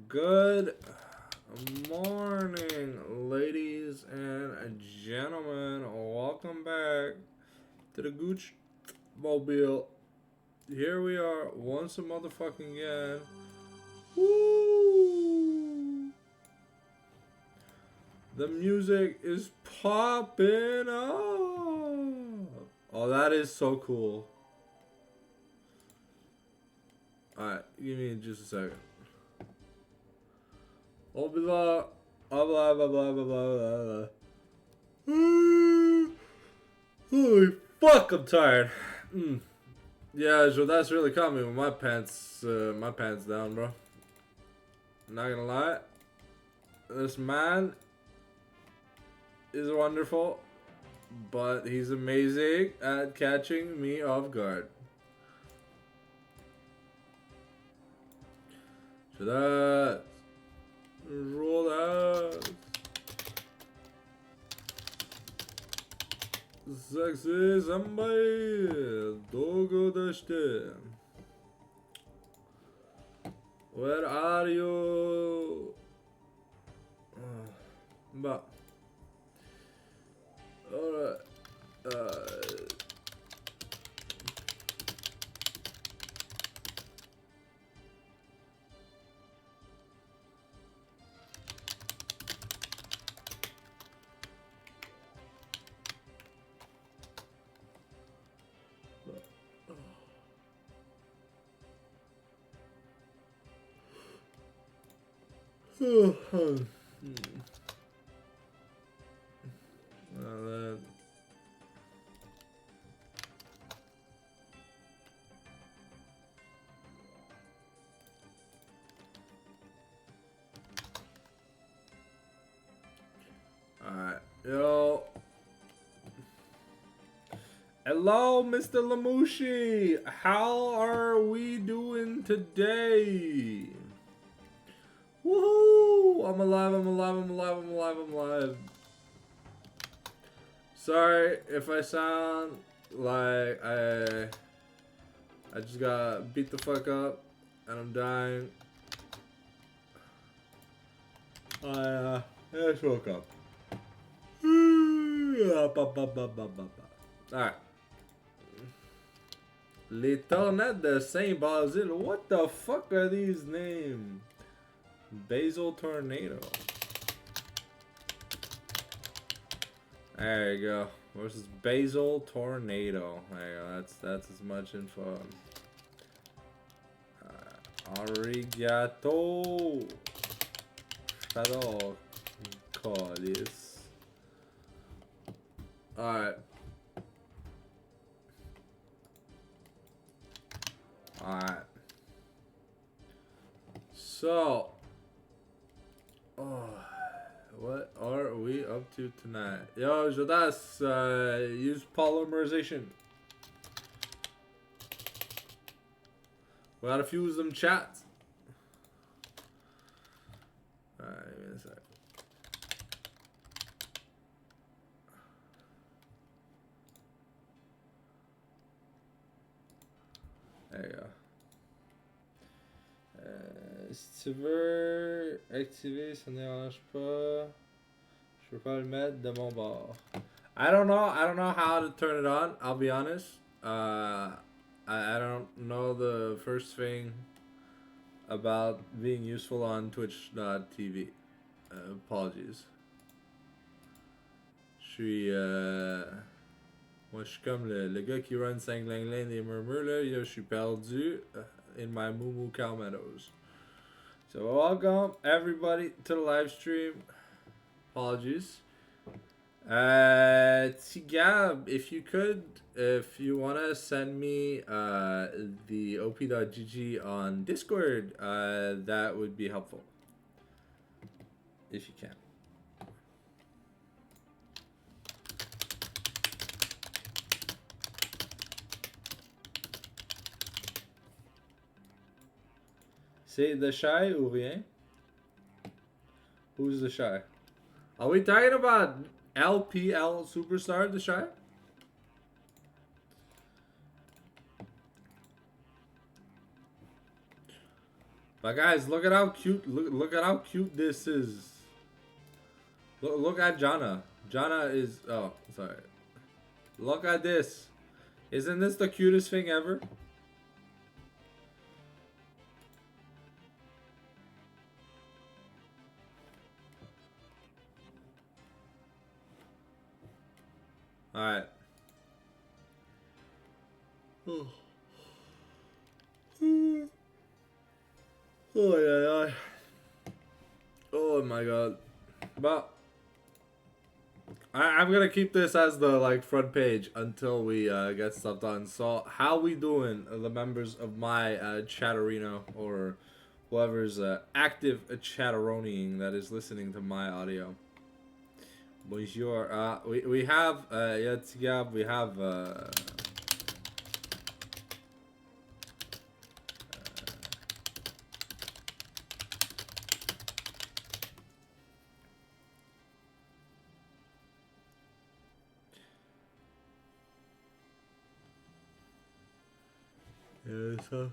Good morning, ladies and gentlemen. Welcome back to the Gooch Mobile. Here we are once a motherfucking again. Woo! The music is popping up. Oh, that is so cool. Alright, give me just a second. Oh, blah, blah, blah, blah, blah, blah, blah, blah. Holy fuck, I'm tired. Yeah, so that's really caught me with my pants down, bro. Not gonna lie, this man is wonderful, but he's amazing at catching me off guard. So that roll out. Sexy somebody dogo dashte. Where are you? But alright. Alright, yo. Hello, Mr. Lamushi. How are we doing today? Woohoo! I'm alive, I'm alive, I'm alive, I'm alive, I'm alive. Sorry if I sound like I just got beat the fuck up and I'm dying. I just woke up. Alright. L'éternel de Saint Basil. What the fuck are these names? Basil Tornado. There you go. Versus Basil Tornado. There you go. That's as much info. Arigato. Shadow. Call this. Alright. Alright. So. What are we up to tonight? Yo, Jodas, use polymerization. We gotta fuse them chats. Alright, give me a sec. There you go. Si tu veux activer, ça ne dérange pas. Je peux pas le mettre de mon bord. I don't know how to turn it on. I'll be honest. I don't know the first thing about being useful on Twitch.tv. Apologies. Moi, je suis comme le gars qui run 5 lane des murmures, là. Yo, je suis perdu in my Moo Cow Meadows. So, welcome everybody to the live stream. Apologies. Tigab, if you want to send me the op.gg on Discord, that would be helpful. If you can. C'est the shy ou rien? Who's the shy? Are we talking about LPL Superstar the shy? But guys, look at how cute. Look at how cute this is. Look at Jana. Jana is. Oh, sorry. Look at this. Isn't this the cutest thing ever? Alright. Oh. Oh yeah. Oh my god. But I'm gonna keep this as the like front page until we get stuff done. So how we doing, the members of my chatterino, or whoever's active chatteroniing that is listening to my audio? Bonjour. We have we have so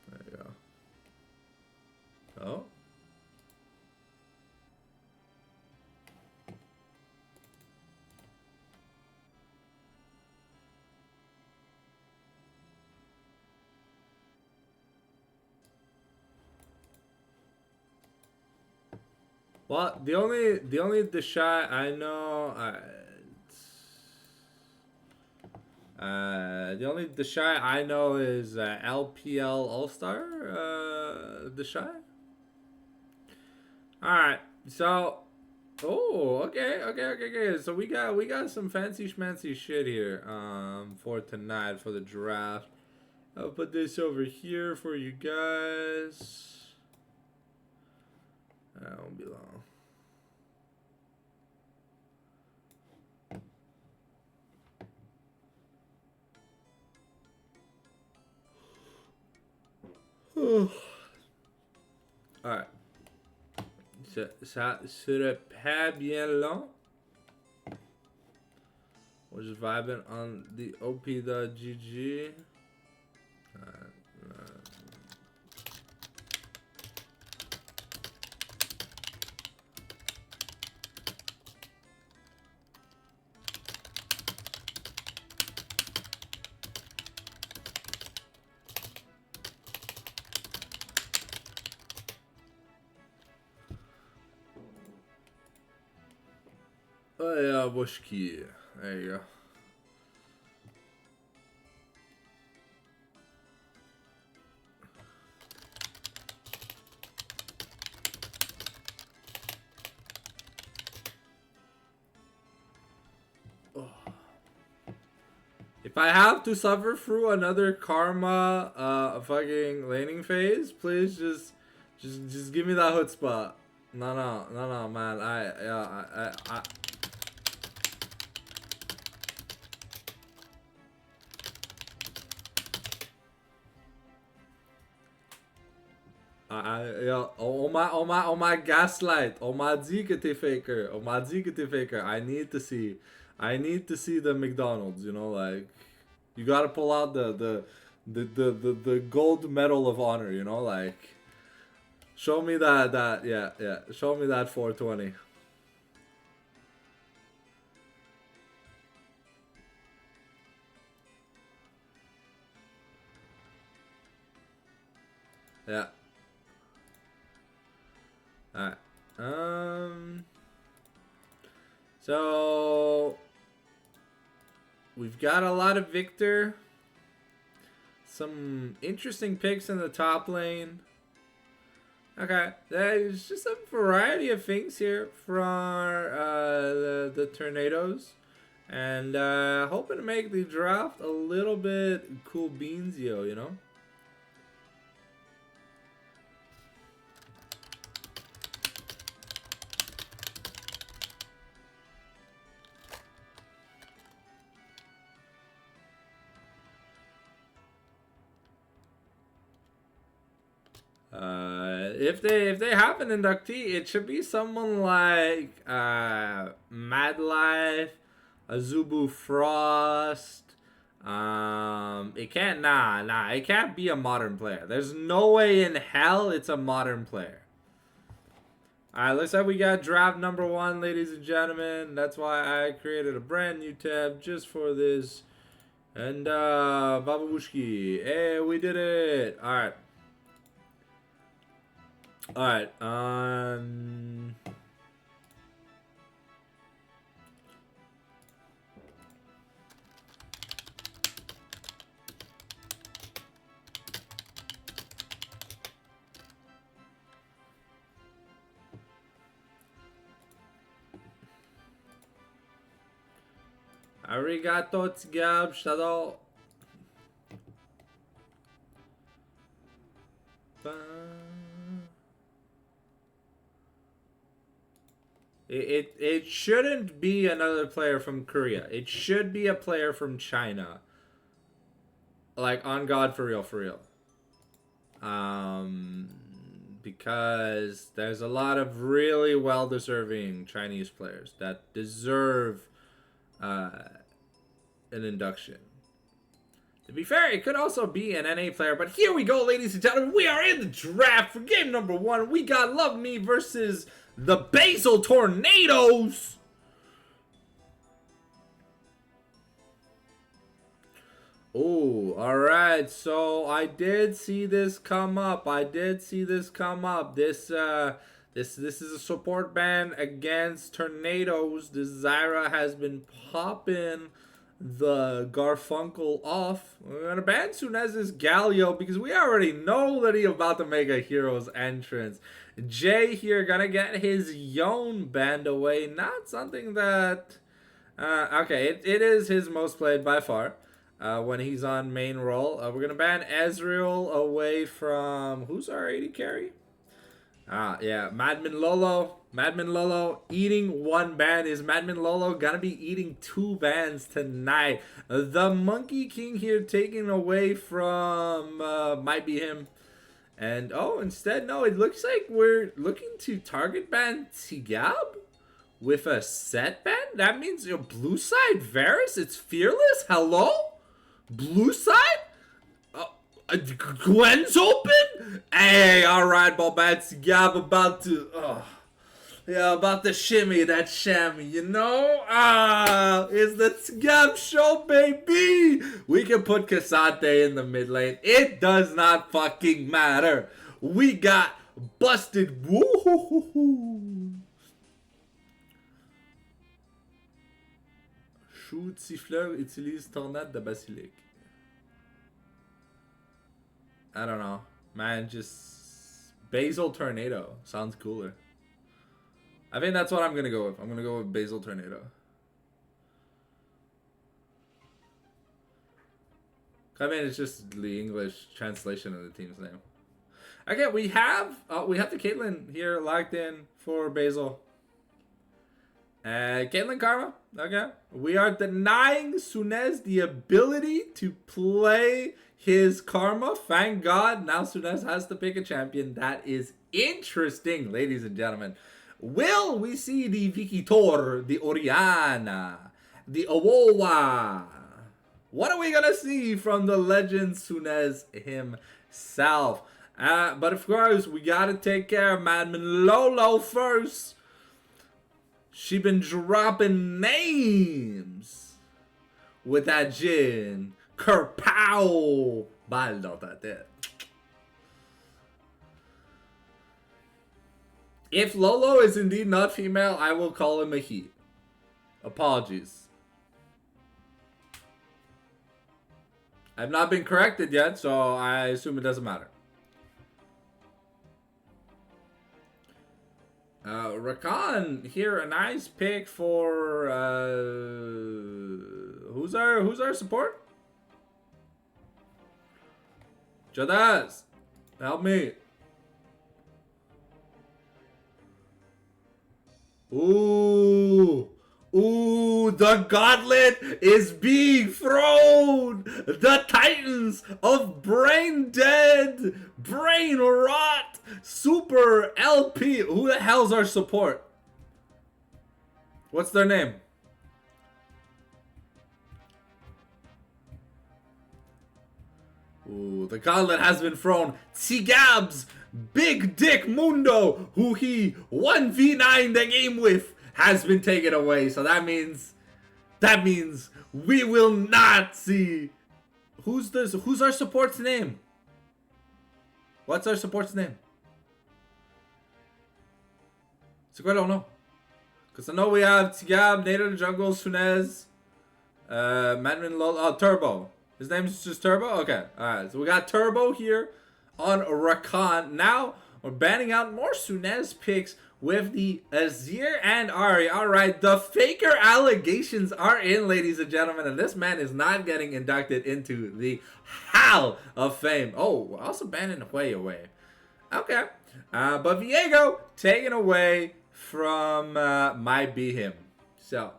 there you go. Oh. Well, the only Deshai I know, the only Deshai I know is LPL All Star Deshai. All right, so okay. So we got some fancy schmancy shit here for tonight for the draft. I'll put this over here for you guys. That won't be long. Alright. Ça serait pas bien long. We're just vibing on the op.gg. Oh yeah, Bushki. There you go. Oh. If I have to suffer through another karma fucking laning phase, please just give me that hood spot. No, man. On my gaslight. On m'a dit que t'es faker. On m'a dit que t'es faker. I need to see the McDonald's, you know, like you gotta pull out the gold medal of honor, you know, like show me that yeah. Show me that 420. Yeah. Alright. So we've got a lot of Victor. Some interesting picks in the top lane. Okay, there's just a variety of things here for the Tornadoes. And hoping to make the draft a little bit cool beansio, you know? If they have an inductee, it should be someone like Mad Life, Azubu Frost. It can't. Nah. It can't be a modern player. There's no way in hell it's a modern player. Alright, looks like we got draft number 1, ladies and gentlemen. That's why I created a brand new tab just for this. And, Bababushki. Hey, we did it. Alright. Alright, Arigato tsugyab shado. It shouldn't be another player from Korea. It should be a player from China. Like, on God, for real, for real. Because there's a lot of really well-deserving Chinese players that deserve an induction. To be fair, it could also be an NA player, but here we go, ladies and gentlemen. We are in the draft for game number 1. We got Love Me versus the Basil Tornadoes. Oh, all right. So I did see this come up. This is a support ban against Tornadoes. This Zyra has been popping the Garfunkel off. We're gonna ban Sunez's Galio because we already know that he's about to make a hero's entrance. Jay here gonna get his Yon banned away. Not something that okay, it is his most played by far when he's on main role. We're gonna ban Ezreal away from who's our AD carry? Yeah, Madman Lolo. Madman Lolo eating 1 ban. Is Madman Lolo gonna be eating 2 bans tonight? The Monkey King here taken away from might be him. And oh, instead, no, it looks like we're looking to target ban Tigab with a set ban. That means your blue side Varus, it's fearless. Hello? Blue side? Gwen's open? Hey, alright, Bobat Tigab about to shimmy that chamois, you know? It's the Tigab show, baby! We can put Cassante in the mid lane. It does not fucking matter. We got busted. Woo-hoo-hoo-hoo. Shoot, Siffleur utilise Tornade de Basilic. I don't know. Man, just Basil Tornado. Sounds cooler. I think that's what I'm going to go with. I'm going to go with Basil Tornado. I mean, it's just the English translation of the team's name. Okay, we have the Caitlyn here locked in for Basil. Caitlyn Karma. Okay. We are denying Sunez the ability to play his Karma. Thank God. Now Sunez has to pick a champion. That is interesting, ladies and gentlemen. Will we see the Vikitor, the Oriana, the Awowa? What are we going to see from the legend Sunez himself? But of course, we got to take care of Madman Lolo first. She been dropping names with that Jin. Kerpow! Baldo that. If Lolo is indeed not female, I will call him a he. Apologies. I've not been corrected yet, so I assume it doesn't matter. Rakan here, a nice pick for who's our support? Jadas, help me. Ooh, the gauntlet is being thrown. The Titans of Brain Dead, Brain Rot, Super LP. Who the hell's our support? What's their name? Ooh, the gauntlet has been thrown. Tsigab's Big Dick Mundo, who he 1v9 the game with, has been taken away. So that means we will not see. Who's our support's name? What's our support's name? So I don't know. Because I know we have Tsigab, Nader the Jungle, Sunez, Madman Lol, Turbo. His name's just Turbo? Okay. Alright, so we got Turbo here on Rakan. Now, we're banning out more Sunez picks with the Azir and Ari. Alright, the Faker allegations are in, ladies and gentlemen, and this man is not getting inducted into the Hall of Fame. Oh, we're also banning away. Okay. But Viego taken away from Might Be Him. So,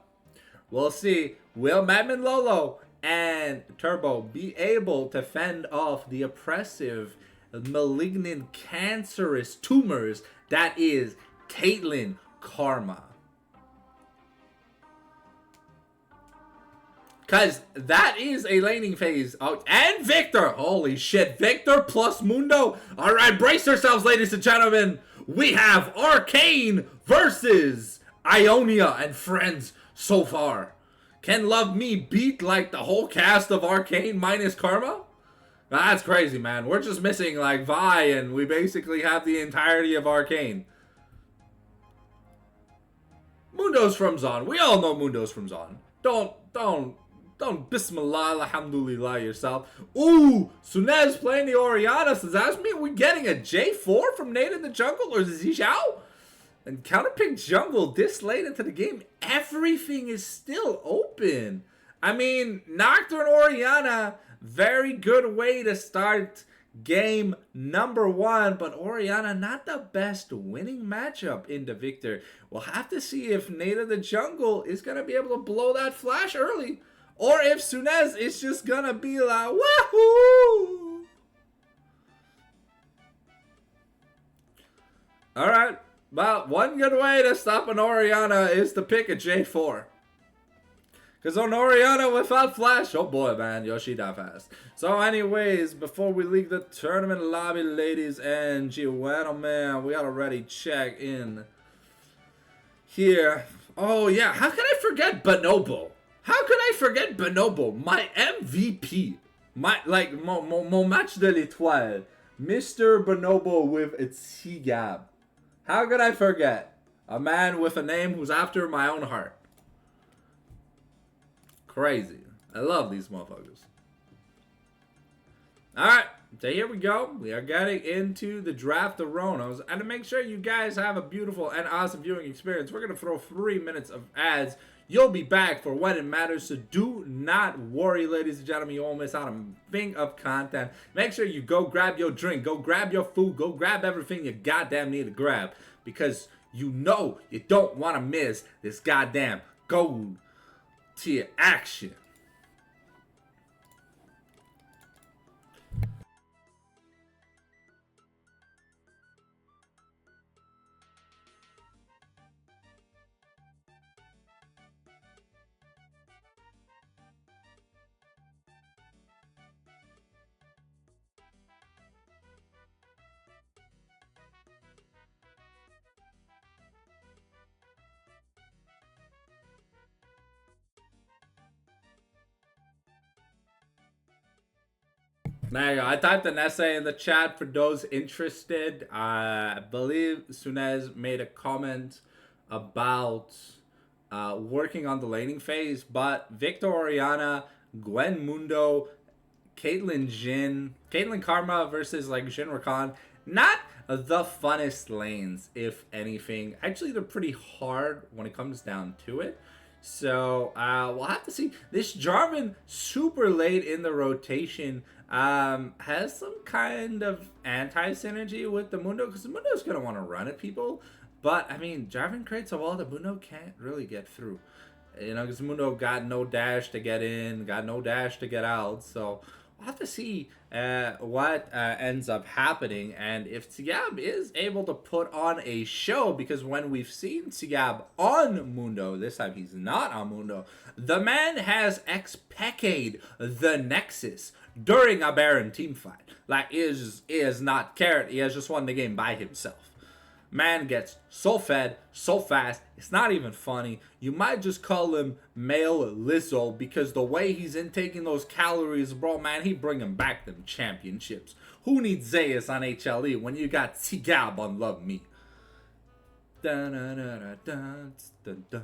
we'll see. Will Madman Lolo and Turbo be able to fend off the oppressive, malignant, cancerous tumors that is Caitlyn Karma? Because that is a laning phase. Oh, and Victor. Holy shit. Victor plus Mundo. All right, brace yourselves, ladies and gentlemen. We have Arcane versus Ionia and friends so far. Can Love Me beat like the whole cast of Arcane minus Karma? That's crazy, man. We're just missing like Vi, and we basically have the entirety of Arcane. Mundo's from Zon. We all know Mundo's from Zon. Don't Bismillah, Alhamdulillah yourself. Ooh, Sunez playing the Orianna. So does that mean we're getting a J4 from Nader the Jungle or Zijao? And counterpick jungle this late into the game. Everything is still open. I mean, Nocturne Orianna, very good way to start game number 1. But Orianna, not the best winning matchup in the Victor. We'll have to see if Nader the Jungle is going to be able to blow that flash early. Or if Sunez is just going to be like, wahoo! Alright. Well, one good way to stop an Orianna is to pick a J4. Because on Orianna without flash, oh boy, man, Yoshida fast. So anyways, before we leave the tournament lobby, ladies and gentlemen, we gotta already check in here. Oh yeah, how could I forget Bonobo? How could I forget Bonobo? My MVP. Mon match de l'étoile. Mr. Bonobo with Tsigab. How could I forget? A man with a name who's after my own heart. Crazy. I love these motherfuckers. Alright, so here we go. We are getting into the Draft of Ronos. And to make sure you guys have a beautiful and awesome viewing experience, we're going to throw 3 minutes of ads. You'll be back for when it matters, so do not worry, ladies and gentlemen. You won't miss out on a thing of content. Make sure you go grab your drink, go grab your food, go grab everything you goddamn need to grab. Because you know you don't want to miss this goddamn gold tier action. There you go. I typed an essay in the chat for those interested. I believe Sunez made a comment about working on the laning phase, but Victor Orianna, Gwen Mundo, Caitlyn Jhin, Caitlyn Karma versus like Jhin Rakan, not the funnest lanes, if anything. Actually, they're pretty hard when it comes down to it. So we'll have to see. This Jarvan super late in the rotation has some kind of anti-synergy with the Mundo, because the Mundo's going to want to run at people. But, I mean, Jarvan creates a wall that Mundo can't really get through. You know, because Mundo got no dash to get in, got no dash to get out. So, we'll have to see what ends up happening, and if Tsiab is able to put on a show, because when we've seen Tsiab on Mundo, this time he's not on Mundo, the man has expected the Nexus during a Baron team fight. Like, he is not cared. He has just won the game by himself. Man gets so fed so fast, it's not even funny. You might just call him male Lizzo, because the way he's intaking those calories, bro, man, he bringing back them championships. Who needs Zayas on HLE when you got Tigab on Love Me? Dun, dun, dun, dun, dun, dun, dun.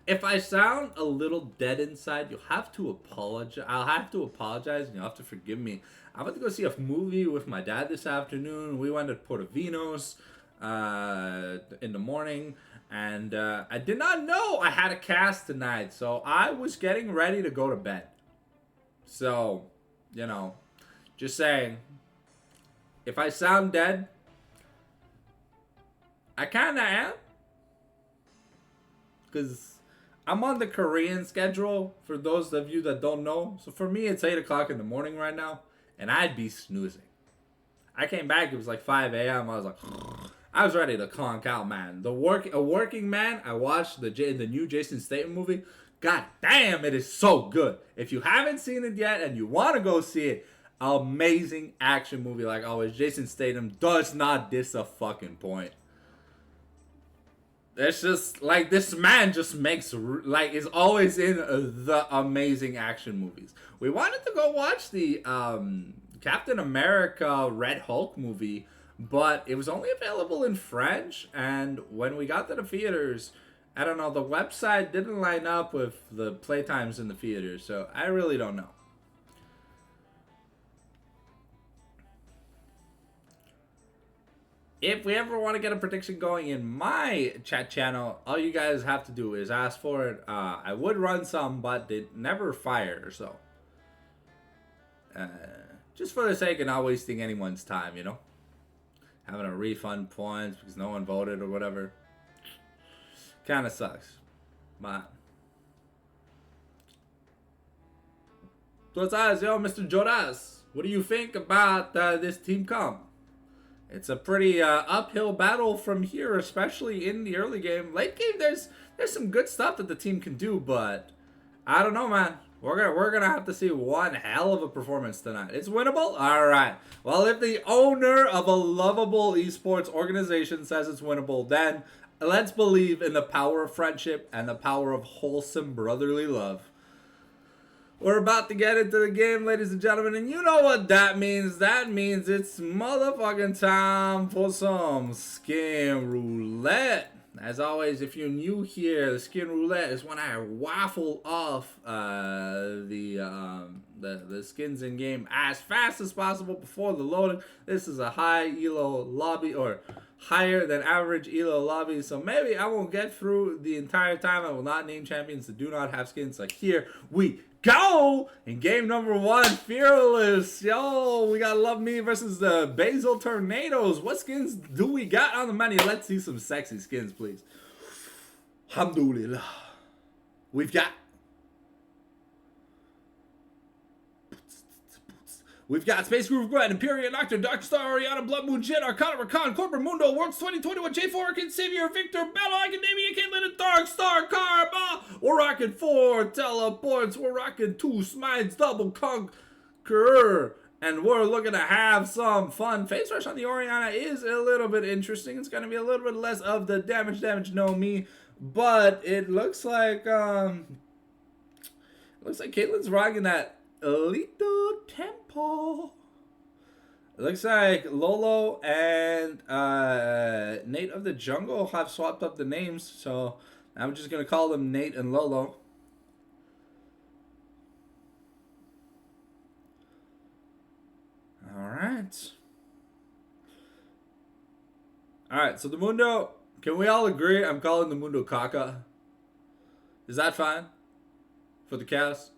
If I sound a little dead inside, you'll have to apologize. I'll have to apologize, and you'll have to forgive me. I went to go see a movie with my dad this afternoon. We went to Portovinos in the morning, and I did not know I had a cast tonight, so I was getting ready to go to bed. So, you know, just saying, if I sound dead, I kind of am, because I'm on the Korean schedule, for those of you that don't know. So for me, it's 8 o'clock in the morning right now, and I'd be snoozing. I came back, it was like 5 a.m. I was like, I was ready to conk out, man. A working man, I watched the new Jason Statham movie. God damn, it is so good. If you haven't seen it yet and you want to go see it, amazing action movie like always. Jason Statham does not diss a fucking point. It's just like this man just makes like is always in the amazing action movies. We wanted to go watch the Captain America Red Hulk movie, but it was only available in French, and when we got to the theaters, I don't know, the website didn't line up with the playtimes in the theaters, so I really don't know. If we ever want to get a prediction going in my chat channel, all you guys have to do is ask for it. I would run some, but they never fire, so. Just for the sake of not wasting anyone's time, you know? Having a refund points because no one voted or whatever. Kind of sucks. But. So it's us, yo, Mr. Jodas. What do you think about this team comp? It's a pretty uphill battle from here, especially in the early game. Late game, there's some good stuff that the team can do, but I don't know, man. We're gonna have to see one hell of a performance tonight. It's winnable? All right. Well, if the owner of a lovable esports organization says it's winnable, then let's believe in the power of friendship and the power of wholesome brotherly love. We're about to get into the game, ladies and gentlemen, and you know what that means. That means it's motherfucking time for some skin roulette. As always, if you're new here, the skin roulette is when I waffle off the skins in game as fast as possible before the loading. This is a high elo lobby, or higher than average elo lobby, so maybe I won't get through the entire time. I will not name champions that do not have skins. Like here we go in game number 1, Fearless. Yo, we got Love Me versus the Basil Tornadoes. What skins do we got on the menu? Let's see some sexy skins, please. Alhamdulillah. We've got Space Groove Gwen, Imperial Doctor, Dark Star, Ariana, Blood Moon, Jin, Arcana, Rakan, Corporate Mundo, Works 2021, J4, Arkin, Savior, Victor, Bella, Academia, Caitlyn, and Dark Star, Karma. We're rocking 4 teleports. We're rocking 2 smites, double conqueror. And we're looking to have some fun. Face Rush on the Oriana is a little bit interesting. It's going to be a little bit less of the damage, no me. But it looks like, Caitlyn's rocking that little tempo. It looks like Lolo and Nate of the Jungle have swapped up the names, so I'm just gonna call them Nate and Lolo. Alright, so the Mundo, can we all agree I'm calling the Mundo Caca? Is that fine for the cast?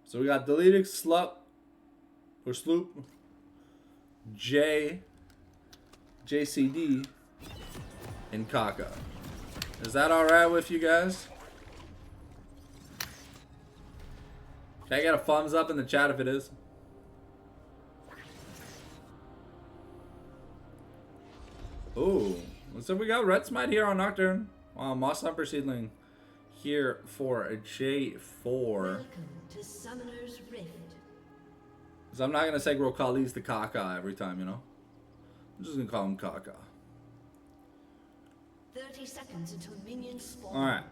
So we got Deleted, Slup, or Sloop, JCD, in Kaka. Is that alright with you guys? Can I get a thumbs up in the chat if it is? Ooh. Looks like we got Red Smite here on Nocturne. Moss Thumper Seedling here for a J4. Welcome to Summoner's Rift. So I'm not going to say Rokali's the Kaka every time, you know? I'm just going to call him Kaka. 30 seconds until minions spawn. Alright.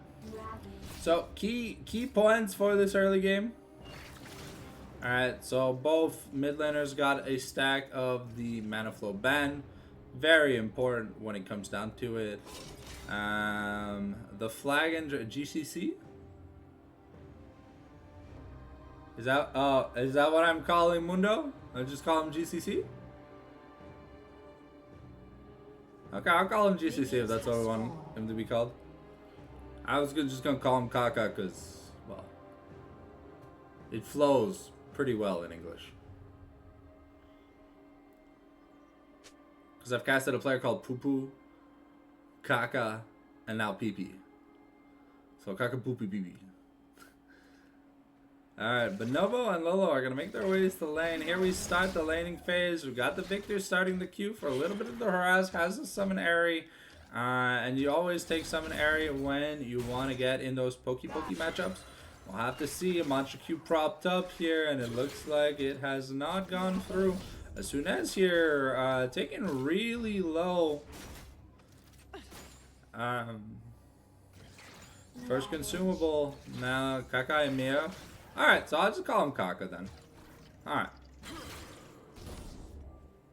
So, key points for this early game. Alright, so both mid laners got a stack of the Mana Flow Band. Very important when it comes down to it. The flag and GCC? Is that what I'm calling Mundo? I just call him GCC? Okay, I'll call him GCC if that's what I want him to be called. I was just gonna call him Kaka because, well, it flows pretty well in English. Because I've casted a player called Poo Poo, Kaka, and now Pee Pee. So Kaka Poo Pee Pee Pee. Alright, Bonobo and Lolo are going to make their ways to lane. Here we start the laning phase. We've got the Victor starting the queue for a little bit of the harass. Has the Summon Airy. And you always take Summon Airy when you want to get in those Pokey matchups. We'll have to see. A Mantra Q propped up here, and it looks like it has not gone through. As soon as here, taking really low. First consumable. Now, Kaka and Mia. Alright, so I'll just call him Kaka then. Alright.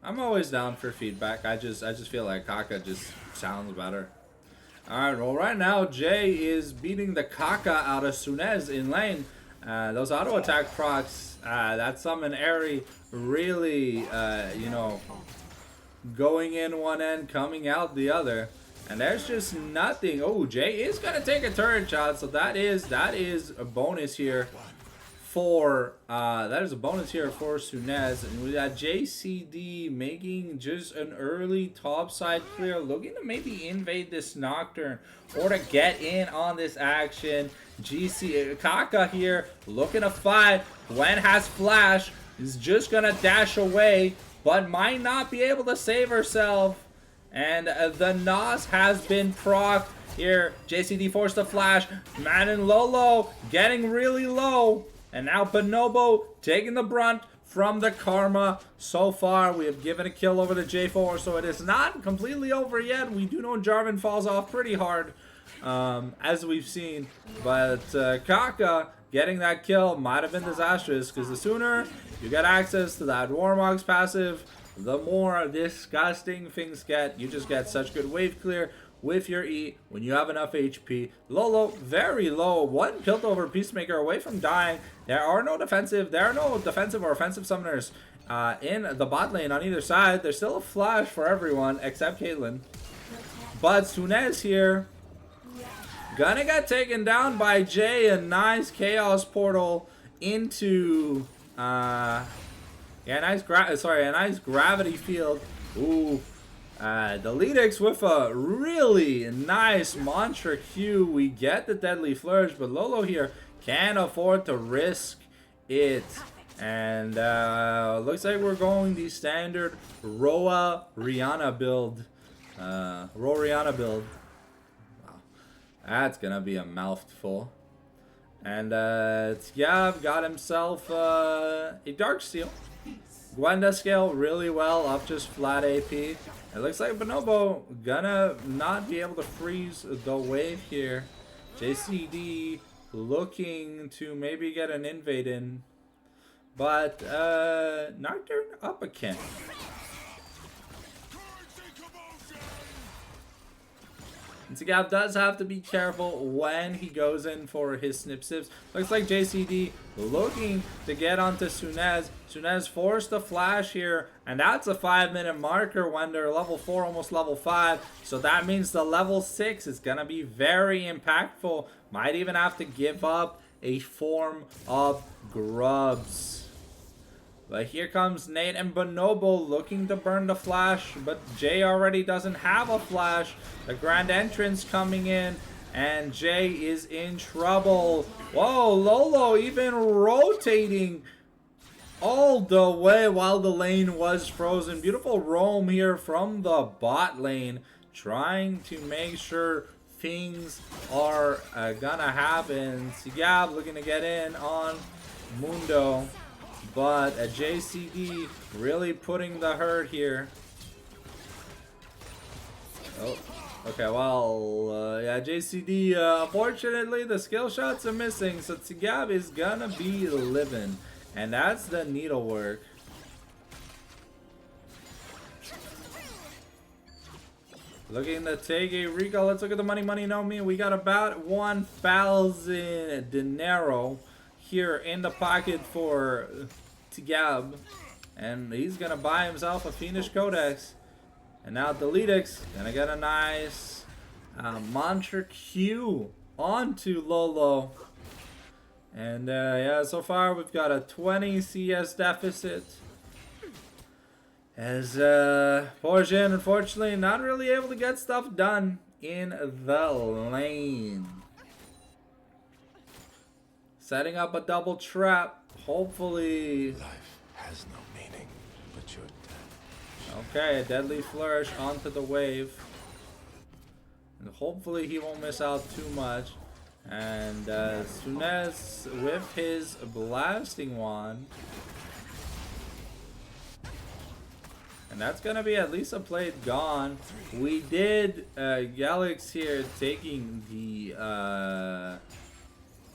I'm always down for feedback. I just feel like Kaka just sounds better. Alright, well right now Jay is beating the Kaka out of Sunez in lane. Those auto attack procs, that Summon Airy really, you know, going in one end, coming out the other. And there's just nothing. Oh, Jay is going to take a turret shot, so that is a bonus here. That is a bonus here for Sunez. And we got JCD making just an early top side clear, looking to maybe invade this Nocturne or to get in on this action. Kaka here looking to fight. Gwen has flash, is just gonna dash away, but might not be able to save herself. And the Nas has been procced here. JCD forced to flash. Man and Lolo getting really low. And now Bonobo taking the brunt from the karma. So far, we have given a kill over the J4, so it is not completely over yet. We do know Jarvan falls off pretty hard, as we've seen. But Kaka getting that kill might have been disastrous, because the sooner you get access to that Warmog's passive, the more disgusting things get. You just get such good wave clear with your E when you have enough HP. Lolo very low, one Piltover Peacemaker away from dying. There are no defensive or offensive summoners in the bot lane on either side. There's still a flash for everyone except Caitlyn. But Sunez here gonna get taken down by Jay. A nice Chaos Portal into a nice gravity field. Ooh. The Leadix with a really nice Mantra Q. We get the Deadly Flourish, but Lolo here can't afford to risk it. And looks like we're going the standard Roa Rihanna build. Wow. That's gonna be a mouthful. And Tyav got himself a Darksteel. Gwenda scale really well, up just flat AP. It looks like Bonobo gonna not be able to freeze the wave here. JCD looking to maybe get an invade in. But Nocturne up again. And Tgav does have to be careful when he goes in for his snip sips. Looks like JCD looking to get onto Sunez. Sunez forced a flash here, and that's a 5-minute marker when they're level 4, almost level 5. So that means the level 6 is going to be very impactful. Might even have to give up a form of grubs. But here comes Nate and Bonobo looking to burn the flash, but Jay already doesn't have a flash. The grand entrance coming in, and Jay is in trouble. Whoa, Lolo even rotating all the way while the lane was frozen. Beautiful roam here from the bot lane, trying to make sure things are gonna happen. Sigab looking to get in on Mundo, but a JCD really putting the hurt here. Oh, okay, well, yeah, JCD, unfortunately, the skill shots are missing, so Sigab is gonna be living, and that's the needlework. Looking to take a recall. Let's look at the money. Money, no me. We got about 1,000 dinero here in the pocket for Tigab. And he's going to buy himself a Fiendish Codex. And now Deletix going to get a nice Mantra Q onto Lolo. And yeah, so far we've got a 20 CS deficit. As Portion, unfortunately, not really able to get stuff done in the lane. Setting up a double trap. Hopefully. Life has no meaning but your death. Okay, a deadly flourish onto the wave. And hopefully he won't miss out too much. And Sunez with his blasting wand. And that's going to be at least a plate gone. We did Galax here taking the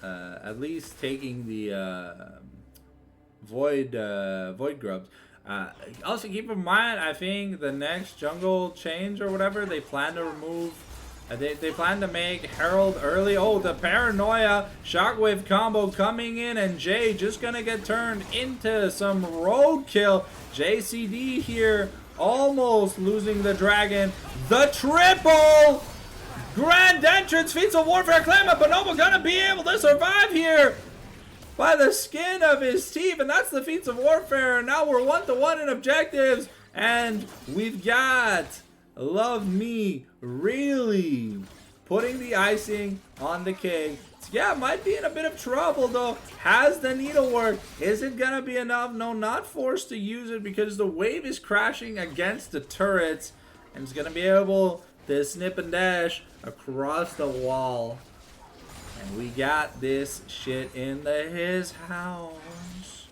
at least taking the Void Grubs. Also keep in mind, I think the next jungle change or whatever, they plan to remove, they plan to make Herald early. Oh, the Paranoia Shockwave combo coming in, and Jay just gonna get turned into some roadkill. JCD here almost losing the dragon. The triple grand entrance feats of warfare claim, but Bonobo gonna be able to survive here by the skin of his teeth, and that's the feats of warfare. Now we're 1-1 in objectives, and we've got Love Me really putting the icing on the cake. Yeah, might be in a bit of trouble though. Has the needlework. Is it gonna be enough? No, not forced to use it because the wave is crashing against the turrets, and it's gonna be able to snip and dash across the wall. And we got this shit in his house.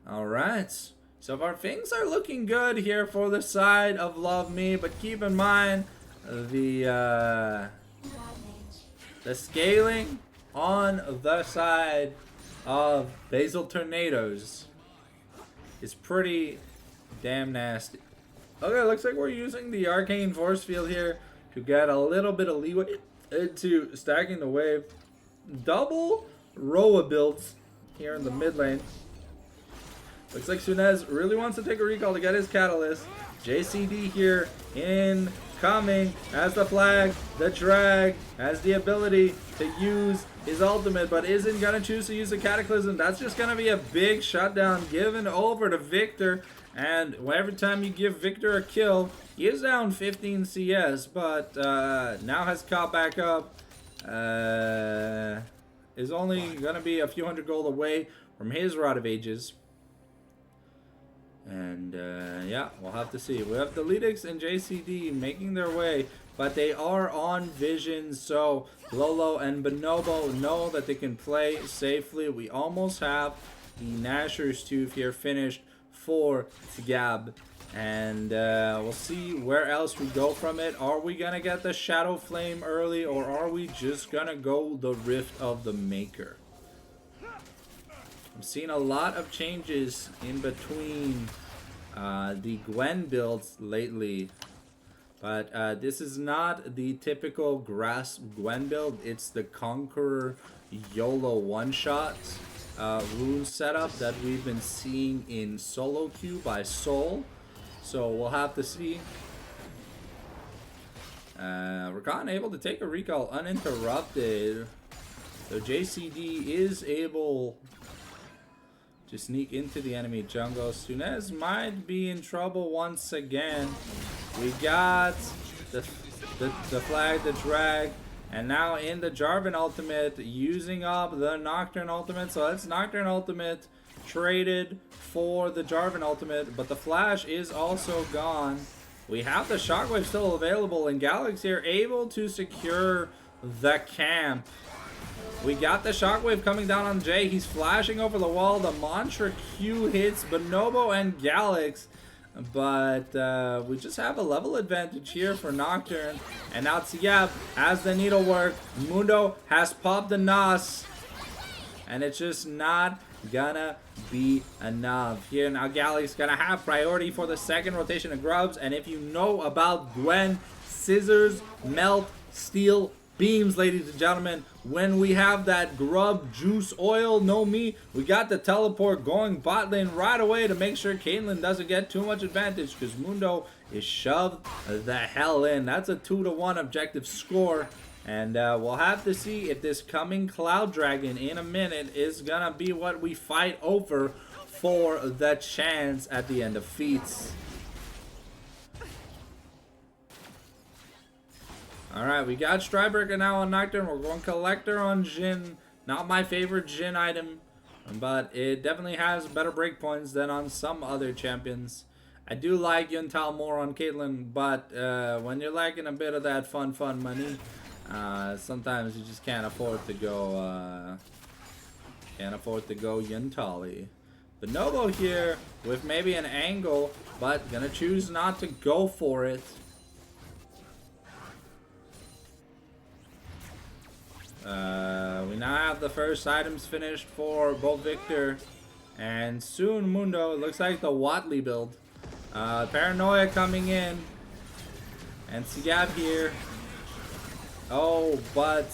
Alright. So far things are looking good here for the side of Love Me, but keep in mind the scaling on the side of Basil Tornadoes is pretty damn nasty. Okay, looks like we're using the Arcane Force Field here to get a little bit of leeway into stacking the wave. Double Roa builds here in the mid lane. Looks like Sunez really wants to take a recall to get his catalyst. JCD here incoming as the flag, the drag, has the ability to use his ultimate, but isn't gonna choose to use the cataclysm. That's just gonna be a big shutdown given over to Victor. And every time you give Victor a kill, he is down 15 CS, but now has caught back up. Is only gonna be a few hundred gold away from his Rod of Ages. And yeah, we'll have to see. We have Deletix and JCD making their way, but they are on vision, so Lolo and Bonobo know that they can play safely. We almost have the Gnasher's Tooth here finished for Gab, and we'll see where else we go from it. Are we gonna get the Shadow Flame early, or are we just gonna go the Rift of the Maker? I'm seeing a lot of changes in between the Gwen builds lately, but this is not the typical Grasp Gwen build. It's the Conqueror YOLO one-shot rune setup that we've been seeing in solo queue by Soul. So we'll have to see. Rakan able to take a recall uninterrupted. So JCD is able to sneak into the enemy jungle. Sunez might be in trouble once again. We got the flag, the drag, and now in the Jarvan ultimate, using up the Nocturne ultimate. So that's Nocturne ultimate traded for the Jarvan ultimate, but the flash is also gone. We have the shockwave still available, and Galax here able to secure the camp. We got the shockwave coming down on Jay. He's flashing over the wall. The mantra Q hits Bonobo and Galax. But we just have a level advantage here for Nocturne. And now Tsiab has the needlework. Mundo has popped the Nas. And it's just not gonna be enough. Here now Galax gonna have priority for the second rotation of grubs. And if you know about Gwen, scissors, melt, steel, beams, ladies and gentlemen, when we have that grub juice oil, no me, we got the teleport going bot lane right away to make sure Caitlyn doesn't get too much advantage, because Mundo is shoved the hell in. That's a 2-to-1 objective score, and we'll have to see if this coming Cloud Dragon in a minute is gonna be what we fight over for the chance at the end of feats. Alright, we got Strybreaker now on Nocturne. We're going Collector on Jhin. Not my favorite Jhin item, but it definitely has better breakpoints than on some other champions. I do like Yuntal more on Caitlyn, but when you're lacking a bit of that fun money, sometimes you just can't afford to go Yuntali. Bonobo here with maybe an angle, but gonna choose not to go for it. We now have the first items finished for both Victor and soon Mundo. It looks like the Watley build. Paranoia coming in. And Sigab here. Oh, but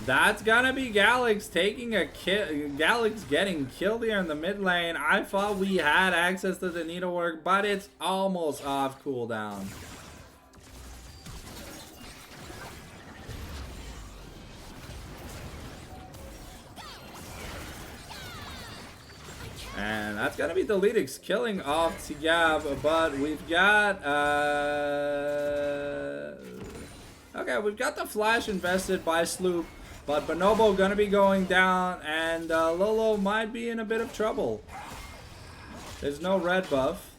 that's gonna be Galax taking a kill. Galax getting killed here in the mid lane. I thought we had access to the needlework, but it's almost off cooldown. And that's gonna be Deletix killing off Tigab, but we've got okay, we've got the flash invested by Sloop, but Bonobo gonna be going down, and Lolo might be in a bit of trouble. There's no red buff.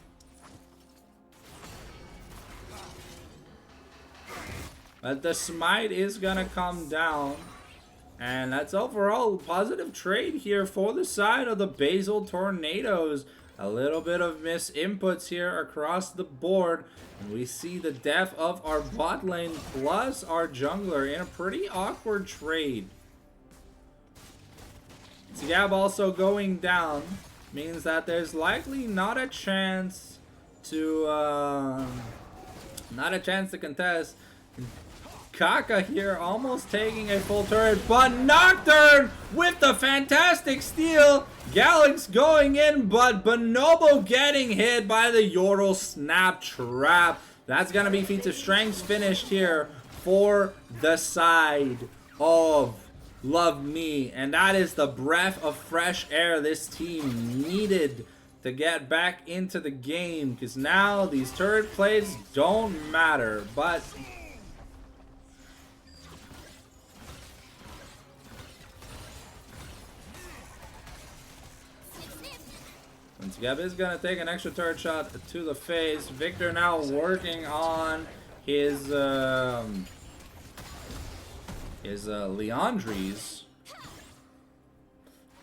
But the smite is gonna come down. And that's overall a positive trade here for the side of the Basil Tornadoes. A little bit of misinputs here across the board. And we see the death of our bot lane plus our jungler in a pretty awkward trade. Tsiab also going down means that there's likely not a chance to contest. Kaka here almost taking a full turret, but Nocturne with the fantastic steal. Galax going in, but Bonobo getting hit by the Yordle snap trap. That's gonna be feats of strength finished here for the side of Love Me, and that is the breath of fresh air this team needed to get back into the game, because now these turret plays don't matter. But Tsiab is going to take an extra turret shot to the face. Victor now working on his Leandries.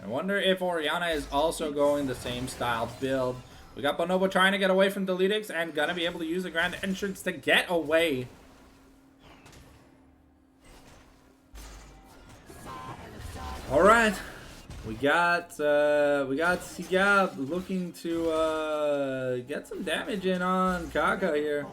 I wonder if Orianna is also going the same style build. We got Bonobo trying to get away from Deletix and going to be able to use the Grand Entrance to get away. Alright. We got Tsiab looking to get some damage in on Kaka here.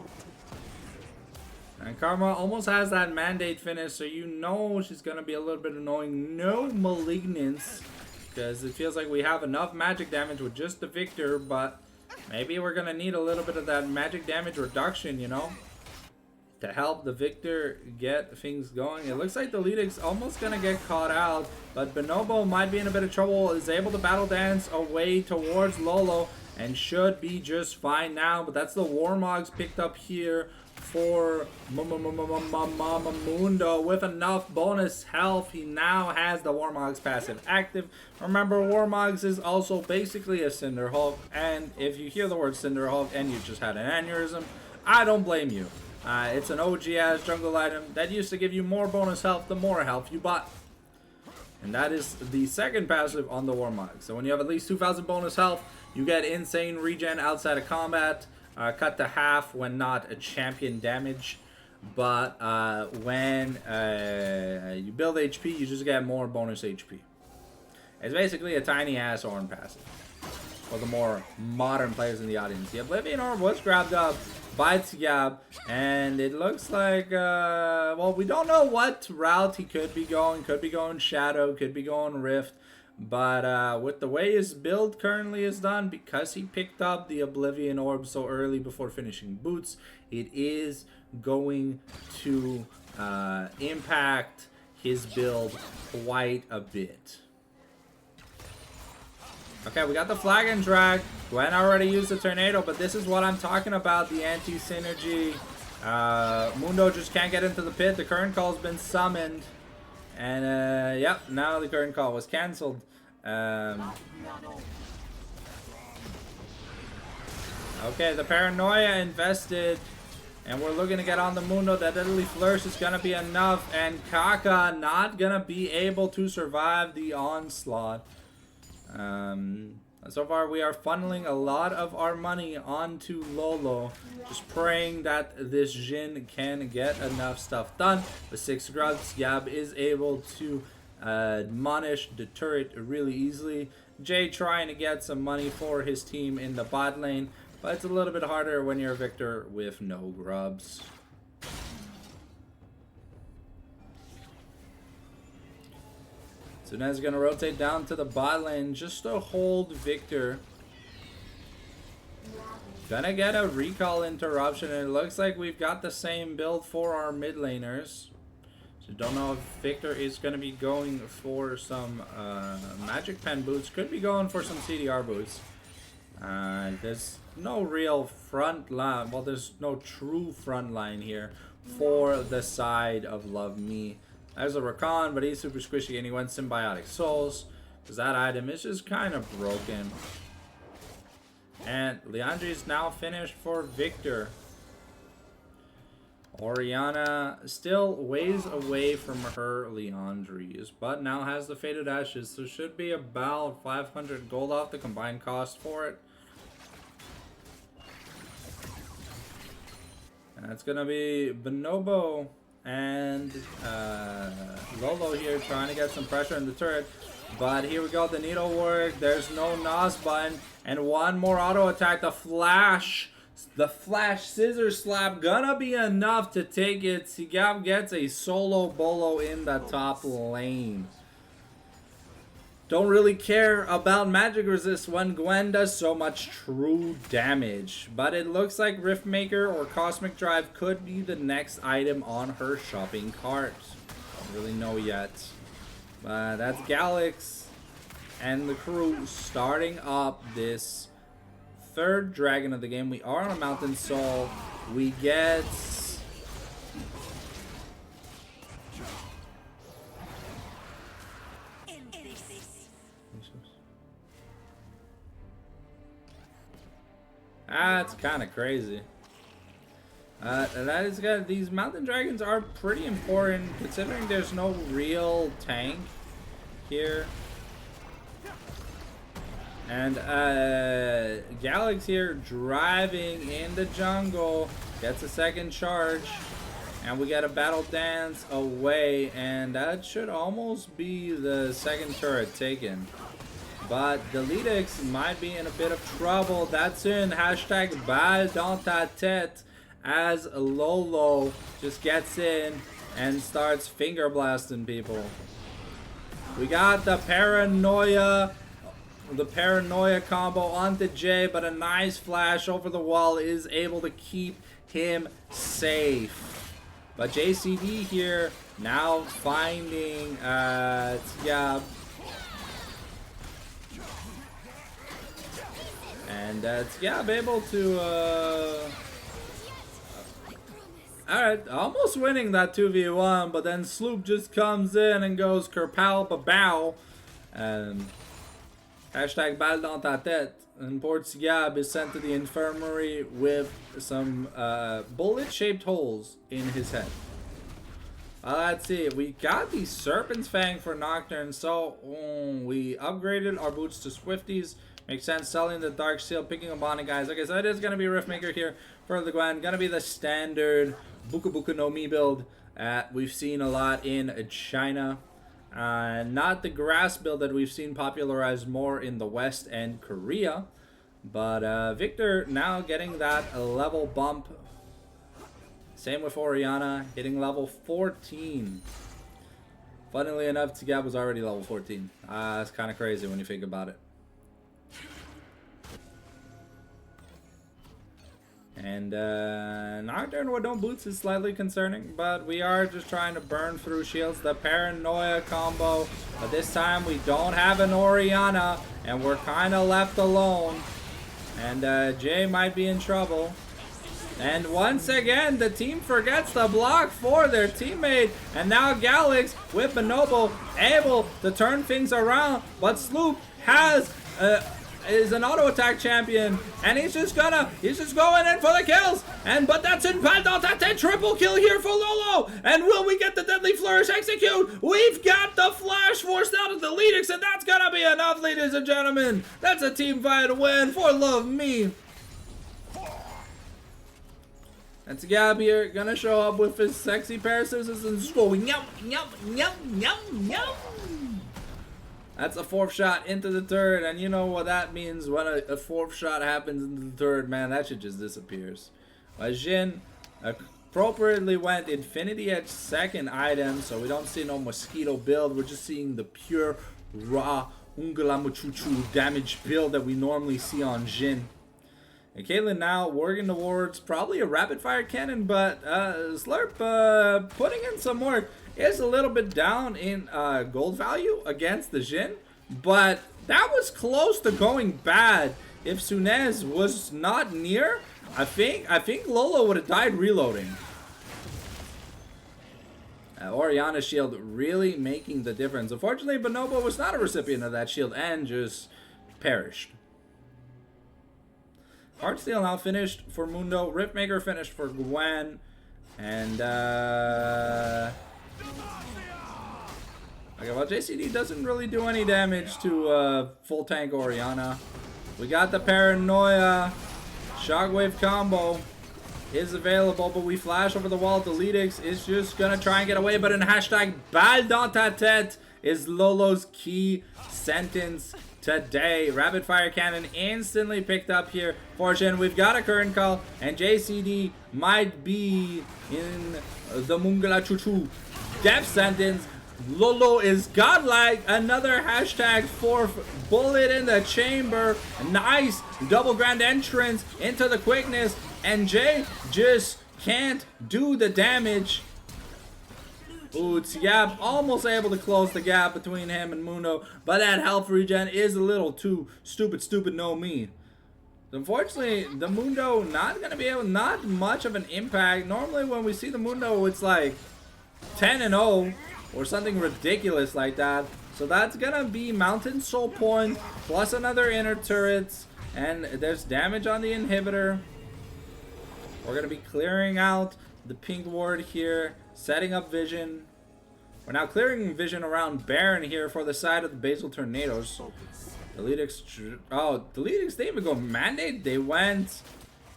And Karma almost has that mandate finish, so you know she's gonna be a little bit annoying. No Malignance, because it feels like we have enough magic damage with just the Victor, but maybe we're gonna need a little bit of that magic damage reduction, you know? to help the victor get things going. It looks like the Lidix almost gonna get caught out, but Bonobo might be in a bit of trouble. Is able to battle dance away towards Lolo and should be just fine now. But that's the Warmogs picked up here for Mundo with enough bonus health. He now has the Warmogs passive active. Remember, Warmogs is also basically a Cinder Hulk, and if you hear the word Cinder Hulk and you just had an aneurysm, I don't blame you. It's an OG ass jungle item that used to give you more bonus health the more health you bought. And that is the second passive on the Warmog. So when you have at least 2,000 bonus health, you get insane regen outside of combat. Cut to half when not a champion damage. But when you build HP, you just get more bonus HP. It's basically a tiny ass Ornn passive for the more modern players in the audience. The Oblivion Orb was grabbed up by Tsiab, and it looks like, well, we don't know what route he could be going. Could be going Shadow, could be going Rift. But with the way his build currently is done, because he picked up the Oblivion Orb so early before finishing Boots, it is going to impact his build quite a bit. Okay, we got the flag and drag. Gwen already used the tornado, but this is what I'm talking about, the anti-synergy. Mundo just can't get into the pit. The current call's been summoned. And, yep, now the current call was cancelled. Okay, the Paranoia invested. And we're looking to get on the Mundo. That Deadly Flourish is going to be enough. And Kaka not going to be able to survive the onslaught. So far we are funneling a lot of our money onto Lolo, just praying that this Jhin can get enough stuff done. With 6 grubs, Yab is able to admonish the turret really easily. Jay trying to get some money for his team in the bot lane, but it's a little bit harder when you're a victor with no grubs. Sunez gonna rotate down to the bot lane just to hold Victor. Gonna get a recall interruption, and it looks like we've got the same build for our mid laners. So don't know if Victor is gonna be going for some magic pen boots. Could be going for some CDR boots. There's no real front line. Well, there's no true front line here for the side of Love Me. There's a Rakan, but he's super squishy, and he went Symbiotic Souls, because that item is just kind of broken. And Liandry is now finished for Victor. Oriana still ways away from her Liandry's, but now has the Faded Ashes, so should be about 500 gold off the combined cost for it. And that's going to be Bonobo and Lolo here trying to get some pressure in the turret. But here we go, the needle work. There's no NOS button. And one more auto attack. The flash scissor slap gonna be enough to take it. Sigab gets a solo bolo in the top lane. Don't really care about magic resist when Gwen does so much true damage. But it looks like Riftmaker or Cosmic Drive could be the next item on her shopping cart. Don't really know yet. But that's Galax and the crew starting up this third dragon of the game. We are on a Mountain Soul. We get... That's kind of crazy. That is good. These mountain dragons are pretty important considering there's no real tank here. And Galax here driving in the jungle gets a second charge, and we get a battle dance away, and that should almost be the second turret taken. But the Lidix might be in a bit of trouble. That's in hashtag balle dans ta tête as Lolo just gets in and starts finger blasting people. We got the paranoia combo onto Jay, but a nice flash over the wall is able to keep him safe. But JCD here now finding yeah. And Tsiab able to alright, almost winning that 2v1, but then Sloop just comes in and goes Kerpow Babow. And hashtag balle dans ta tête. And poor Tsiab is sent to the infirmary with some bullet-shaped holes in his head. Let's see, we got the Serpent's Fang for Nocturne, so we upgraded our boots to Swifties. Makes sense, selling the Dark Seal, picking up on it, guys. Like I said, it is going to be Riftmaker here for the Gwen. Going to be the standard Buka Buka no Mi build we've seen a lot in China. Not the grass build that we've seen popularized more in the West and Korea. But Victor now getting that level bump. Same with Oriana, hitting level 14. Funnily enough, Tsiab was already level 14. That's kind of crazy when you think about it. And Nocturne with no boots is slightly concerning, but we are just trying to burn through shields. The Paranoia combo, but this time we don't have an Oriana, and we're kind of left alone. And Jay might be in trouble. And once again, the team forgets to block for their teammate. And now Galix with Bonobo able to turn things around. But Sloop has is an auto attack champion, and he's just going in for the kills. But that's in balle dans ta tête, triple kill here for Lolo. And will we get the deadly flourish execute? We've got the flash forced out of the Leadix, and that's gonna be enough, ladies and gentlemen. That's a team fight win for Love Me. And Tsiab here gonna show up with his sexy pair of scissors and just going yum yum yum yum yum. That's a fourth shot into the turret, and you know what that means when a fourth shot happens into the turret, man. That shit just disappears. Jin appropriately went Infinity Edge second item, so we don't see no mosquito build. We're just seeing the pure raw Ungalamuchuchu damage build that we normally see on Jin. And Caitlyn now working towards probably a rapid fire cannon, but Slurp putting in some work. Is a little bit down in gold value against the Jin, but that was close to going bad. If Sunez was not near, I think Lolo would have died reloading. Oriana's shield really making the difference. Unfortunately, Bonobo was not a recipient of that shield and just perished. Heartsteel now finished for Mundo. Riftmaker finished for Gwen. And okay, well, JCD doesn't really do any damage to full tank Oriana. We got the Paranoia. Shockwave combo is available, but we flash over the wall. The Leadix is just gonna try and get away, but in hashtag balle dans ta tête is Lolo's key sentence today. Rapid fire cannon instantly picked up here for Jin. We've got a current call, and JCD might be in the Mungala Chuchu death sentence. Lolo is godlike. Another hashtag fourth bullet in the chamber. Nice double grand entrance into the quickness, and Jay just can't do the damage. Ooh, Tsiab almost able to close the gap between him and Mundo, but that health regen is a little too stupid no me. Unfortunately, the Mundo not gonna be able, not much of an impact. Normally when we see the Mundo, it's like 10-0 or something ridiculous like that. So that's gonna be Mountain Soul Point plus another inner turret, and there's damage on the inhibitor. We're gonna be clearing out the pink ward here, setting up vision. We're now clearing vision around Baron here for the side of the Basil Tornadoes. The Leadix, oh, the Leadix didn't even go Mandate, they went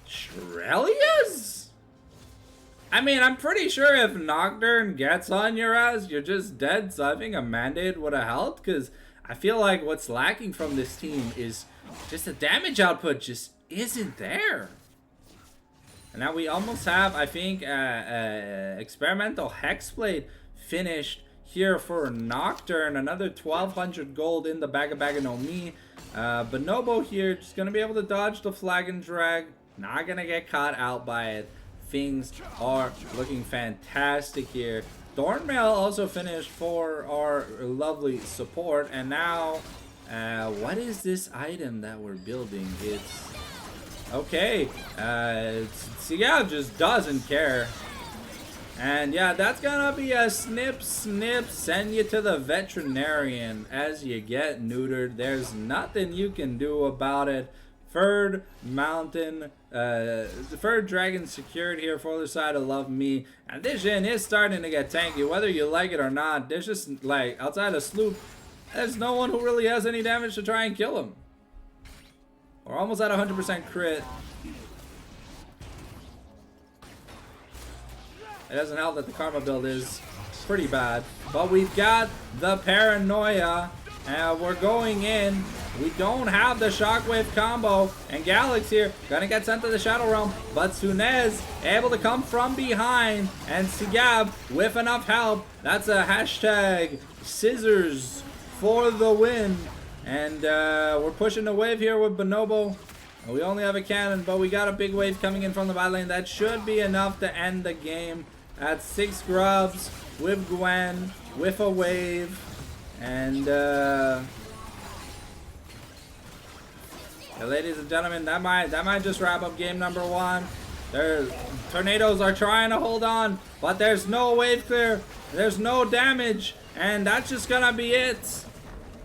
Shrelias? I mean, I'm pretty sure if Nocturne gets on your ass, you're just dead, so I think a Mandate would have helped, because I feel like what's lacking from this team is just the damage output just isn't there. And now we almost have, I think, Experimental Hexblade finished here for Nocturne. Another 1,200 gold in the Baga no Mi. Bonobo here just going to be able to dodge the flag and drag. Not going to get caught out by it. things are looking fantastic here. Thornmail also finished for our lovely support. And now, what is this item that we're building? It's... okay. Yeah, just doesn't care. And yeah, that's gonna be a snip, send you to the veterinarian as you get neutered. There's nothing you can do about it. Third mountain, the third dragon secured here for the side of Love Me. And this Jin is starting to get tanky, whether you like it or not. There's just, like, outside of Sloop, there's no one who really has any damage to try and kill him. We're almost at 100% crit. It doesn't help that the Karma build is pretty bad. But we've got the Paranoia. And we're going in. We don't have the Shockwave combo. And Galax here, gonna get sent to the Shadow Realm. But Sunez able to come from behind. And Sigab with enough help. That's a hashtag scissors for the win. And we're pushing the wave here with Bonobo. We only have a cannon, but we got a big wave coming in from the bot lane. That should be enough to end the game. At 6 grubs, with Gwen, with a wave. And, yeah, ladies and gentlemen, that might just wrap up game number 1. Tornadoes are trying to hold on, but there's no wave clear. There's no damage, and that's just gonna be it.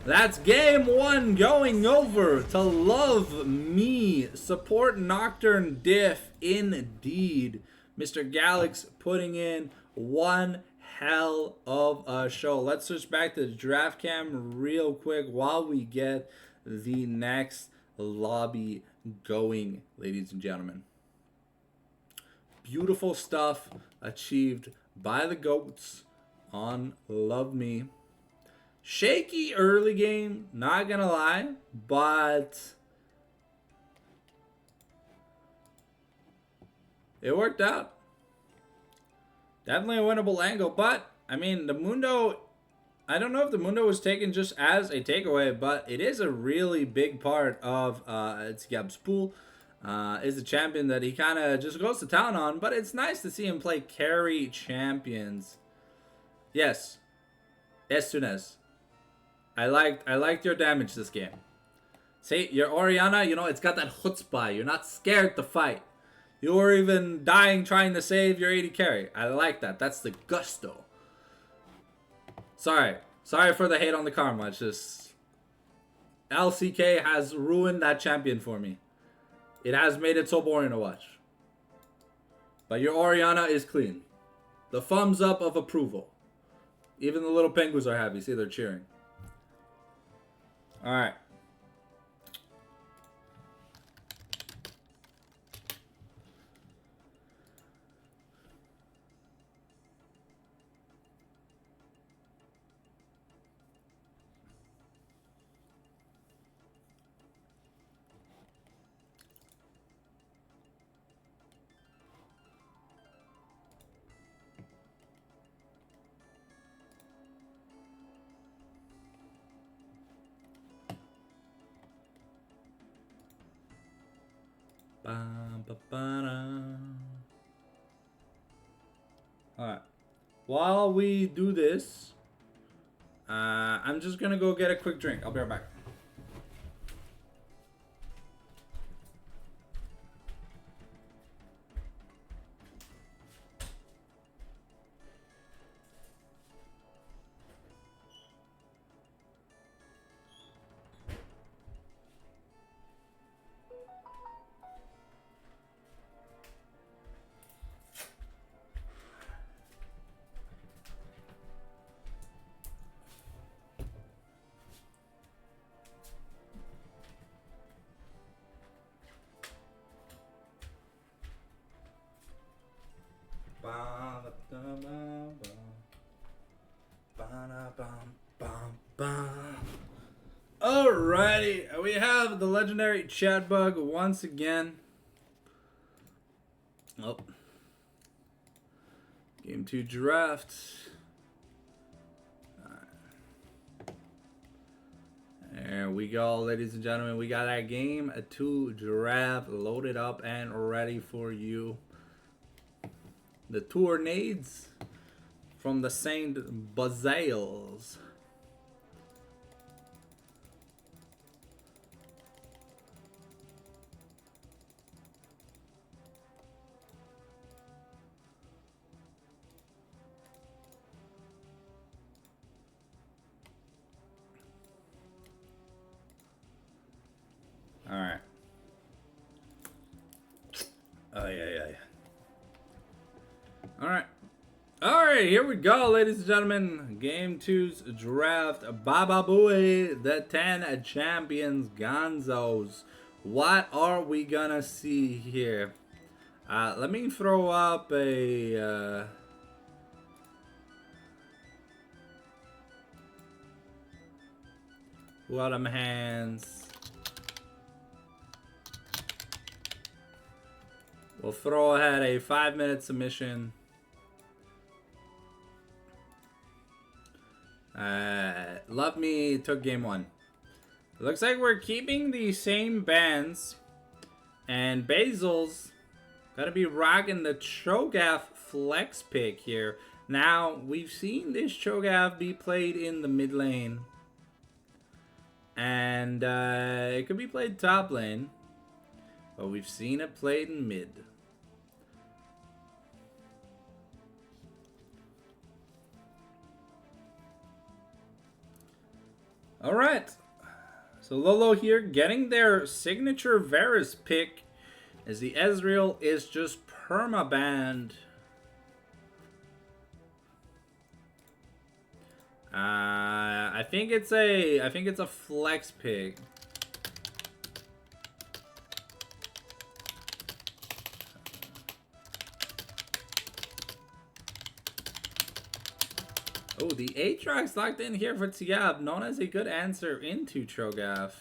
That's game 1 going over to Love Me. Support Nocturne diff indeed. Mr. Galax putting in one hell of a show. Let's switch back to the draft cam real quick while we get the next lobby going, ladies and gentlemen. Beautiful stuff achieved by the GOATs on Love Me. Shaky early game, not gonna lie, but it worked out. Definitely a winnable angle, but I mean, the Mundo, I don't know if the Mundo was taken just as a takeaway, but it is a really big part of it's Gab's pool. Is a champion that he kind of just goes to town on, but it's nice to see him play carry champions. Yes, Sunez. I liked your damage this game. See, your Orianna, you know, it's got that chutzpah. You're not scared to fight. You were even dying trying to save your AD carry. I like that. That's the gusto. Sorry for the hate on the karma. It's just LCK has ruined that champion for me. It has made it so boring to watch. But your Orianna is clean. The thumbs up of approval. Even the little penguins are happy. See, they're cheering. All right. Alright. While we do this, I'm just gonna go get a quick drink. I'll be right back. Alrighty, we have the legendary chat bug once again. Oh. Game 2 draft. There we go, ladies and gentlemen. We got that game 2 draft loaded up and ready for you. The Tournades from the Saint Basils. All right. Oh, yeah. All right. All right, here we go, ladies and gentlemen. Game 2's draft. Baba Booey, the 10 champions, Gonzos. What are we gonna see here? Let me throw up a... who are them hands? We'll throw ahead a 5-minute submission. Love Me took game 1. Looks like we're keeping the same bands. And Basil's gotta be rocking the Cho'Gath flex pick here. Now, we've seen this Cho'Gath be played in the mid lane. And it could be played top lane. But we've seen it played in mid. Alright, so Lolo here getting their signature Varus pick as the Ezreal is just perma-banned. I think it's a flex pick. Oh, the Aatrox locked in here for Tiab, known as a good answer into Cho'Gath.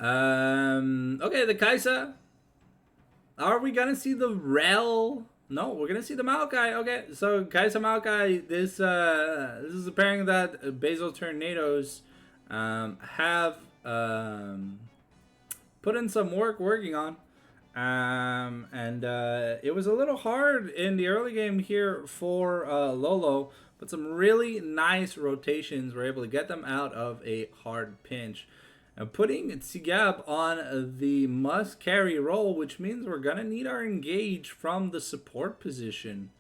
Okay, the Kai'Sa. Are we gonna see the Rel? No, we're gonna see the Maokai. Okay, so Kai'Sa Maokai. This is a pairing that Basil Tornadoes have put in some work working on. It was a little hard in the early game here for Lolo, but some really nice rotations were able to get them out of a hard pinch. And putting Tsigab on the must carry role, which means we're gonna need our engage from the support position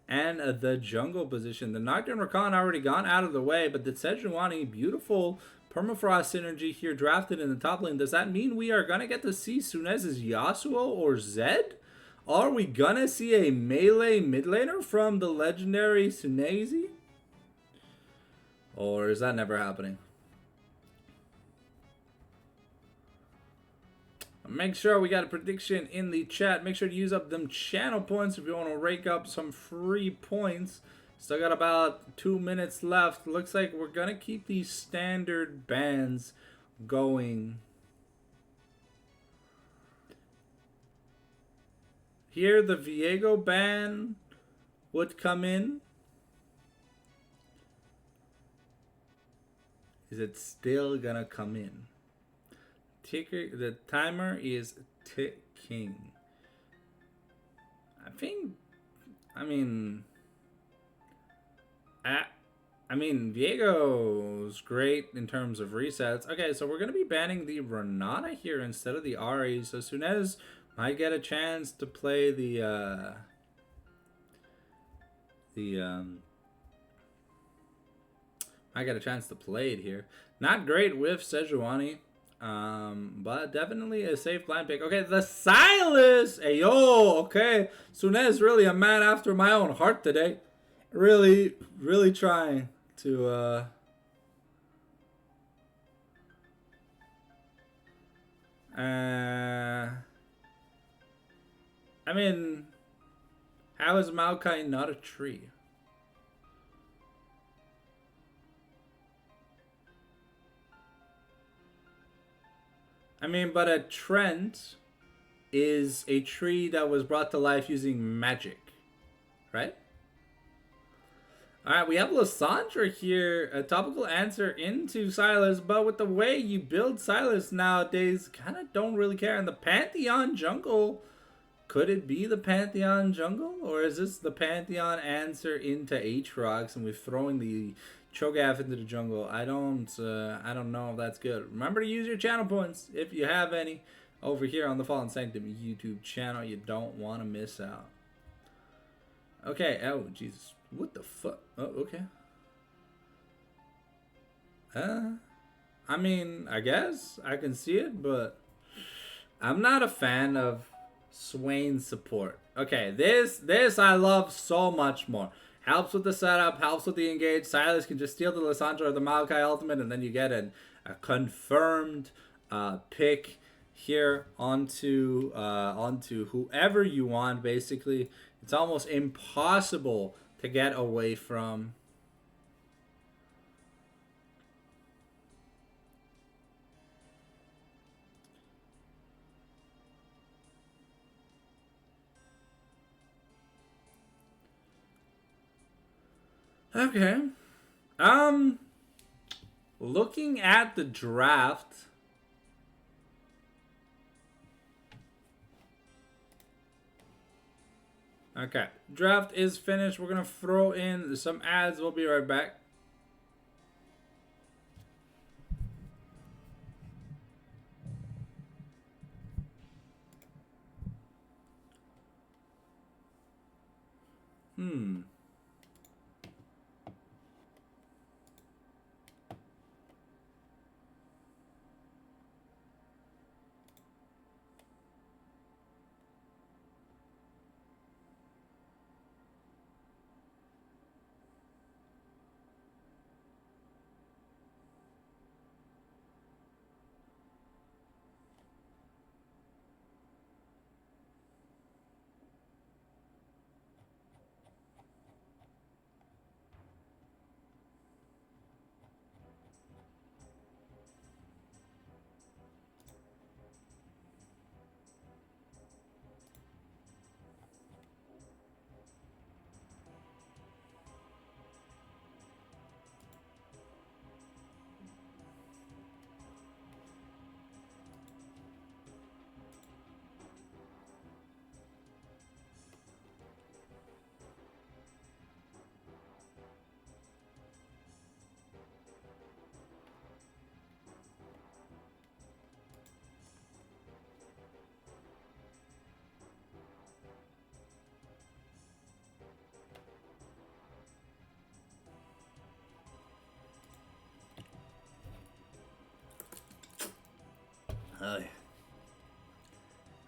and the jungle position. The Nocturne Rakan already gone out of the way, but the Sejuani, beautiful Permafrost synergy here drafted in the top lane. Does that mean we are going to get to see Sunez's Yasuo or Zed? Are we going to see a melee mid laner from the legendary Sunezi? Or is that never happening? Make sure we got a prediction in the chat. Make sure to use up them channel points if you want to rake up some free points. Still got about 2 minutes left. Looks like we're going to keep these standard bans going. Here, the Viego ban would come in. Is it still going to come in? The timer is ticking. I mean, Viego's great in terms of resets. Okay, so we're going to be banning the Renata here instead of the Ahri. So Sunez might get a chance to play I get a chance to play it here. Not great with Sejuani. But definitely a safe blind pick. Okay, the Silas! Hey, yo, okay. Sunez really a man after my own heart today. Really trying to, I mean, how is Maokai not a tree? I mean, but a Trent is a tree that was brought to life using magic, right? Alright, we have Lysandra here, a topical answer into Silas, but with the way you build Silas nowadays, kind of don't really care. And the Pantheon jungle, could it be the Pantheon jungle? Or is this the Pantheon answer into Aatrox and we're throwing the Cho'Gath into the jungle? I don't know if that's good. Remember to use your channel points, if you have any, over here on the Fallen Sanctum YouTube channel. You don't want to miss out. Okay, oh, Jesus. What the fuck? Oh, okay. I mean, I guess I can see it, but I'm not a fan of Swain's support. Okay, this I love so much more. Helps with the setup, helps with the engage. Silas can just steal the Lysandra or the Maokai ultimate, and then you get a confirmed pick here onto whoever you want. Basically, it's almost impossible to get away from. Okay. Looking at the draft. Okay, draft is finished. We're gonna throw in some ads. We'll be right back.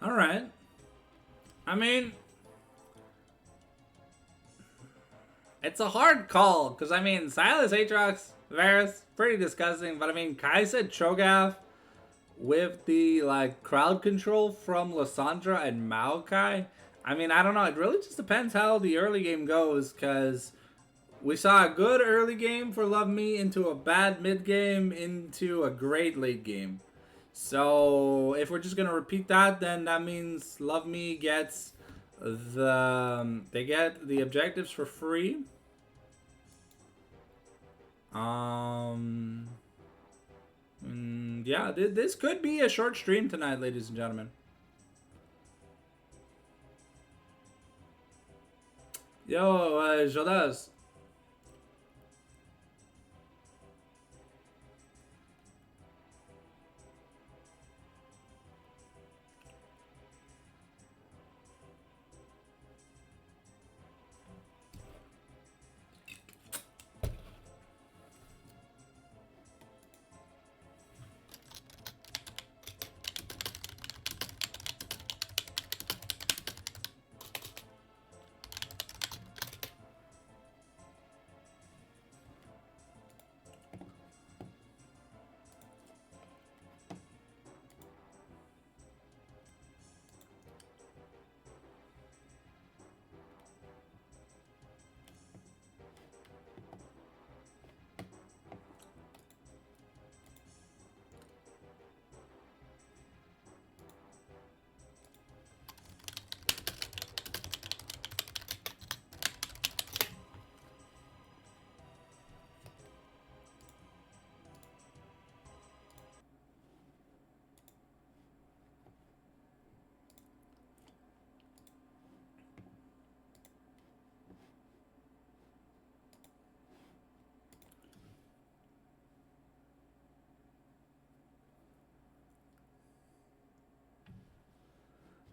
All right. I mean, it's a hard call because I mean, Silas, Aatrox, Varus, pretty disgusting. But I mean, Kai said Cho'Gath with the like crowd control from Lysandra and Maokai. I mean, I don't know. It really just depends how the early game goes because we saw a good early game for Love Me into a bad mid game into a great late game. So if we're just gonna repeat that, then that means Love Me gets they get the objectives for free. Yeah, this could be a short stream tonight, ladies and gentlemen. Yo, Jodas.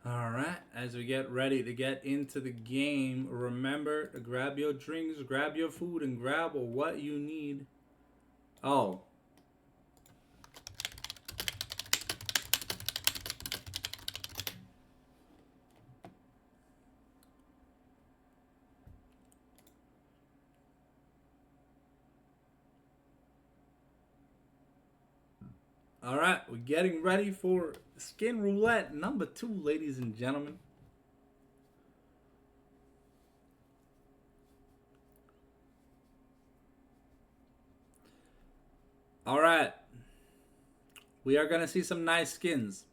Alright, as we get ready to get into the game, remember to grab your drinks, grab your food, and grab what you need. Oh. Alright, we're getting ready for Skin Roulette number 2, ladies and gentlemen. Alright. We are going to see some nice skins.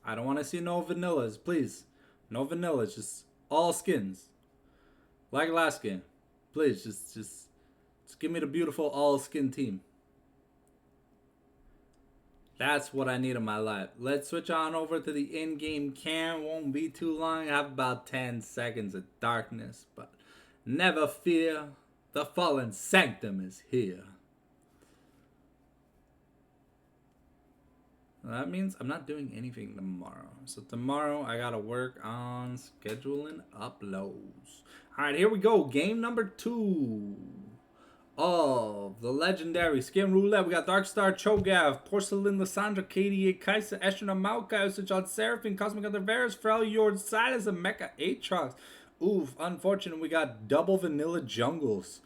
I don't want to see no vanillas, please. No vanillas, just all skins. Like last game. Please, just give me the beautiful all skin team. That's what I need in my life. Let's switch on over to the in-game cam. Won't be too long. I have about 10 seconds of darkness. But never fear. The fallen sanctum is here. That means I'm not doing anything tomorrow. So tomorrow I gotta work on scheduling uploads. Alright, here we go. Game number 2. Of the legendary Skin Roulette. We got Darkstar, Cho'Gath, Porcelain, Lysandra, KDA, Kaisa, Eshrina, Maokai, Usajad, Seraphine, Cosmic Otherverus, Freljord, Silas, and Mecha Aatrox. Oof, unfortunate we got double vanilla jungles.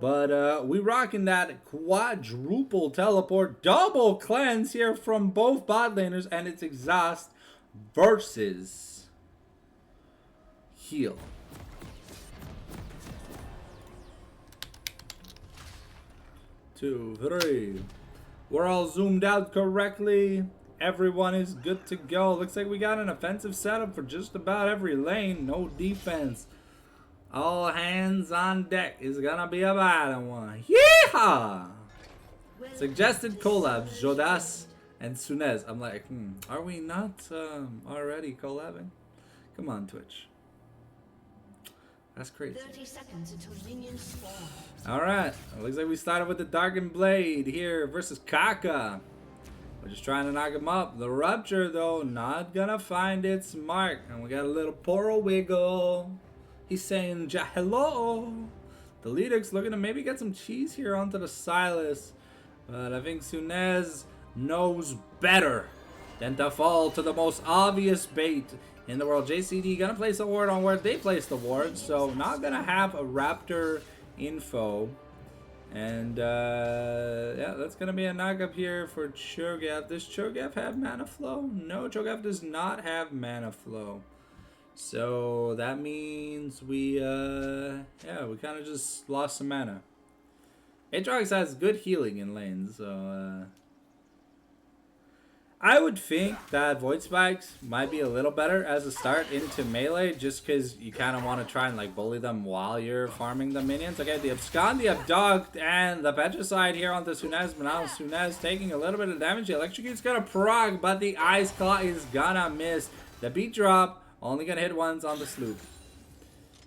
But we rocking that quadruple teleport, double cleanse here from both bot laners, and it's exhaust versus heal. 2, 3. We're all zoomed out correctly. Everyone is good to go. Looks like we got an offensive setup for just about every lane. No defense. All hands on deck is gonna be a bad one. Yeehaw! Suggested collabs, Jodas and Sunez. I'm like, are we not already collabing? Come on, Twitch. That's crazy. 30 seconds until minions spawn. Alright, looks like we started with the Darkened Blade here versus Kaka. We're just trying to knock him up. The Rupture, though, not gonna find its mark. And we got a little Poro Wiggle. He's saying, hello. The Lidix looking to maybe get some cheese here onto the Silas. But I think Sunez knows better than to fall to the most obvious bait in the world. JCD gonna place a ward on where they placed the ward, so not gonna have a Raptor info. And yeah, that's gonna be a knockup here for Cho'Gath. Does Cho'Gath have mana flow? No, Cho'Gath does not have mana flow. So that means we yeah, we kind of just lost some mana. Aatrox has good healing in lanes, so I would think that Void Spikes might be a little better as a start into melee, just because you kind of want to try and like bully them while you're farming the minions. Okay, the Abscond, the Abduct, and the Petricide here onto Sunez, but now Sunez taking a little bit of damage. The Electrocute's gonna proc, but the Ice Claw is gonna miss. The Beat Drop, only gonna hit once on the Sloop.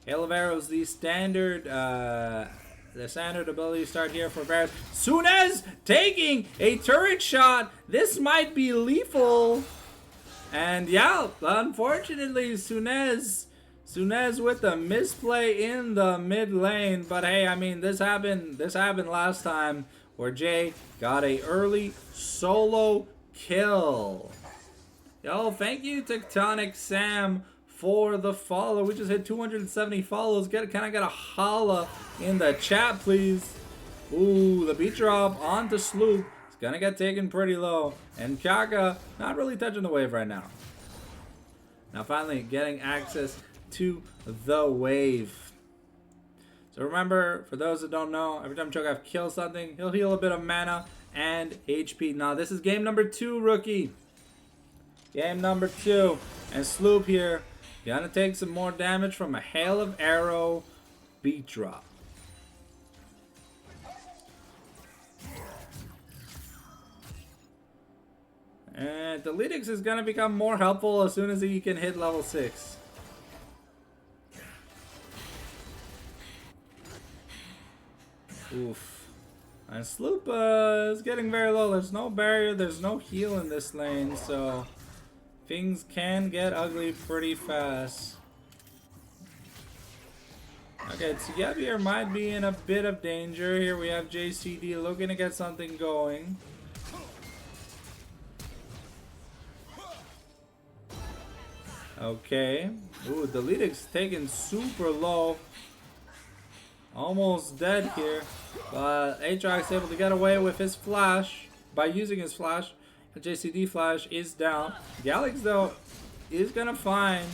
Hail of Arrows, the standard ability start here for Varus. Sunez taking a turret shot. This might be lethal. And yeah, unfortunately, Sunez with the misplay in the mid lane. But hey, I mean, this happened last time where Jay got a early solo kill. Yo, thank you, Tectonic Sam, for the follow. We just hit 270 follows. Can I get a holla in the chat, please? Ooh, the beat drop onto Sloop. It's gonna get taken pretty low. And Kaka not really touching the wave right now. Now finally getting access to the wave. So remember, for those that don't know, every time Cho'Gath kills something, he'll heal a bit of mana and HP. Now this is game number 2, rookie. Game number 2. And Sloop here gonna take some more damage from a Hail of Arrow beat drop. And the Lidix is gonna become more helpful as soon as he can hit level 6. Oof. And Sloop is getting very low. There's no barrier, there's no heal in this lane, so things can get ugly pretty fast. Okay, Tsugabier might be in a bit of danger. Here we have JCD looking to get something going. Okay. Ooh, Deletic's taken super low. Almost dead here. But Aatrox able to get away with his flash by using his flash. The JCD flash is down. Galax though is gonna find.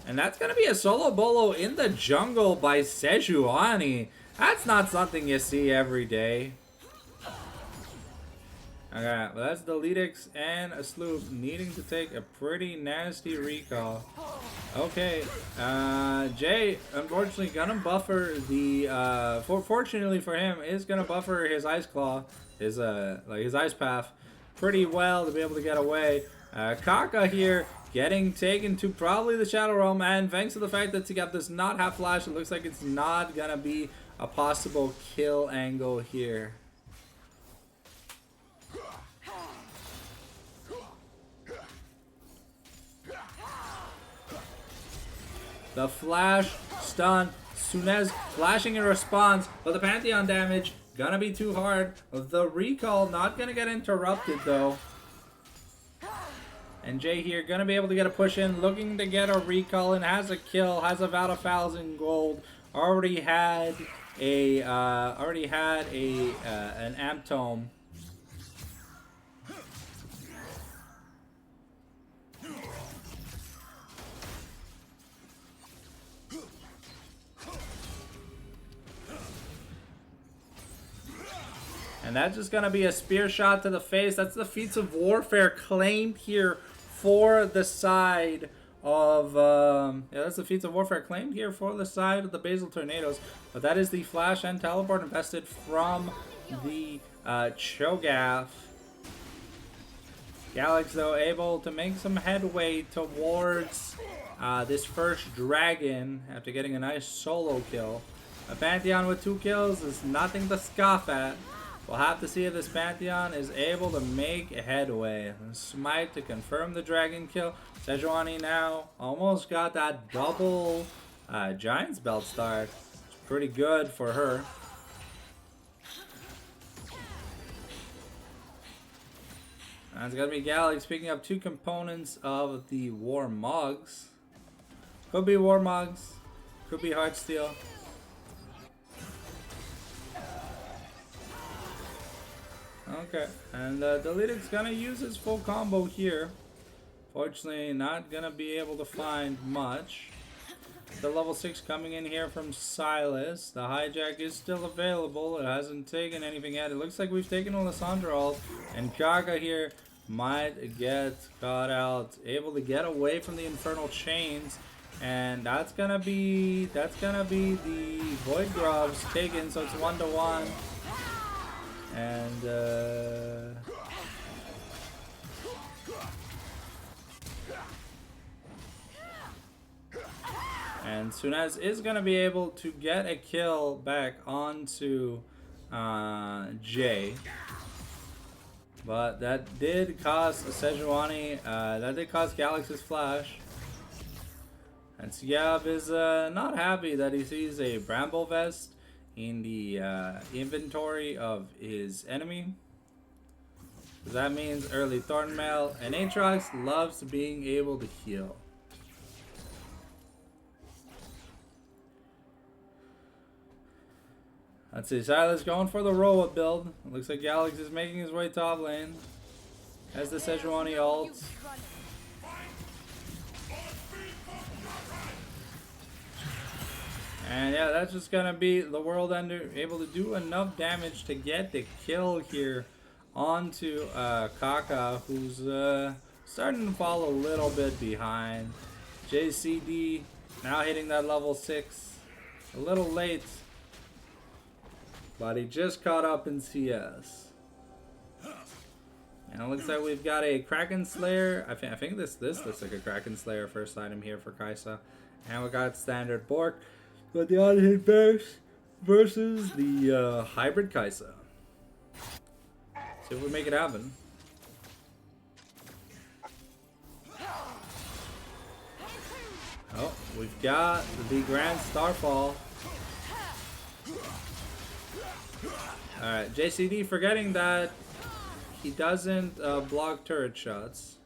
And that's gonna be a solo bolo in the jungle by Sejuani. That's not something you see every day. Okay, well that's Deletix and a Sloop needing to take a pretty nasty recall. Okay, Jay unfortunately gonna buffer the fortunately for him is gonna buffer his Ice Claw, his his Ice Path pretty well to be able to get away. Kaka here getting taken to probably the Shadow Realm, and thanks to the fact that Tsugabier does not have flash, it looks like it's not gonna be a possible kill angle here. The flash stun, Sunez flashing in response, but the Pantheon damage gonna be too hard. The recall not gonna get interrupted though. And Jay here gonna be able to get a push in, looking to get a recall and has a kill, has about 1,000 gold. Already had an Amp Tome. And that's just going to be a spear shot to the face. That's the feats of warfare claimed here for the side of... yeah, that's the feats of warfare claimed here for the side of the Basil Tornadoes. But that is the flash and teleport invested from the Cho'Gath. Galax, though, able to make some headway towards this first dragon after getting a nice solo kill. A Pantheon with 2 kills is nothing to scoff at. We'll have to see if this Pantheon is able to make headway. Smite to confirm the dragon kill. Sejuani now almost got that double Giant's Belt start. It's pretty good for her. And it's going to be Galax picking up 2 components of the War Mugs. Could be War Mugs. Could be Heartsteel. Okay, and Deletix gonna use his full combo here. Fortunately, not gonna be able to find much. The level 6 coming in here from Silas. The hijack is still available. It hasn't taken anything yet. It looks like we've taken Alessandro ult, and Kaka here might get caught out, able to get away from the infernal chains, and that's gonna be the Void Grubs taken. So it's 1-to-1. And Sunez is going to be able to get a kill back onto Jay. But that did cost Sejuani, that did cost Galaxy's flash. And Tsugabier is not happy that he sees a Bramble Vest in the inventory of his enemy. That means early Thornmail, and Aatrox loves being able to heal. Let's see, Silas going for the Roa build. It looks like Galax is making his way top lane. Has the Sejuani ult. And yeah, that's just gonna be the World Ender able to do enough damage to get the kill here onto Kaka, who's starting to fall a little bit behind. JCD now hitting that level 6. A little late, but he just caught up in CS. And it looks like we've got a Kraken Slayer. I think this looks like a Kraken Slayer first item here for Kaisa. And we got standard Bork. But the unhit base versus the hybrid Kaisa. See if we make it happen. Oh, we've got the Grand Starfall. Alright, JCD forgetting that he doesn't block turret shots.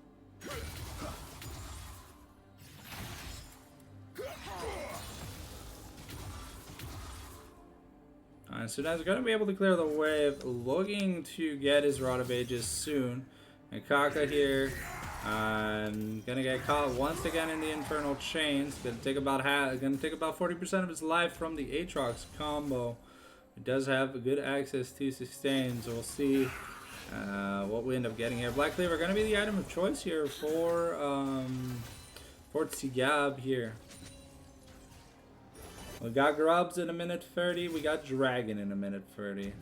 Alright, so now he's going to be able to clear the wave, looking to get his Rod of Ages soon. And Kaka here, gonna get caught once again in the Infernal Chains. Gonna take about 40% of his life from the Aatrox combo. It does have good access to sustain, so we'll see what we end up getting here. Black Cleaver gonna be the item of choice here for Tsigab here. We got Grubs in a minute 30. We got Dragon in a minute 30.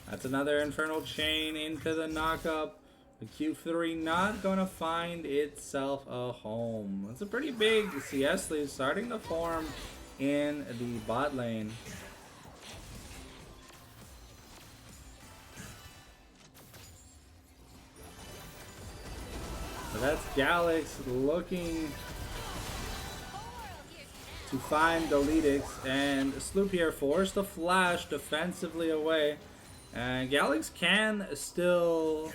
That's another Infernal Chain into the knockup. The Q3 not gonna find itself a home. It's a pretty big CS lead starting to form in the bot lane. So that's Galax looking to find the Deletrix, and Sloop here forced the flash defensively away. And Galax can still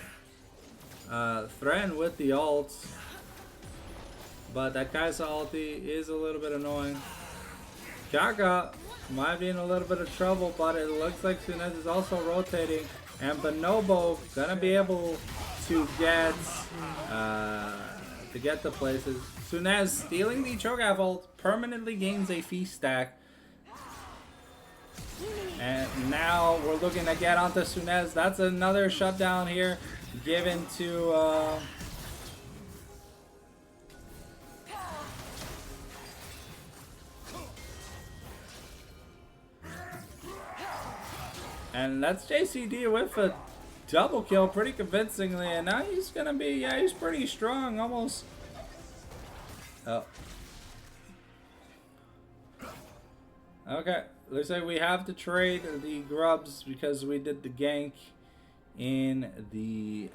threaten with the ults, but that Kai'Sa ulti is a little bit annoying. Kaka might be in a little bit of trouble, but it looks like Sunez is also rotating, and Bonobo gonna be able to get the places. Sunez stealing the Cho'Gath ult permanently gains a feast stack. And now we're looking to get onto Sunez. That's another shutdown here given to and that's JCD with a double kill pretty convincingly, and now he's gonna be, yeah, he's pretty strong, almost. Oh. Okay, looks like we have to trade the Grubs because we did the gank in the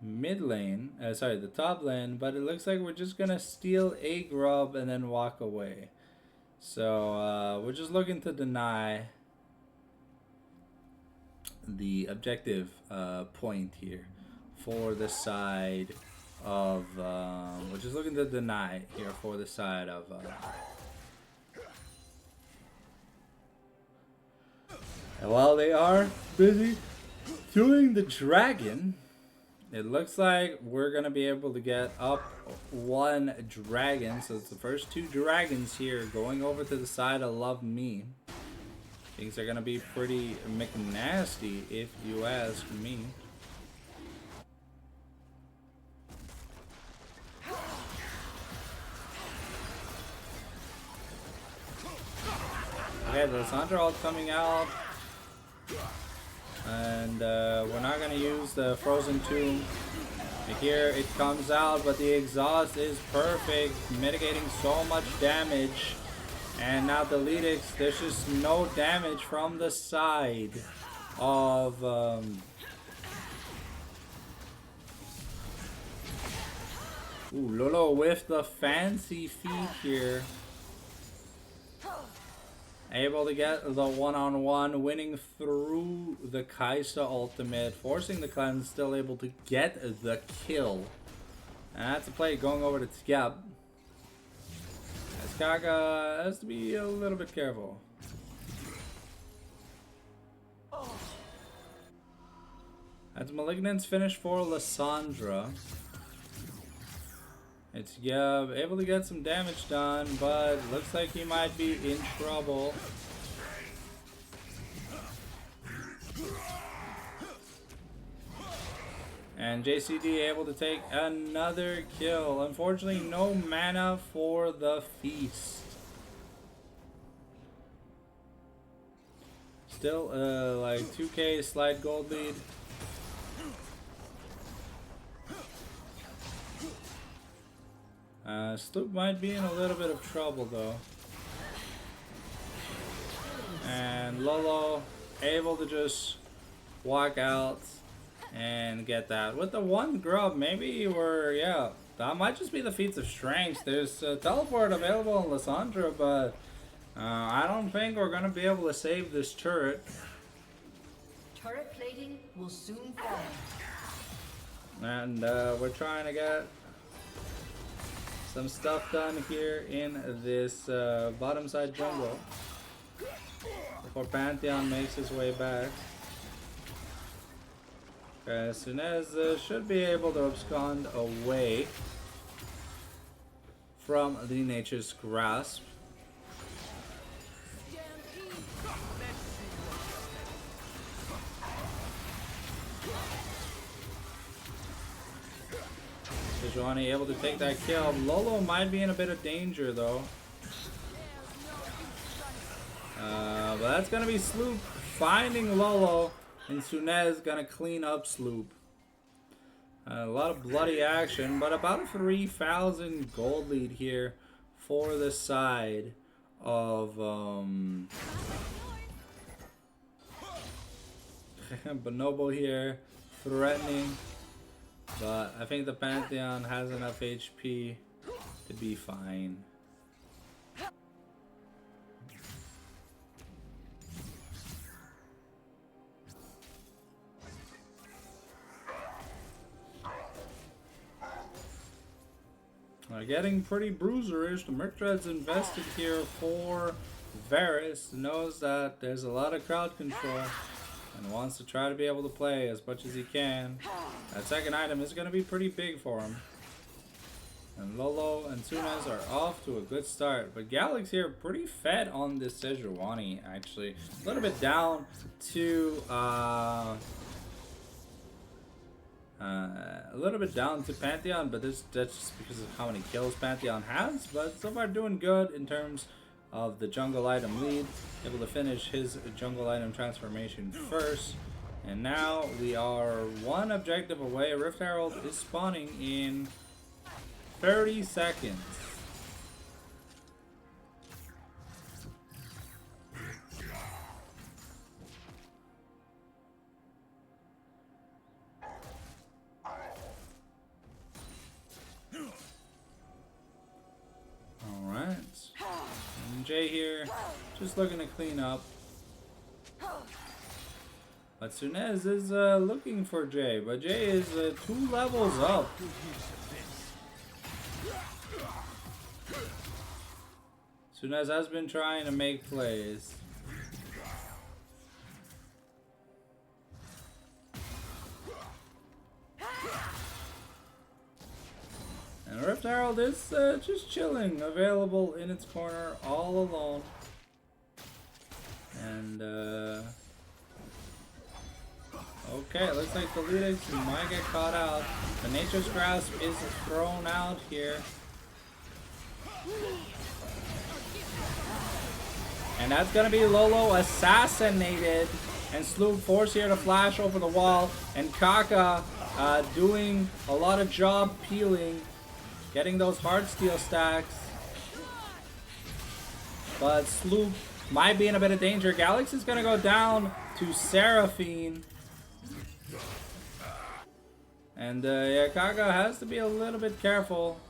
mid lane, sorry, the top lane, but it looks like we're just gonna steal a Grub and then walk away. So we're just looking to deny the objective point here for the side of we're just looking to deny here for the side of and while they are busy doing the dragon, it looks like we're gonna be able to get up one dragon. So it's the first two dragons here going over to the side of Love Me. Things are gonna be pretty McNasty if you ask me. Okay, the Lissandra ult coming out. And we're not going to use the Frozen Tomb. Here it comes out, but the exhaust is perfect, mitigating so much damage. And now the Deletrix, there's just no damage from the side of Lolo with the fancy feet here. Able to get the one-on-one, winning through the Kai'Sa ultimate, forcing the cleanse, still able to get the kill. And that's a play going over to Tsigab. As Kaga has to be a little bit careful. That's Malignant's finish for Lissandra. It's able to get some damage done, but looks like he might be in trouble. And JCD able to take another kill. Unfortunately, no mana for the feast. Still, like 2k slight gold lead. Sloop might be in a little bit of trouble though. And Lolo able to just walk out and get that. With the one grub, maybe we're, yeah, that might just be the feats of strength. There's a teleport available in Lysandra, but I don't think we're going to be able to save this turret. Turret plating will soon fall. And we're trying to get some stuff done here in this bottom side jungle before Pantheon makes his way back. Okay, Sunez should be able to abscond away from the Nature's Grasp. Sejuani able to take that kill. Lolo might be in a bit of danger though. But that's gonna be Sloop finding Lolo, and Sunez gonna clean up Sloop. A lot of bloody action, but about a 3,000 gold lead here for the side of Bonobo here, threatening. But I think the Pantheon has enough HP to be fine. Getting pretty bruiserish. The Murktred's invested here for Varus. Knows that there's a lot of crowd control and wants to try to be able to play as much as he can. That second item is going to be pretty big for him. And Lolo and Sunez are off to a good start. But Galix here pretty fed on this Sejuani actually. A little bit down to Pantheon, but that's just because of how many kills Pantheon has. But so far doing good in terms of the jungle item lead. Able to finish his jungle item transformation first. And now we are one objective away. Rift Herald is spawning in 30 seconds. Alright. And Jay here, just looking to clean up. But Sunez is looking for Jay, but Jay is 2 levels up. Sunez has been trying to make plays. And Rift Herald is just chilling, available in its corner all alone. And okay, it looks like the Ludix might get caught out. The Nature's Grasp is thrown out here. And that's gonna be Lolo assassinated. And Sloop forced here to flash over the wall. And Kaka doing a lot of job peeling. Getting those hard steel stacks. But Sloop might be in a bit of danger. Galix is gonna go down to Seraphine. And yeah, Kaka has to be a little bit careful.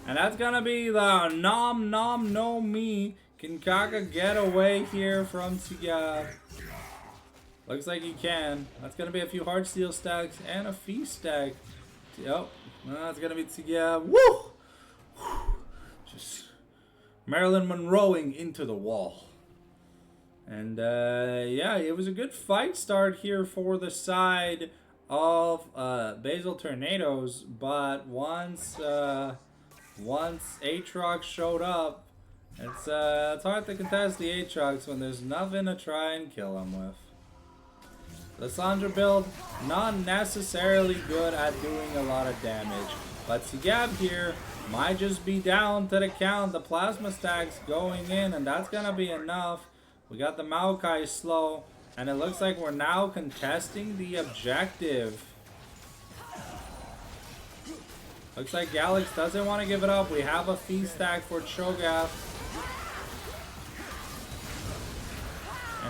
And that's gonna be the nom nom no me. Can Kaka get away here from Tsiga? Looks like he can. That's gonna be a few hard steel stacks and a feast stack. Yep, that's gonna be Tsiga. Woo! Just Marilyn Monroeing into the wall. And yeah, it was a good fight start here for the side of Basil Tornadoes, but once Aatrox showed up, it's hard to contest the Aatrox when there's nothing to try and kill him with. The Lysandra build, not necessarily good at doing a lot of damage, but Sigab here might just be down to the count. The plasma stacks going in, and that's gonna be enough. We got the Maokai slow, and it looks like we're now contesting the objective. Looks like Galix doesn't want to give it up. We have a feast stack for Cho'Gath.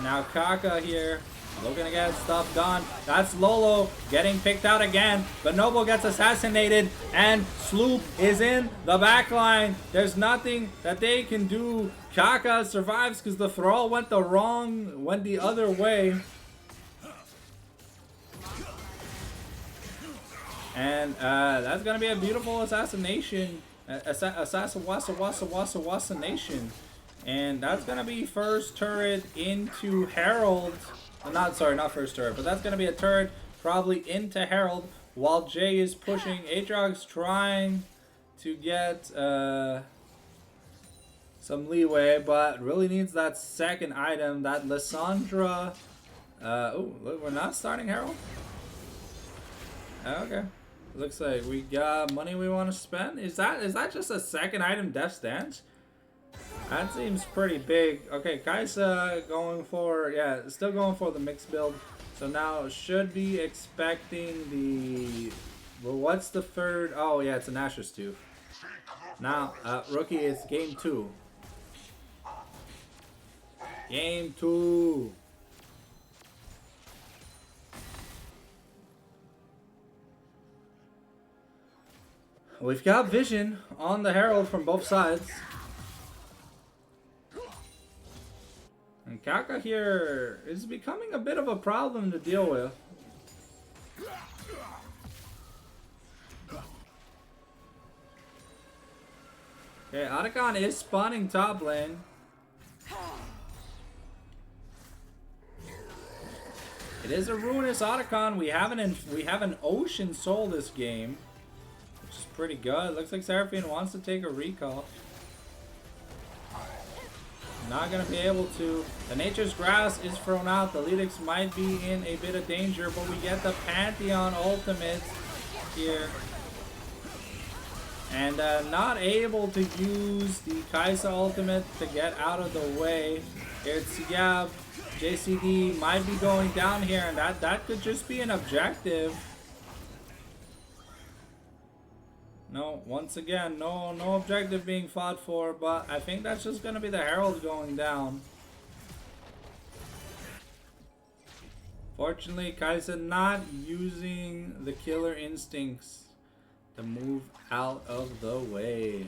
And now Kaka here, looking to get stuff done. That's Lolo getting picked out again. Bonobo gets assassinated, and Sloop is in the back line. There's nothing that they can do. Kaka survives because the thrall went the other way. And that's gonna be a beautiful assassination. Assassination. And that's gonna be first turret into Herald. Not first turret, but that's gonna be a turret probably into Herald while Jay is pushing. Aatrox trying to get some leeway, but really needs that second item. That Lissandra. Oh, look, we're not starting Herald. Okay. Looks like we got money we want to spend. Is that just a second item, Death's Dance? That seems pretty big. Okay, Kaisa going for, yeah, still going for the mixed build. So now should be expecting the, well, what's the third? Oh yeah, it's an Asher's Tooth. Now, rookie is game 2. Game 2. We've got vision on the Herald from both sides. And Kaka here is becoming a bit of a problem to deal with. Okay, Otacon is spawning top lane. It is a ruinous Otacon. We have an Ocean Soul this game, which is pretty good. Looks like Seraphine wants to take a recall. Not gonna be able to. The Nature's Grass is thrown out. The Lytics might be in a bit of danger, but we get the Pantheon ultimate here. And not able to use the Kaisa ultimate to get out of the way. It's, yeah, JCD might be going down here, and that could just be an objective. No, once again, no objective being fought for, but I think that's just gonna be the Herald going down. Fortunately, Kaisa not using the killer instincts to move out of the way.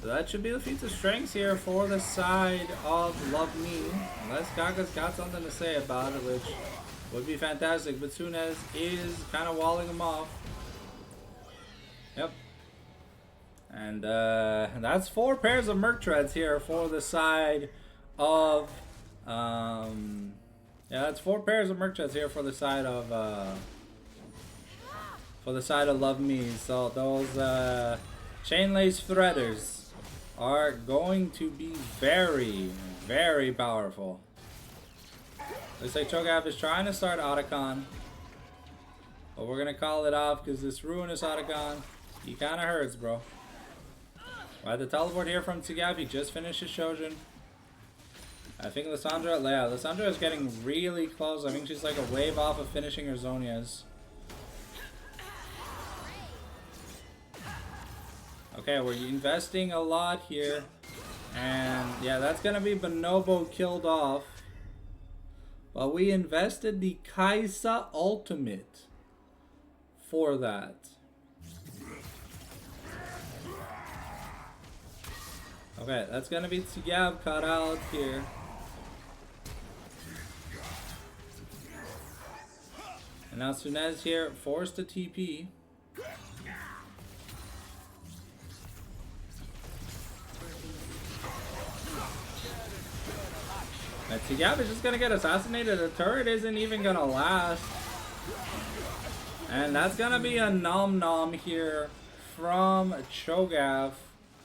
So that should be the feats of strengths here for the side of Love Me. Unless Kaka's got something to say about it, which would be fantastic. But Sunez is kind of walling him off. Yep. And that's 4 pairs of Merc Treads here for the side of yeah, that's 4 pairs of Merc Treads here for the side of Love Me. So those Chain Lace Threaders are going to be very, very powerful. Looks like Cho'Gath is trying to start Otacon, but we're gonna call it off because this ruinous Otacon, he kind of hurts, bro. Right, the teleport here from Cho'Gath. He just finished his Shojin. I think Lissandra is getting really close. I think she's like a wave off of finishing her Zonias. Okay, we're investing a lot here. And yeah, that's gonna be Bonobo killed off. But we invested the Kaisa ultimate for that. Okay, that's gonna be Cho'Gath cut out here. And now Sunez here forced to TP. And Cho'Gath is just gonna get assassinated. The turret isn't even gonna last. And that's gonna be a nom here from Cho'Gath.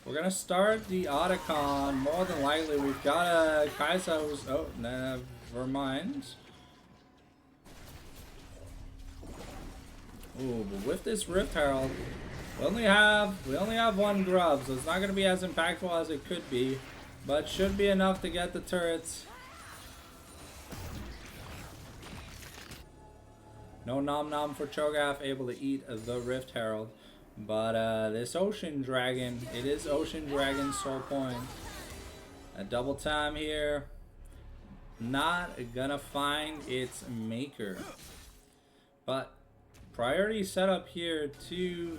We're gonna start the Otacon. More than likely, we've got a Kaisa who's, oh, never mind. Ooh, but with this Rift Herald, we only have 1 grub, so it's not gonna be as impactful as it could be, but should be enough to get the turrets. No nom for Cho'Gath, able to eat the Rift Herald. But this Ocean Dragon, it is Ocean Dragon Soul Point. A double time here. not gonna find its maker. But priority set up here to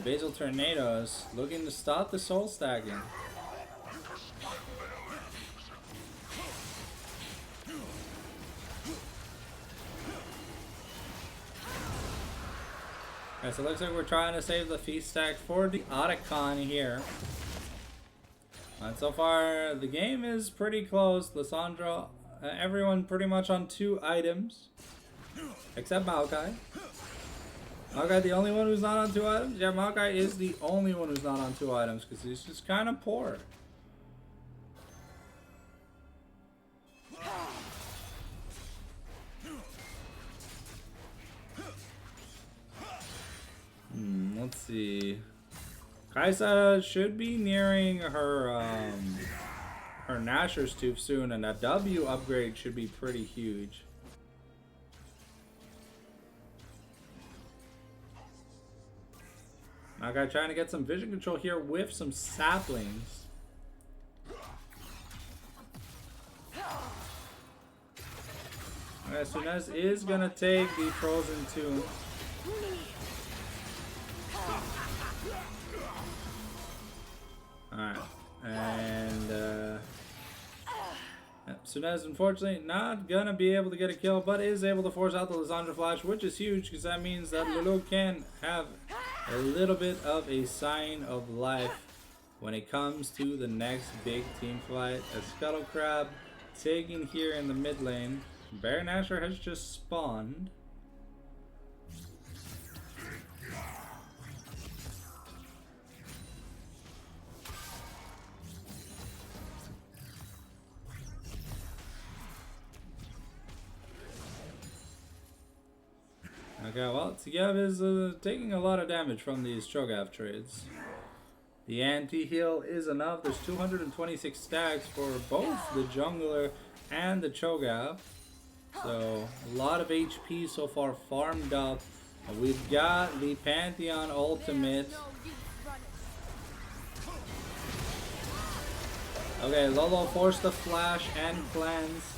Basil Tornadoes, looking to stop the soul stacking. Alright, so it looks like we're trying to save the feast stack for the Otacon here. And so far, the game is pretty close. Lissandra, everyone pretty much on 2 items. Except Maokai. Maokai the only one who's not on 2 items? Yeah, Maokai is the only one who's not on 2 items because he's just kind of poor. Let's see. Kaisa should be nearing her her Nasher's Tooth soon, and a W upgrade should be pretty huge. Maokai trying to get some vision control here with some saplings. Alright, Sunez is gonna take the Frozen Tomb. Alright, and Sunez unfortunately not gonna be able to get a kill, but is able to force out the Lissandra Flash, which is huge because that means that Lulu can have a little bit of a sign of life when it comes to the next big team fight. A Scuttle Crab taken here in the mid lane. Baron Nashor has just spawned. Okay, well, Tsigiev is taking a lot of damage from these Cho'Gath trades. The anti-heal is enough. There's 226 stacks for both the jungler and the Cho'Gath. So, a lot of HP so far farmed up. We've got the Pantheon ultimate. Okay, Lolo forced the flash and cleanse.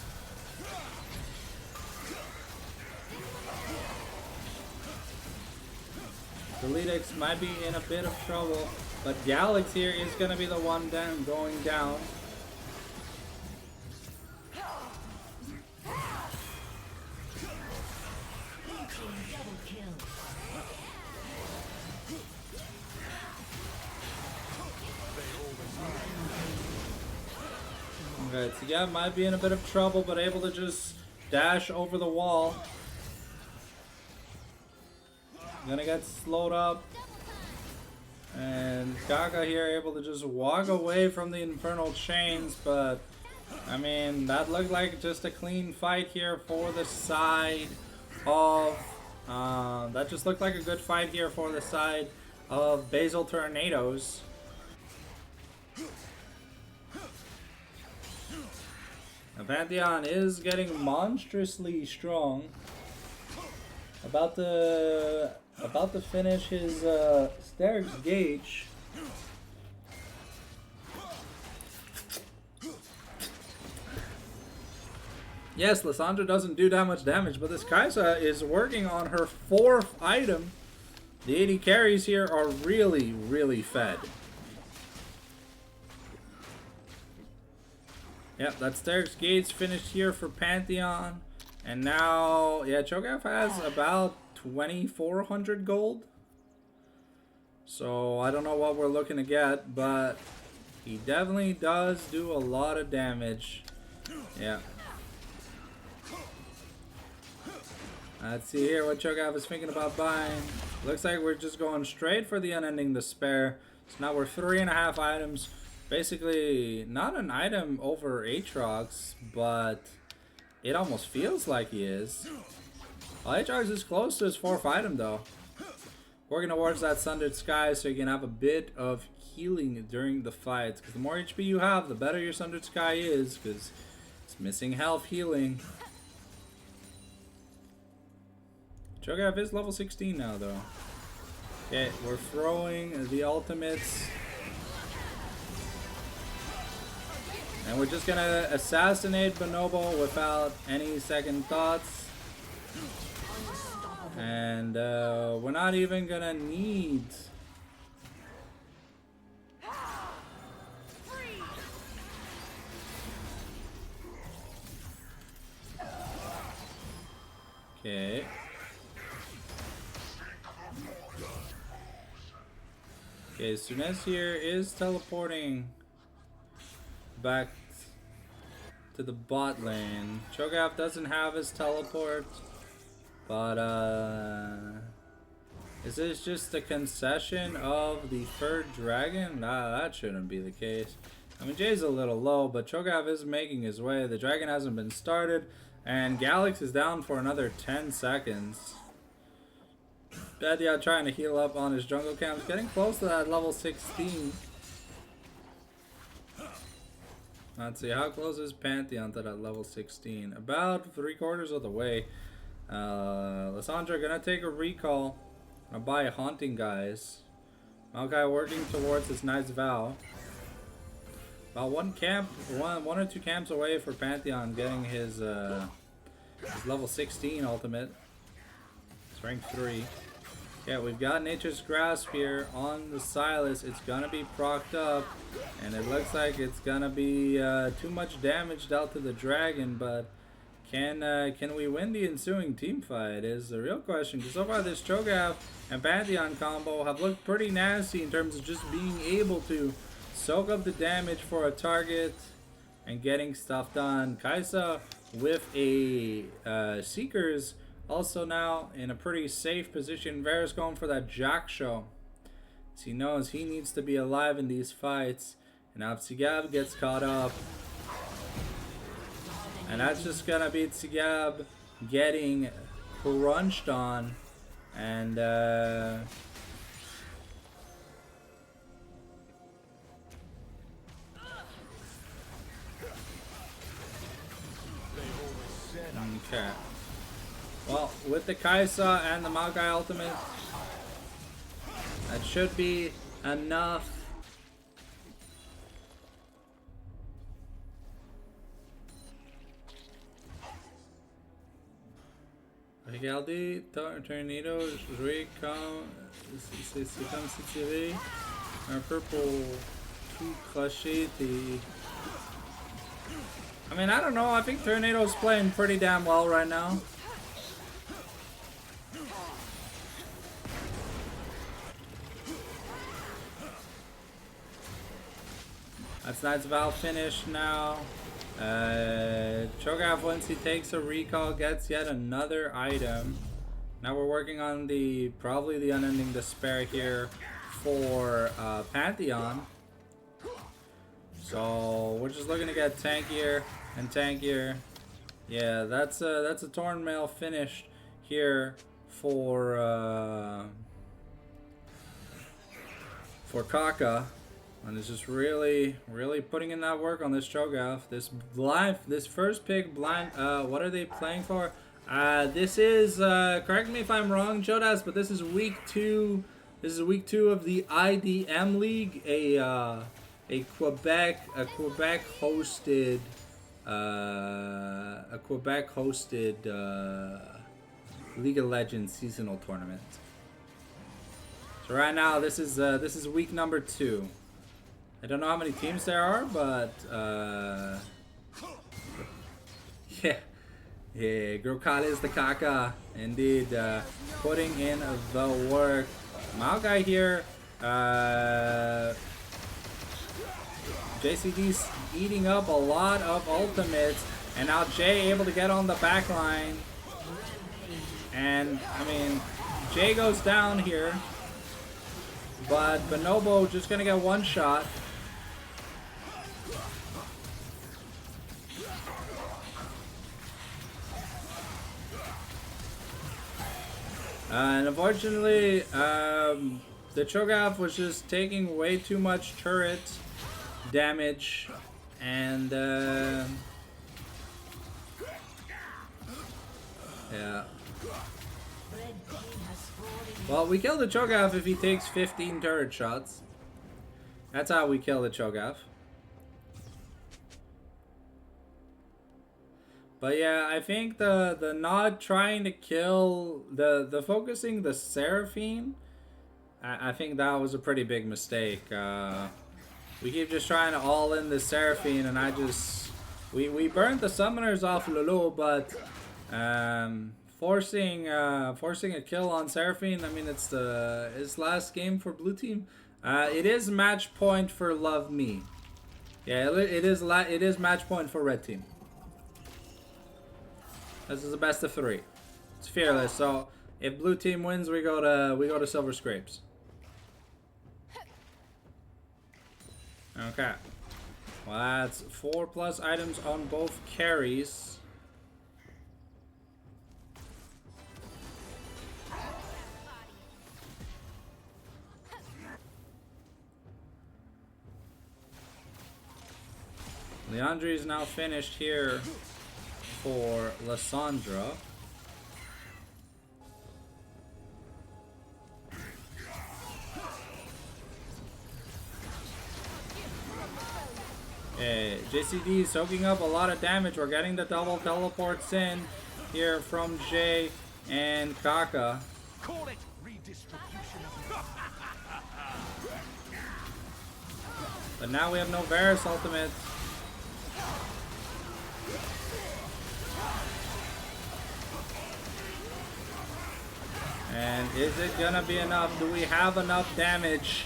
The Delitix might be in a bit of trouble, but Galax here is going to be the one down, going down. Okay, so yeah, might be in a bit of trouble, but able to just dash over the wall. Gonna get slowed up. And Gaga here able to just walk away from the infernal chains, but I mean, that looked like just a clean fight here for the side of that just looked like a good fight here for the side of Basil Tornadoes. The Pantheon is getting monstrously strong. About to finish his Sterix Gauge. Yes, Lissandra doesn't do that much damage, but this Kaisa is working on her 4th item. The 80 carries here are really, really fed. Yep, that Sterix Gates finished here for Pantheon. And now, yeah, Cho'Gath has about 2,400 gold. So, I don't know what we're looking to get, but he definitely does do a lot of damage. Yeah. Let's see here what Cho'Gath is thinking about buying. Looks like we're just going straight for the Unending Despair. So now we're 3.5 items. Basically, not an item over Aatrox, but it almost feels like he is. Well, Aatrox is close to his 4th item, though. Working towards that Sundered Sky so you can have a bit of healing during the fights. Because the more HP you have, the better your Sundered Sky is. Because it's missing health healing. Cho'Gath is level 16 now, though. Okay, we're throwing the ultimates. And we're just gonna assassinate Bonobo without any second thoughts. And we're not even gonna need... Okay. Okay, Sunes here is teleporting back to the bot lane. Cho'Gath doesn't have his teleport, but is this just a concession of the third dragon? Nah, that shouldn't be the case. I mean, Jay's a little low, but Cho'Gath is making his way. The dragon hasn't been started, and Galax is down for another 10 seconds. Badia trying to heal up on his jungle camps, getting close to that level 16. Let's see, how close is Pantheon to that level 16? About 3/4 of the way. Lysandra gonna take a recall. Gonna buy Haunting Guys. Maokai working towards his Knight's Vow. About one or two camps away for Pantheon getting his level 16 ultimate. It's rank 3. Yeah, we've got Nature's Grasp here on the Silas. It's gonna be procced up, and it looks like it's gonna be too much damage dealt to the dragon. But can we win the ensuing team fight is the real question. Because so far this Cho'Gath and Pantheon combo have looked pretty nasty in terms of just being able to soak up the damage for a target and getting stuff done. Kaisa with a Seekers. Also now in a pretty safe position. Varus going for that Jack show. As he knows he needs to be alive in these fights. And now Tsigab gets caught up. And that's just gonna be Tsigab getting crunched on. And okay. Well, with the Kaisa and the Maokai ultimate, that should be enough. Regardez, Tornado, c'est comme si tu avais un peu pour tout cracher tes... I mean, I don't know. I think Tornado's playing pretty damn well right now. That's Knight's Vow finished now. Cho'Gath, once he takes a recall, gets yet another item. Now we're working on probably the Unending Despair here for Pantheon. So we're just looking to get tankier and tankier. Yeah, that's a Torn Mail finished here for Kaka. And it's just really putting in that work on this Cho'Gath. This first pick blind, what are they playing for? This is, correct me if I'm wrong, Jodas, but this is week 2. This is week 2 of the IDM League, a Quebec hosted League of Legends seasonal tournament. So right now this is week number 2. I don't know how many teams there are, but yeah, Grokal is the Kaka, indeed, putting in the work. Maokai here, JCD's eating up a lot of ultimates, and now Jay able to get on the back line, and I mean, Jay goes down here, but Bonobo just gonna get one shot. And unfortunately, the Cho'Gath was just taking way too much turret damage, and yeah. Well, we kill the Cho'Gath if he takes 15 turret shots. That's how we kill the Cho'Gath. But yeah, I think the not trying to kill the focusing the Seraphine, I think that was a pretty big mistake. We keep just trying to all in the Seraphine, and we burned the summoners off Lulu, but forcing a kill on Seraphine. I mean, it's last game for blue team. It is match point for Love Me. Yeah, it is match point for red team. This is the best of 3. It's fearless. So if blue team wins, we go to silver scrapes. Okay. Well, that's 4+ items on both carries. Leandri is now finished here for Lissandra. Okay, JCD soaking up a lot of damage. We're getting the double teleports in here from Jay and Kaka. Call it redistribution of But now we have no Varus ultimate. And is it gonna be enough? Do we have enough damage?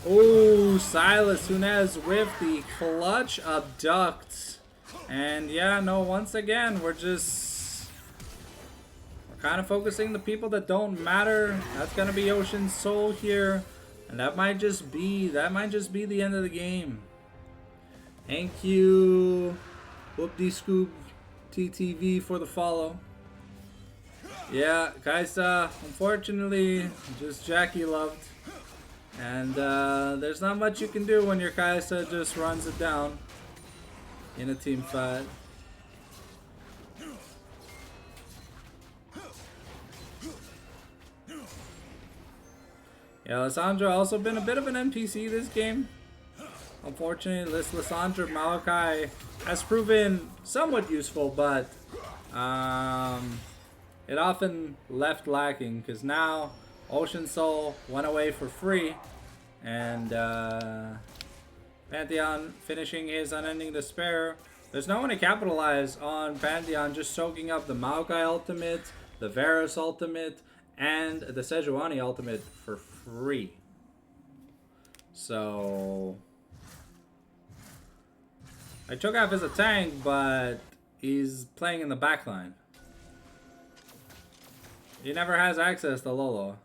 Oh, Silas Hunez with the clutch abduct. And yeah, no, once again, we're kind of focusing the people that don't matter. That's gonna be Ocean Soul here. And that might just be the end of the game. Thank you, Whoop-de-Scoop TTV, for the follow. Yeah, Kaisa, unfortunately, just Jackie loved. And there's not much you can do when your Kaisa just runs it down in a team fight. Yeah, Lissandra also been a bit of an NPC this game. Unfortunately, this Lissandra Maokai has proven somewhat useful, but it often left lacking, because now Ocean Soul went away for free, and Pantheon finishing his Unending Despair. There's no one to capitalize on Pantheon just soaking up the Maokai ultimate, the Varus ultimate, and the Sejuani ultimate for free. So I took off as a tank, but he's playing in the backline. He never has access to Lolo.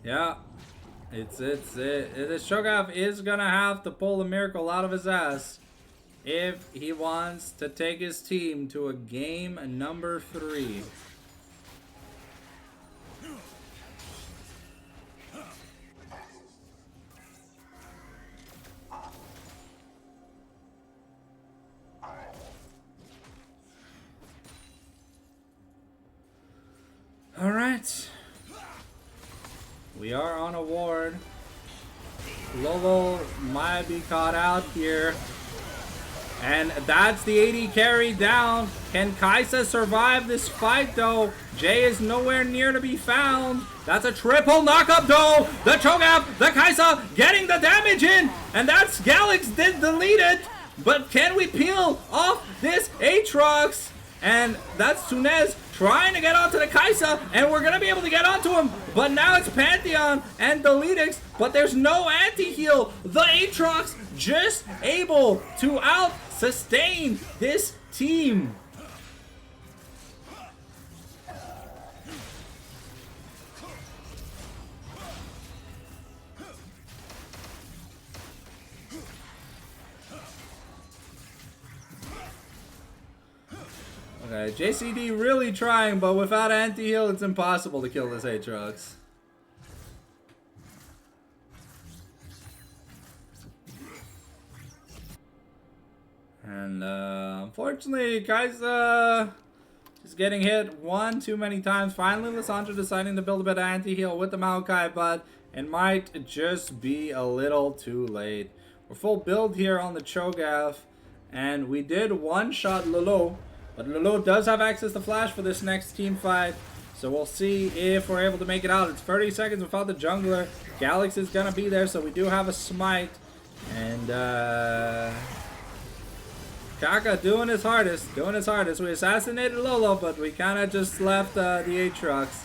Yeah, this Cho'Gath is gonna have to pull the miracle out of his ass if he wants to take his team to a game number 3. All right. We are on a ward. Lolo might be caught out here. And that's the AD carry down. Can Kaisa survive this fight though? Jay is nowhere near to be found. That's a triple knockup though. The Cho'Gath, the Kaisa getting the damage in. And that's Galax did delete it. But can we peel off this Aatrox? And that's Sunez trying to get onto the Kaisa, and we're gonna be able to get onto him. But now it's Pantheon and Deletix, but there's no anti-heal. The Aatrox just able to out-sustain this team. Okay, JCD really trying, but without anti-heal, it's impossible to kill this Aatrox. And unfortunately, Kaisa is getting hit one too many times. Finally, Lissandra deciding to build a bit of anti-heal with the Maokai, but it might just be a little too late. We're full build here on the Cho'Gath, and we did one-shot Lulu, but Lulu does have access to Flash for this next team fight, so we'll see if we're able to make it out. It's 30 seconds without the jungler. Galax is going to be there, so we do have a smite, and Kaka doing his hardest, We assassinated Lolo, but we kind of just left the Aatrox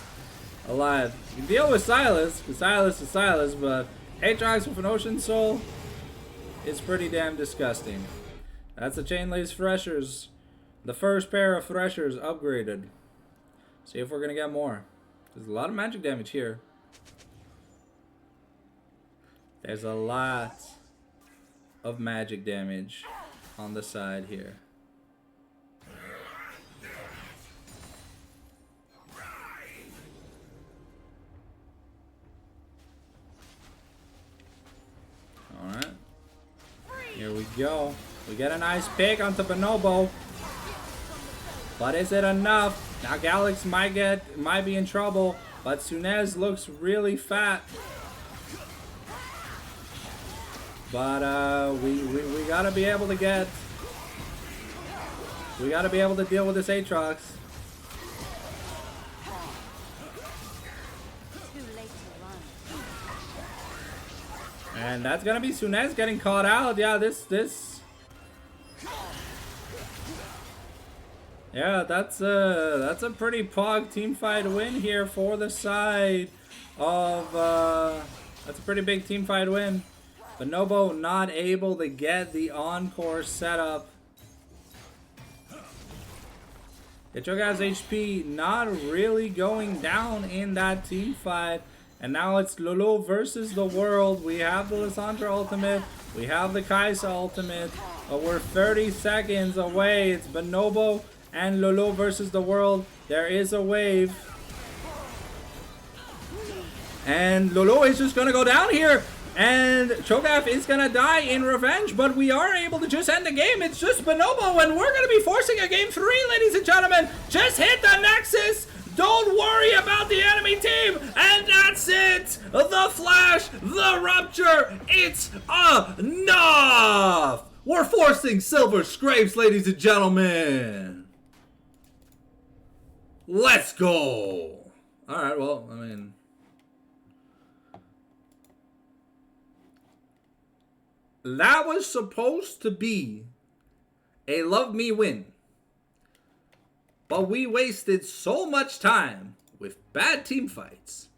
alive. You can deal with Silas, because Silas is Silas, but Aatrox with an Ocean Soul is pretty damn disgusting. That's the Chainlace Threshers. The first pair of Threshers upgraded. See if we're going to get more. There's a lot of magic damage here. There's a lot of magic damage on the side here. Alright. Here we go. We get a nice pick onto Bonobo. But is it enough? Now Galax might be in trouble, but Sunez looks really fat. But we gotta be able to get. We gotta be able to deal with this Aatrox. And that's gonna be Sunez getting caught out. Yeah, yeah, that's a pretty pog teamfight win here for the side of that's a pretty big teamfight win. Bonobo not able to get the encore setup. Cho'Gath's HP not really going down in that teamfight. And now it's Lulu versus the world. We have the Lissandra ultimate. We have the Kai'Sa ultimate. But we're 30 seconds away. It's Bonobo and Lulu versus the world. There is a wave. And Lulu is just going to go down here. And Cho'Gath is going to die in revenge. But we are able to just end the game. It's just Bonobo. And we're going to be forcing a game 3, ladies and gentlemen. Just hit the Nexus. Don't worry about the enemy team. And that's it. The Flash. The Rupture. It's enough. We're forcing Silver Scrapes, ladies and gentlemen. Let's go. Alright, well, I mean, that was supposed to be a love me win. But we wasted so much time with bad team fights.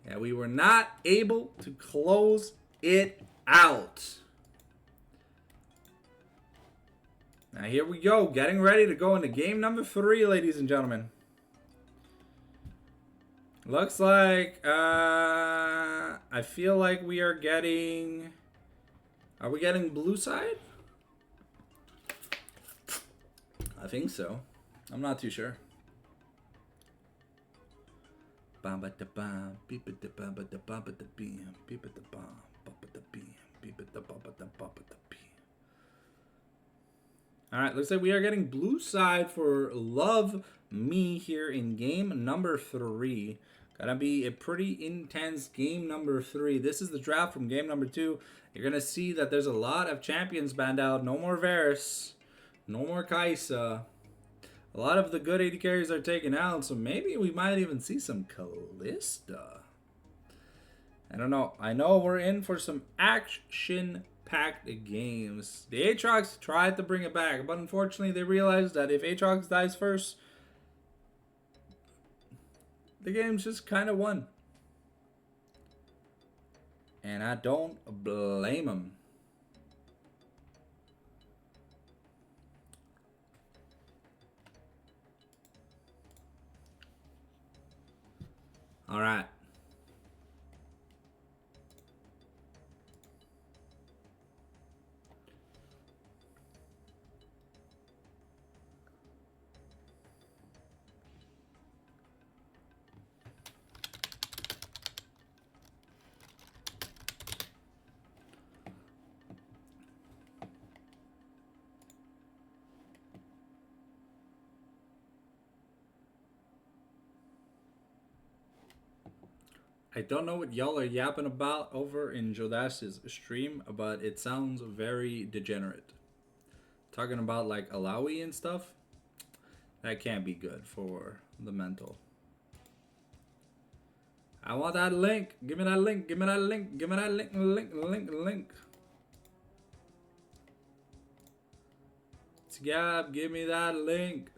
Yeah, we were not able to close it out. Now here we go, getting ready to go into game number 3, ladies and gentlemen. Looks like, I feel like we are getting, are we getting blue side? I think so. I'm not too sure. Alright, looks like we are getting blue side for Love Me here in game number 3. Gonna be a pretty intense game number 3. This is the draft from game number 2. You're gonna see that there's a lot of champions banned out. No more Varus. No more Kai'Sa. A lot of the good AD carries are taken out, so maybe we might even see some Kalista. I don't know. I know we're in for some action-packed games. The Aatrox tried to bring it back, but unfortunately they realized that if Aatrox dies first, the game's just kind of won. And I don't blame them. All right. I don't know what y'all are yapping about over in Jodash's stream, but it sounds very degenerate. Talking about like Alawi and stuff. That can't be good for the mental. I want that link. Give me that link. Give me that link. Give me that link. Link. Gab, give me that link.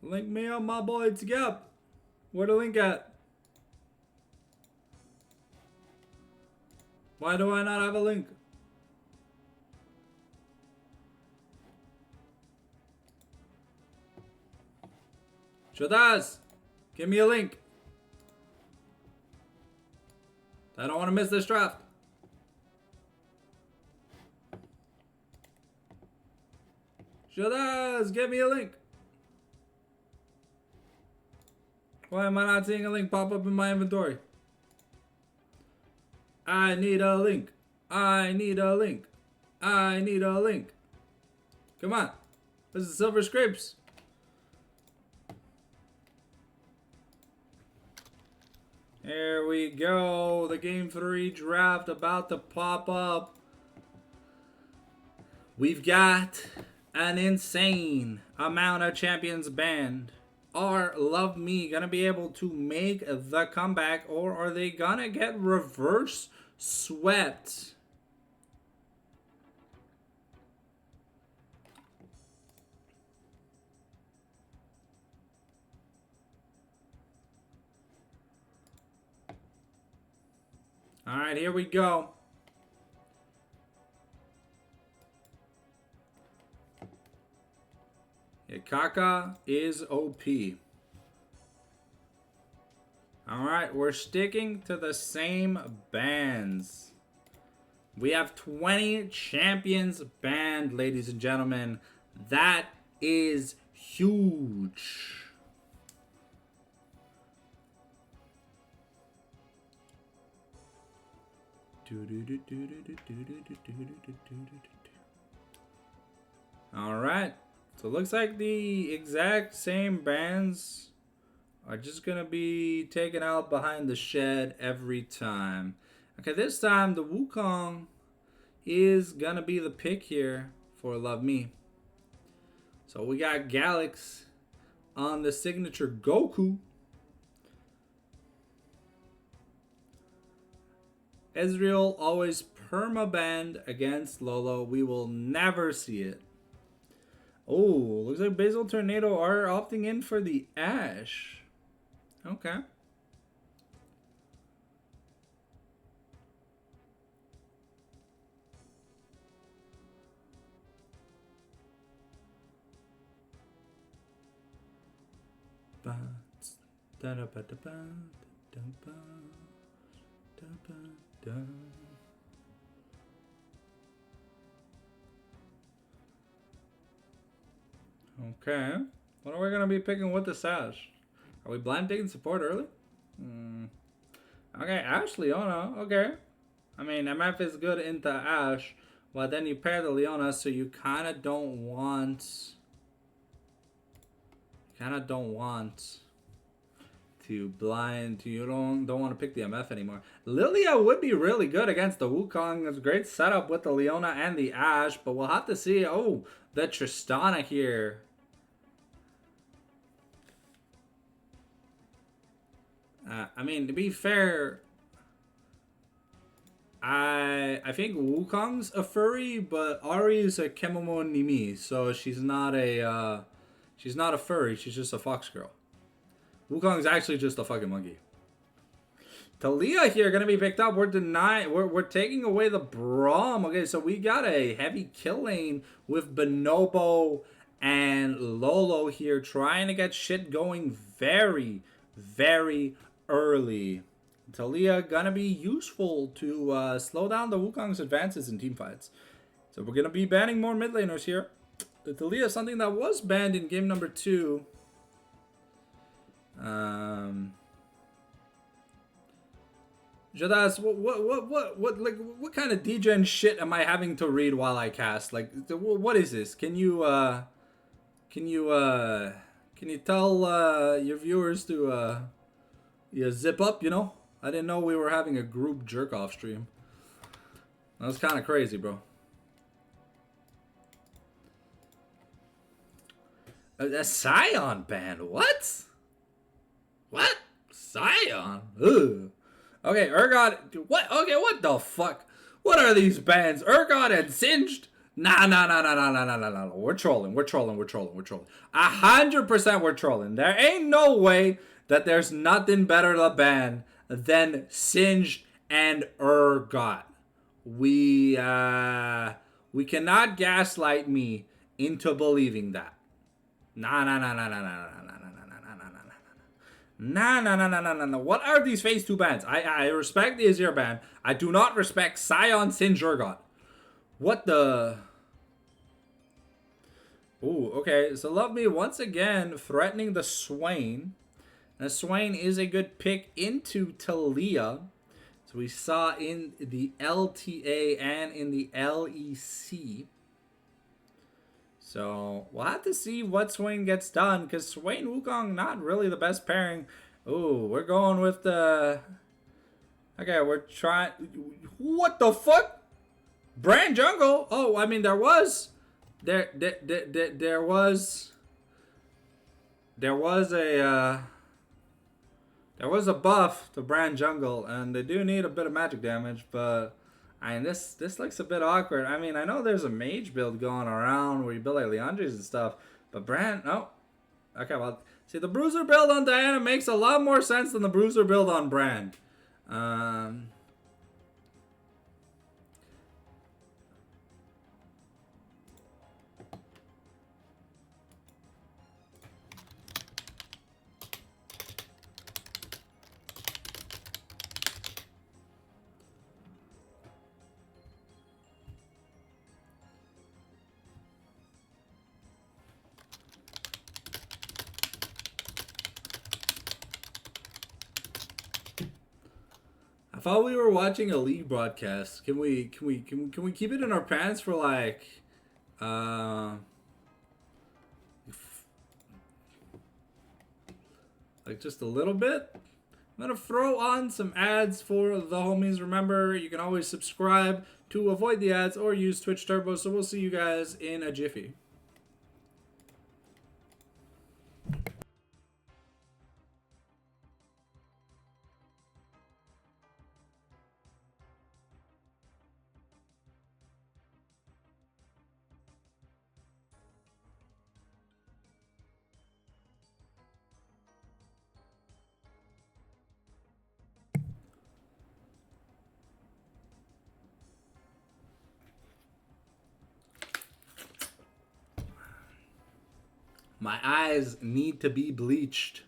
Link me up, my boy. It's Gab. Where the link at? Why do I not have a link? Shadaz, give me a link. I don't want to miss this draft. Shadaz, give me a link. Why am I not seeing a link pop up in my inventory? I need a link. I need a link. I need a link. Come on. This is Silver Scrapes. Here we go. The Game 3 draft about to pop up. We've got an insane amount of champions banned. Are Love Me gonna be able to make the comeback, or are they gonna get reverse swept? All right, here we go. Yeah, Kaka is OP. All right, we're sticking to the same bans. We have 20 champions banned, ladies and gentlemen. That is huge. All right. So it looks like the exact same bans are just going to be taken out behind the shed every time. Okay, this time the Wukong is going to be the pick here for Love Me. So we got Galax on the signature Goku. Ezreal always perma-banned against Lolo. We will never see it. Oh, looks like Basil Tornado are opting in for the Ash. Okay. Okay. What are we going to be picking with the Sash? Are we blind taking support early? Okay, Ash Leona. Okay. I mean, MF is good into Ash, but then you pair the Leona, so you kind of don't want... to blind, you don't want to pick the MF anymore. Lilia would be really good against the Wukong. It's a great setup with the Leona and the Ash, but we'll have to see. Oh, the Tristana here. I mean, to be fair, I think Wukong's a furry, but Ari is a Kemomon Nimi, so she's not a furry. She's just a fox girl. Wukong's actually just a fucking monkey. Talia here gonna be picked up. We're taking away the Braum. Okay, so we got a heavy kill lane with Bonobo and Lolo here, trying to get shit going very, very early. Talia gonna be useful to slow down the Wukong's advances in team fights. So we're gonna be banning more mid laners here. The Talia is something that was banned in game number 2. Jadas, what kind of degen shit am I having to read while I cast? Like, what is this? Can you tell your viewers to zip up? You know, I didn't know we were having a group jerk off stream. That was kind of crazy, bro. A Scion ban? What? What? Scion? Ugh. Okay, Urgot. What? Okay, what the fuck? What are these bans? Urgot and Singed? Nah. We're trolling. 100% we're trolling. There ain't no way that there's nothing better to ban than Singed and Urgot. We cannot gaslight me into believing that. Nah. What are these phase 2 bans? I respect the Azir ban. I do not respect Scion Singed Urgot. What the... Ooh, okay. So Love Me once again threatening the Swain. Now Swain is a good pick into Talia. So we saw in the LTA and in the LEC. So we'll have to see what Swain gets done, because Swain Wukong not really the best pairing. Ooh, we're going with the... Okay, we're trying... What the fuck? Brand Jungle? Oh, I mean, there was a buff to Brand Jungle, and they do need a bit of magic damage, but I mean, this looks a bit awkward. I mean, I know there's a mage build going around where you build like Leandres and stuff, but Brand, no. Okay, well, see, the Bruiser build on Diana makes a lot more sense than the Bruiser build on Brand. I thought we were watching a league broadcast. Can we keep it in our pants for like just a little bit? I'm gonna throw on some ads for the homies. Remember, you can always subscribe to avoid the ads or use Twitch Turbo. So we'll see you guys in a jiffy. My eyes need to be bleached.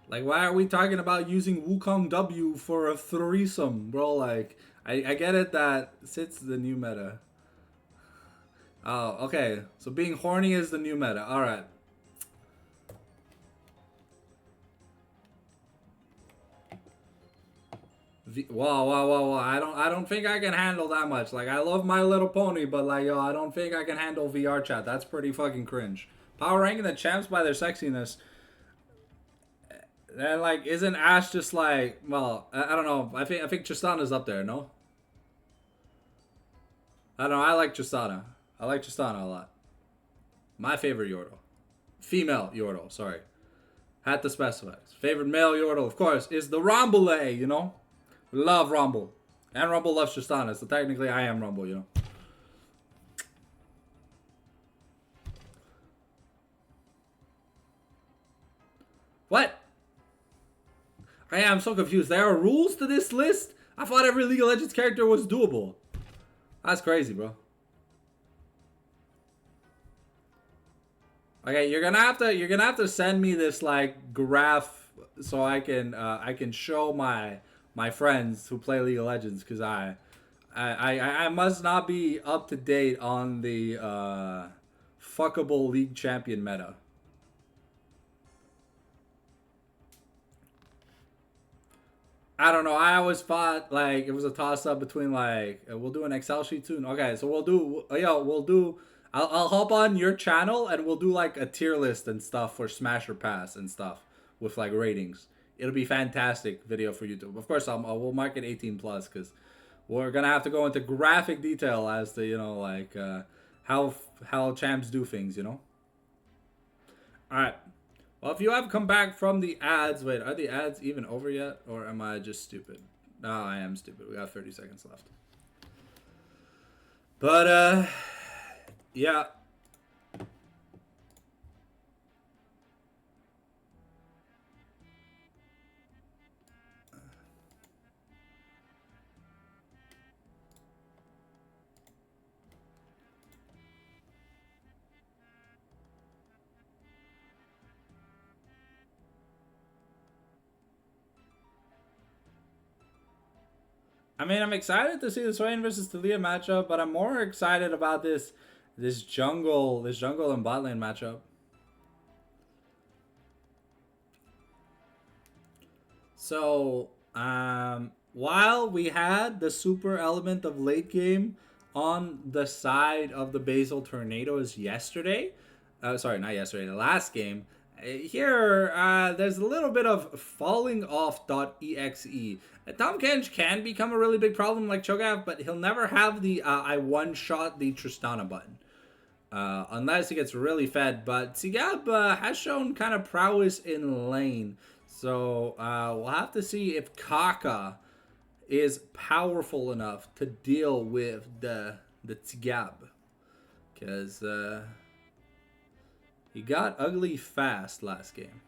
Like, why are we talking about using Wukong W for a threesome, bro? Like, I get it that Sit's the new meta. Oh, okay. So being horny is the new meta. All right. Whoa. I don't think I can handle that much. Like, I love My Little Pony, but like, yo, I don't think I can handle VR chat. That's pretty fucking cringe. Power ranking the champs by their sexiness. And like, isn't Ash just like, well, I don't know. I think Tristana's up there, no? I don't know. I like Tristana. I like Tristana a lot. My favorite Yordle. Female Yordle, sorry. Had to specify. Favorite male Yordle, of course, is the Rumble, you know? We love Rumble. And Rumble loves Tristana, so technically I am Rumble, you know? What? I'm so confused. There are rules to this list? I thought every League of Legends character was doable. That's crazy, bro. Okay, you're gonna have to send me this like graph so I can show my friends who play League of Legends, because I must not be up to date on the fuckable League champion meta. I don't know. I always thought like it was a toss up between like we'll do an Excel sheet soon. Okay, so we'll do we'll do. I'll hop on your channel and we'll do like a tier list and stuff for Smash or Pass and stuff with like ratings. It'll be fantastic video for YouTube. Of course, we'll mark it 18 plus because we're gonna have to go into graphic detail as to like how champs do things. All right. Well, if you have come back from the ads, wait, are the ads even over yet? Or am I just stupid? No, I am stupid. We got 30 seconds left. But, yeah. I mean, I'm excited to see the Swain versus Talia matchup, but I'm more excited about this jungle and bot lane matchup. So, while we had the super element of late game on the side of the Basil Tornadoes yesterday, sorry, not yesterday, the last game, here, there's a little bit of falling off.exe. Tom Kench can become a really big problem like Cho'Gath, but he'll never have the I one-shot the Tristana button. Unless he gets really fed. But Tsigab has shown kind of prowess in lane. So we'll have to see if Kaka is powerful enough to deal with the Tsigab. Because he got ugly fast last game.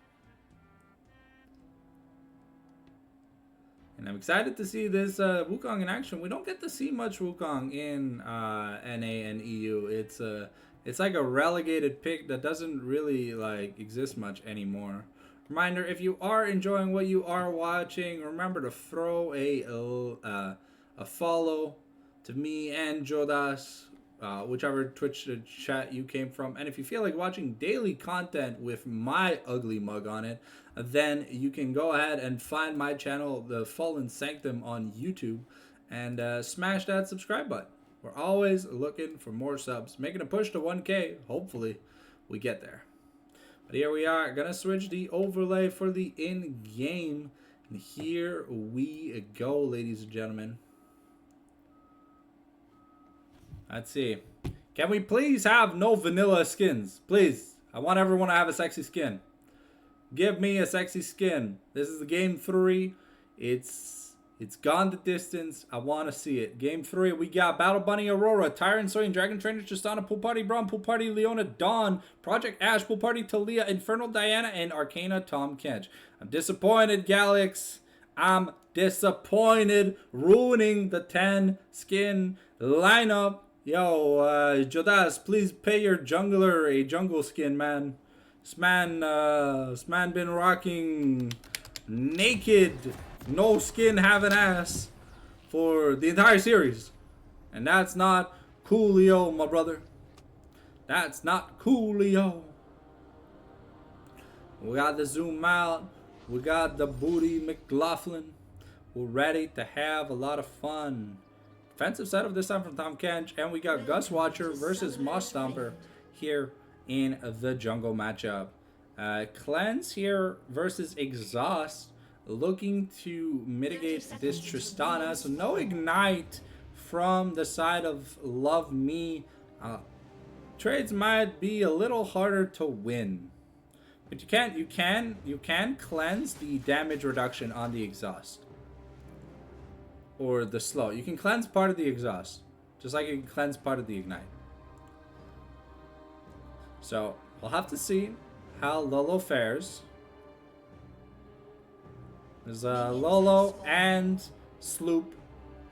And I'm excited to see this Wukong in action. We don't get to see much Wukong in NA and EU. It's like a relegated pick that doesn't really like exist much anymore. Reminder, if you are enjoying what you are watching, remember to throw a follow to me and Jodas, whichever Twitch chat you came from. And if you feel like watching daily content with my ugly mug on it, then you can go ahead and find my channel, The Fallen Sanctum, on YouTube, and smash that subscribe button. We're always looking for more subs, making a push to 1K. Hopefully, we get there. But here we are, gonna switch the overlay for the in-game, and here we go, ladies and gentlemen. Let's see. Can we please have no vanilla skins? Please. I want everyone to have a sexy skin. Give me a sexy skin. This is the game 3. It's gone the distance. I want to see it. Game 3, we got Battle Bunny Aurora, Tyrant Soin, Dragon Trainer, Tristana, Pool Party Braum, Pool Party Leona, Dawn, Project Ash, Pool Party Talia, Infernal Diana, and Arcana Tom Kench. I'm disappointed, Galix. I'm disappointed. Ruining the 10 skin lineup. Yo, Jodas, please pay your jungler a jungle skin, man. This man been rocking naked, no skin, having ass for the entire series. And that's not coolio, my brother. That's not coolio. We got the zoom out. We got the booty McLaughlin. We're ready to have a lot of fun. Defensive setup this time from Tom Kench, and we got Gus Watcher versus Moss Stomper here in the jungle matchup. Cleanse here versus Exhaust, looking to mitigate this Tristana. So no Ignite from the side of Love Me. Trades might be a little harder to win, but you can cleanse the damage reduction on the Exhaust. Or the slow. You can cleanse part of the exhaust, just like you can cleanse part of the ignite. So we'll have to see how Lolo fares. Because Lolo and Sloop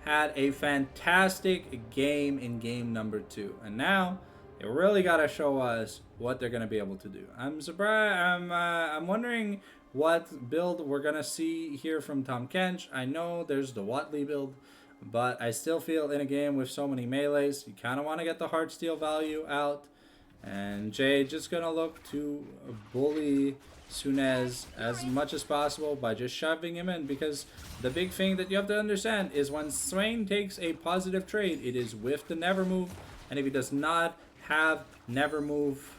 had a fantastic game in game number 2, and now they really gotta show us what they're gonna be able to do. I'm surprised. I'm wondering what build we're gonna see here from Tom Kench. I know there's the Watley build, but I still feel in a game with so many melees, you kind of want to get the Heartsteel value out. And Jay just gonna look to bully Sunez as much as possible by just shoving him in, because the big thing that you have to understand is when Swain takes a positive trade, it is with the never move, and if he does not have never move,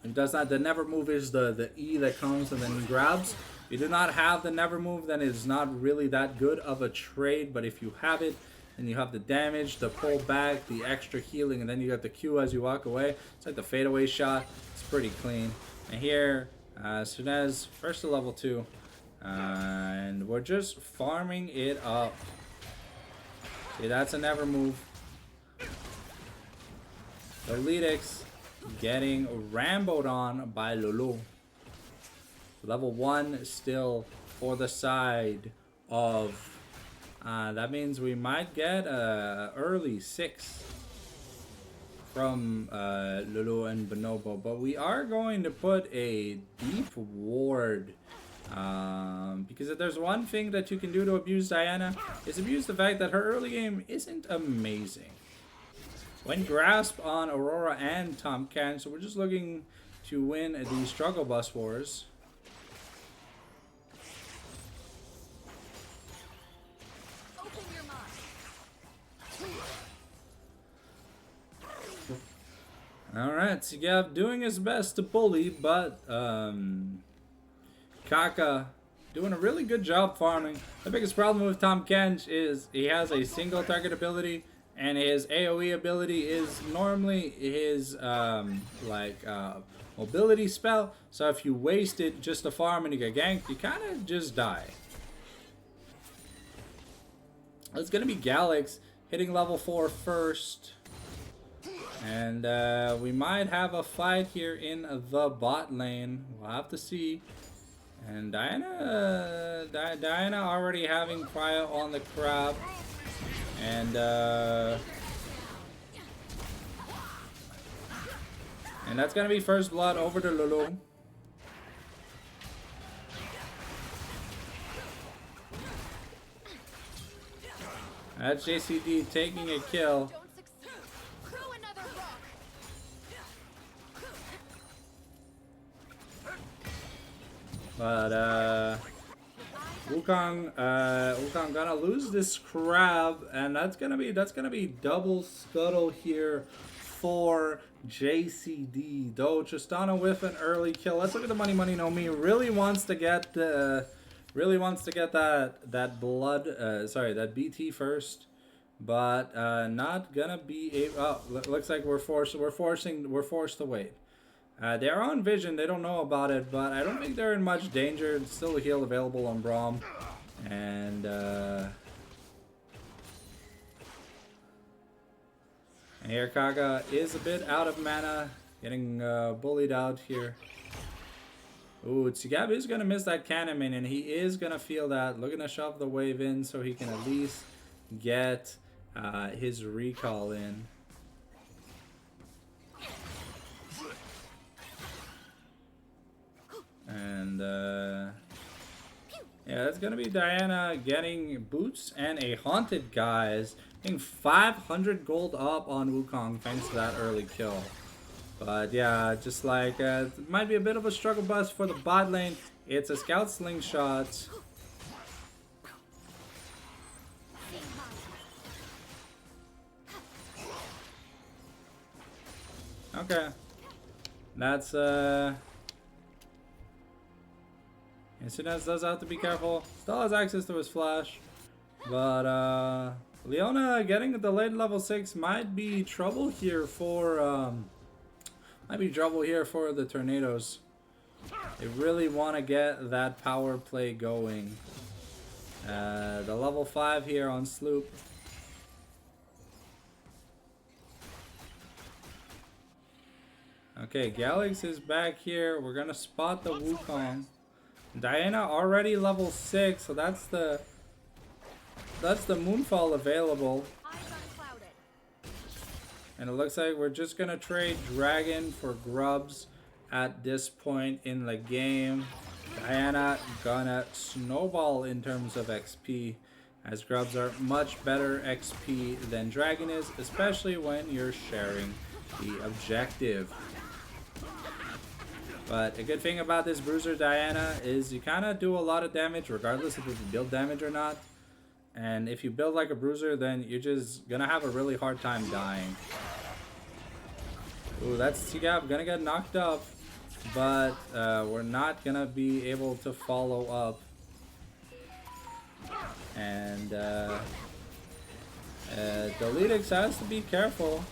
it does not, the never move is the E that comes and then grabs. If you do not have the never move, then it is not really that good of a trade, but if you have it, and you have the damage, the pull back, the extra healing, and then you got the Q as you walk away. It's like the fadeaway shot. It's pretty clean. And here, Sunez, first to level 2. And we're just farming it up. See, that's a never move. The Lytics getting Ramboed on by Lulu. Level 1 still for the side of... that means we might get early 6 from Lulu and Bonobo, but we are going to put a deep ward, because if there's one thing that you can do to abuse Diana, is abuse the fact that her early game isn't amazing. When grasp on Aurora and Tom Can, so we're just looking to win the struggle bus wars. Alright, so yeah, doing his best to bully, but Kaka doing a really good job farming. The biggest problem with Tom Kench is he has a single target ability, and his AoE ability is normally his mobility spell. So if you waste it just to farm and you get ganked, you kind of just die. It's gonna be Galax hitting level 4 first. And we might have a fight here in the bot lane. We'll have to see. And Diana already having cryo on the crab. And that's gonna be first blood over to Lulu. That's JCD taking a kill. But Wukong gonna lose this crab, and that's gonna be double scuttle here for JCD. Though Tristana with an early kill. Let's look at the money no me. Really wants to get that blood. Sorry, that BT first, but not gonna be able. Oh, looks like we're forced to wait. They're on vision, they don't know about it, but I don't think they're in much danger. It's still a heal available on Braum. And here Kaga is a bit out of mana, getting bullied out here. Ooh, Tsugabe is going to miss that cannon main, and he is going to feel that. Looking to shove the wave in so he can at least get his recall in. And yeah, that's gonna be Diana getting boots and a haunted, guys. Getting 500 gold up on Wukong thanks to that early kill. But yeah, just like it might be a bit of a struggle bus for the bot lane. It's a scout slingshot. Okay, that's Incidents does have to be careful. Still has access to his flash. But Leona getting a delayed level 6 might be trouble here for the Tornadoes. They really want to get that power play going. The level 5 here on Sloop. Okay, Galax is back here. We're gonna spot the Wukong. Diana already level 6, so that's the Moonfall available. And it looks like we're just gonna trade Dragon for Grubs at this point in the game. Diana gonna snowball in terms of XP. as grubs are much better XP than dragon is, especially when you're sharing the objective. But a good thing about this Bruiser Diana is you kind of do a lot of damage regardless of if you build damage or not. And if you build like a Bruiser, then you're just gonna have a really hard time dying. Ooh, that's Tsigab gonna get knocked up, but we're not gonna be able to follow up. And Deletix has to be careful.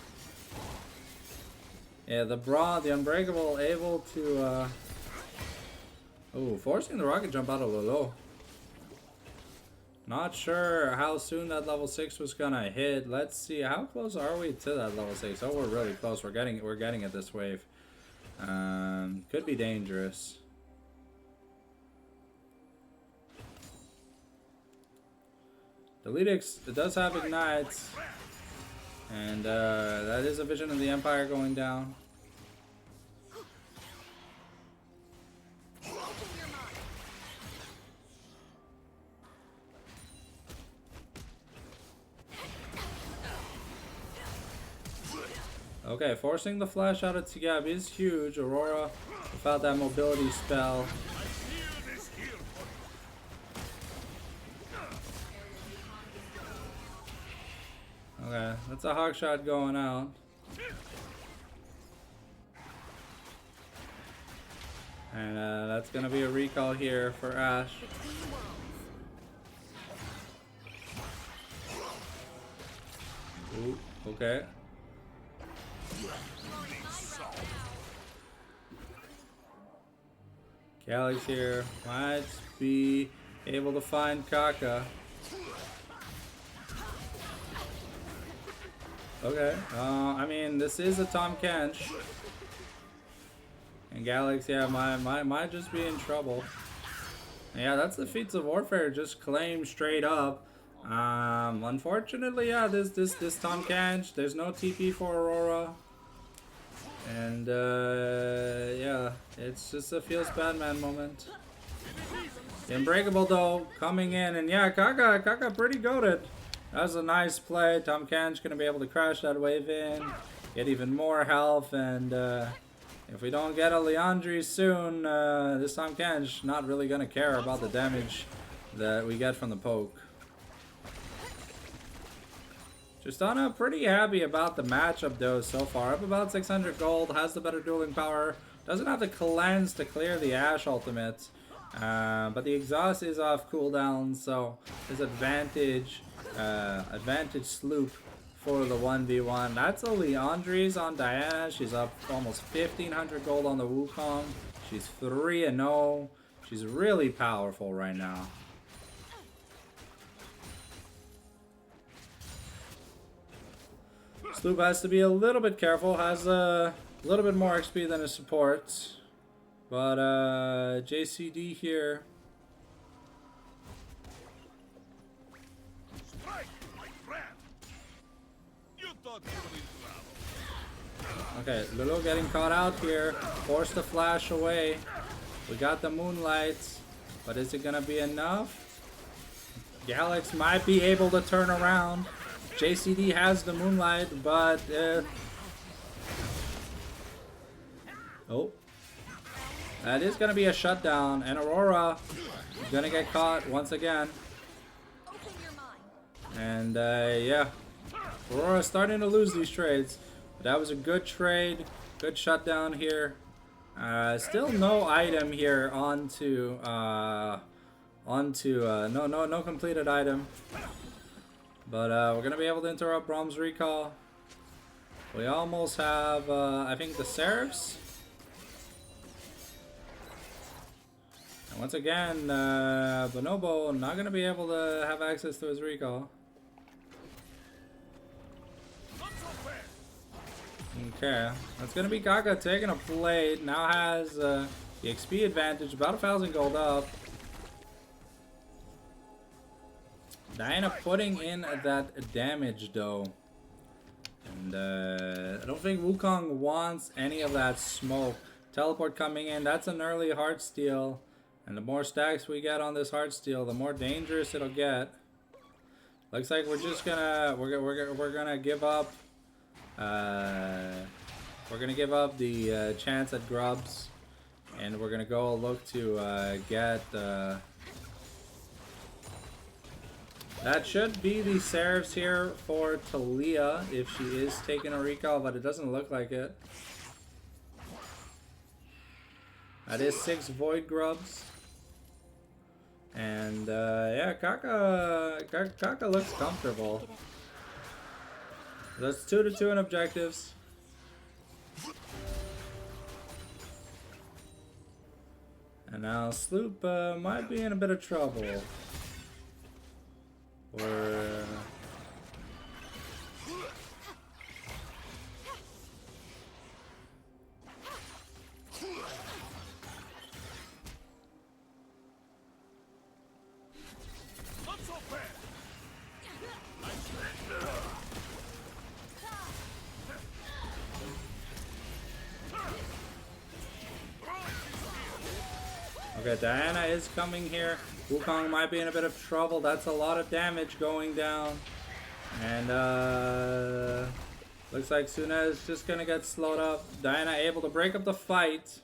Yeah, the Unbreakable able to forcing the rocket jump out of Lolo. Not sure how soon that level 6 was gonna hit. Let's see, how close are we to that level 6? Oh, we're really close. We're getting it this wave. Could be dangerous. Deletix does have ignites, and that is a Vision of the Empire going down. Okay, forcing the flash out of Tsigab is huge. Aurora without that mobility spell. Okay, that's a hawk shot going out. And that's gonna be a recall here for Ashe. Ooh, okay. Calix here might be able to find Kaka. Okay, I mean, this is a Tom Kench. And Galax, yeah, might just be in trouble. Yeah, that's the Feats of Warfare just claimed straight up. Unfortunately, yeah, this Tom Kench, there's no TP for Aurora. And, yeah, it's just a feels bad man moment. The Unbreakable, though, coming in. And, yeah, Kaka pretty goated. That was a nice play. Tom Kench going to be able to crash that wave in. Get even more health. And, if we don't get a Leandri soon, this Tom Kench not really going to care about the damage that we get from the poke. Tristana pretty happy about the matchup though so far. Up about 600 gold, has the better dueling power. Doesn't have the cleanse to clear the Ashe ultimate. But the exhaust is off cooldown, so his advantage sloop for the 1v1. That's a Leandri's on Diana. She's up almost 1500 gold on the Wukong. She's 3-0. She's really powerful right now. Sloop has to be a little bit careful, has a little bit more XP than his support. But JCD here. Okay, Lulu getting caught out here. Forced the flash away. We got the Moonlight. But is it gonna be enough? Galax might be able to turn around. JCD has the Moonlight, but oh, that is gonna be a shutdown, and Aurora is gonna get caught once again. And yeah, Aurora starting to lose these trades, but that was a good trade, good shutdown here. Still no item here onto no completed item. But we're going to be able to interrupt Brahm's recall. We almost have, I think, the Seraphs. And once again, Bonobo not going to be able to have access to his recall. Okay, that's going to be Kaka taking a plate. Now has the XP advantage, about 1,000 gold up. Diana putting in that damage though. And I don't think Wukong wants any of that smoke. Teleport coming in, that's an early Heartsteel. And the more stacks we get on this Heartsteel, the more dangerous it'll get. Looks like we're just gonna we're gonna give up. We're gonna give up the chance at grubs, and we're gonna go look to get. That should be the Seraphs here for Talia if she is taking a recall, but it doesn't look like it. That is 6 Void Grubs. And yeah, Kaka looks comfortable. That's 2 to 2 in objectives. And now Sloop might be in a bit of trouble. Or okay, Diana is coming here. Wukong might be in a bit of trouble. That's a lot of damage going down. And looks like Suna is just gonna get slowed up. Diana able to break up the fight.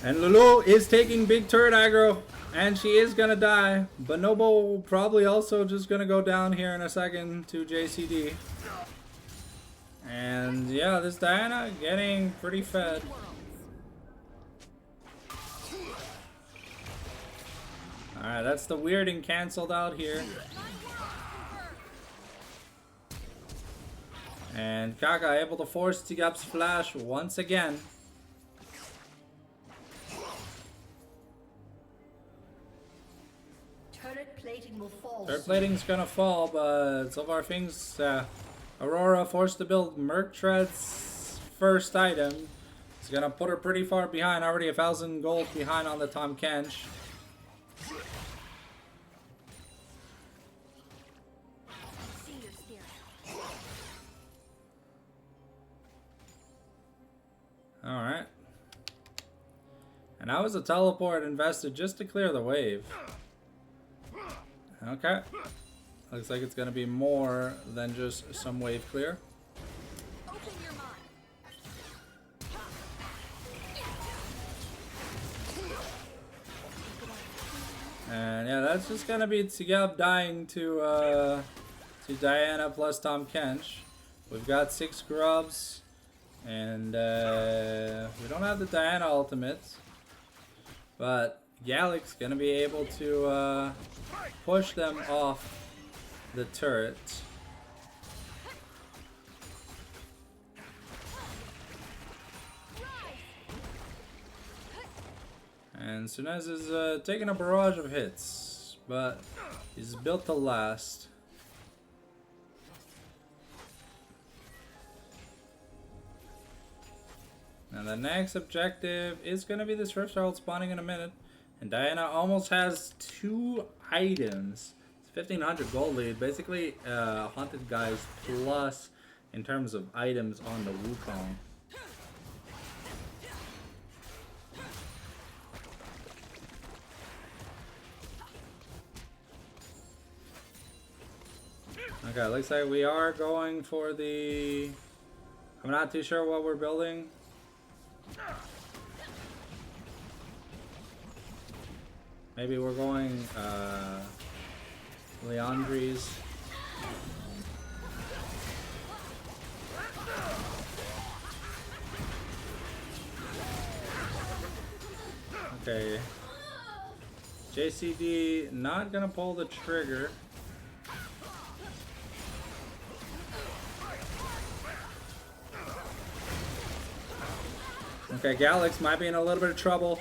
And Lulu is taking big turret aggro. And she is gonna die. Bonobo probably also just gonna go down here in a second to JCD. And yeah, this Diana getting pretty fed. Alright, that's the weirding cancelled out here. And Kaka able to force Tigap's flash once again. Turret plating will fall. Turret plating's gonna fall, but so far things Aurora forced to build Merc Tread's first item. It's gonna put her pretty far behind, already 1,000 gold behind on the Tom Kench. Alright. And that was a teleport invested just to clear the wave. Okay. Looks like it's gonna be more than just some wave clear. Open your mind. And yeah, that's just gonna be Tsigab dying to Diana plus Tom Kench. We've got 6 grubs, and we don't have the Diana ultimate, but Gallic's gonna be able to push them off the turret. And Sunez is taking a barrage of hits, but he's built to last. And the next objective is going to be this Rift Herald spawning in a minute. And Diana almost has 2 items. It's 1,500 gold lead. Basically, Haunted Guys plus in terms of items on the Wukong. Okay, looks like we are going for the... I'm not too sure what we're building. Maybe we're going Leandri's. Okay. JCD not gonna pull the trigger. Okay, Galax might be in a little bit of trouble,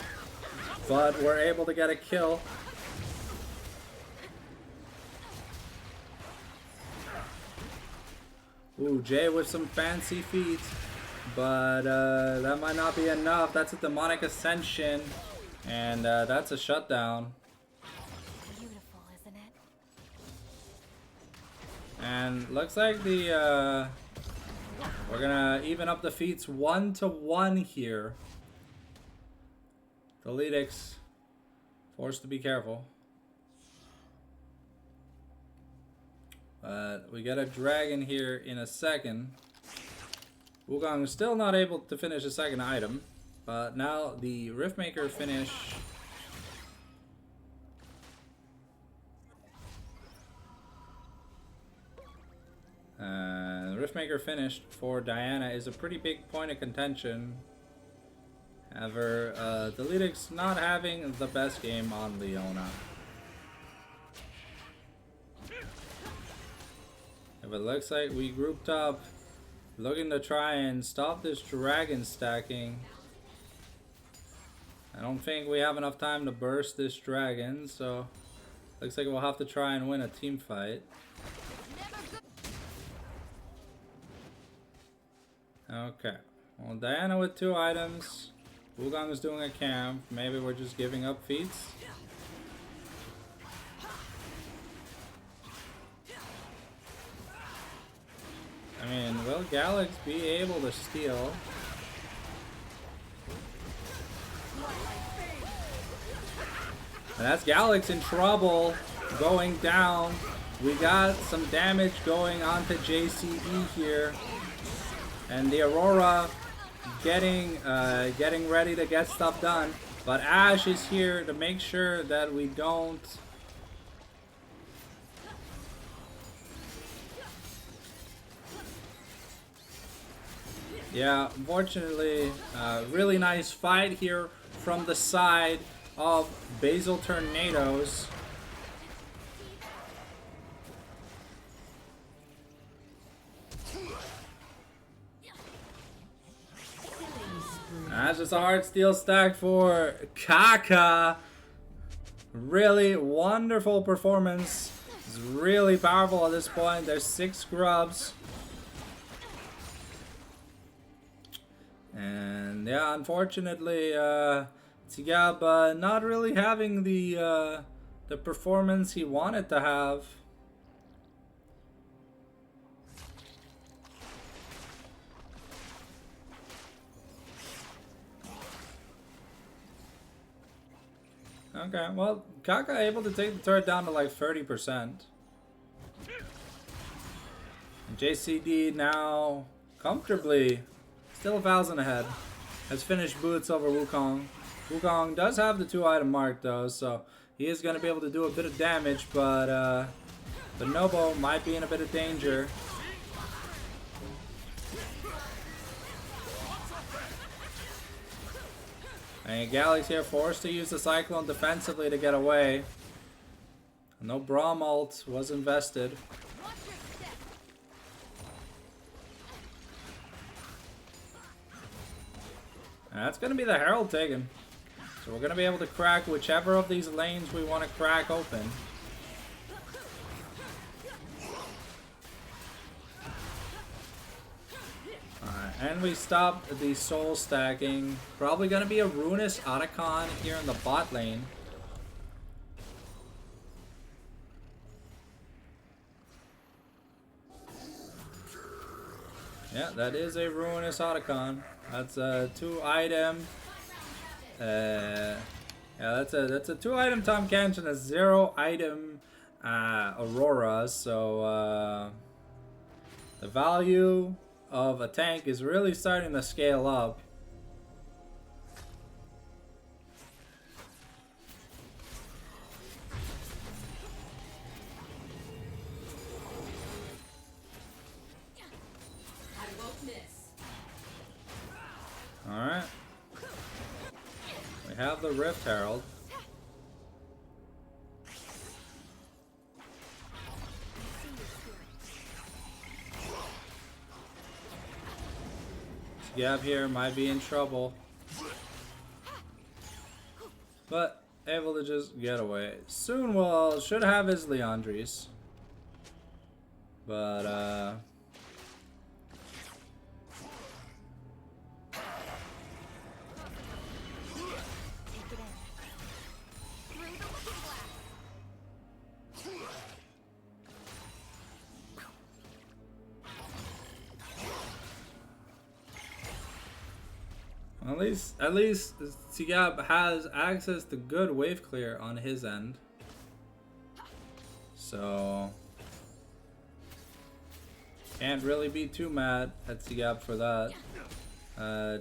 but we're able to get a kill. Ooh, Jay with some fancy feet, but that might not be enough. That's a Demonic Ascension, and that's a shutdown. Beautiful, isn't it? And looks like the we're gonna even up the feats 1-to-1 here. The Lytics forced to be careful. But we get a dragon here in a second. Wukong is still not able to finish a second item. But now the Riftmaker finish. Riftmaker finished for Diana is a pretty big point of contention. However, the Lytics not having the best game on Leona. If it looks like we grouped up, looking to try and stop this dragon stacking. I don't think we have enough time to burst this dragon, so looks like we'll have to try and win a team fight. Okay, well, Diana with 2 items. Wukong is doing a camp. Maybe we're just giving up feats. I mean, will Galax be able to steal? And that's Galax in trouble, going down. We got some damage going onto JCD here. And the Aurora getting ready to get stuff done. But Ash is here to make sure that we don't... Yeah, unfortunately, really nice fight here from the side of Basil Tornadoes. That's just a hard steel stack for Kaka. Really wonderful performance. It's really powerful at this point. There's 6 scrubs. And yeah, unfortunately, Tigab not really having the performance he wanted to have. Okay, well, Kaka able to take the turret down to like 30%. And JCD now comfortably still 1,000 ahead. Has finished boots over Wukong. Wukong does have the 2 item mark though, so he is going to be able to do a bit of damage, but the Nobo might be in a bit of danger. And Galax here forced to use the Cyclone defensively to get away. No Braum ult was invested. And that's going to be the Herald taken. So we're going to be able to crack whichever of these lanes we want to crack open. And we stopped the soul stacking. Probably going to be a Ruinous Otacon here in the bot lane. Yeah, that is a Ruinous Otacon. That's a 2 item. Yeah, that's a 2 item Tom Kench and a 0 item Aurora. So the value of a tank is really starting to scale up. Alright. We have the Rift Herald. Gab here might be in trouble, but able to just get away. Soon we'll should have his Leandries, but At least Sigab has access to good wave clear on his end. So can't really be too mad at Sigab for that.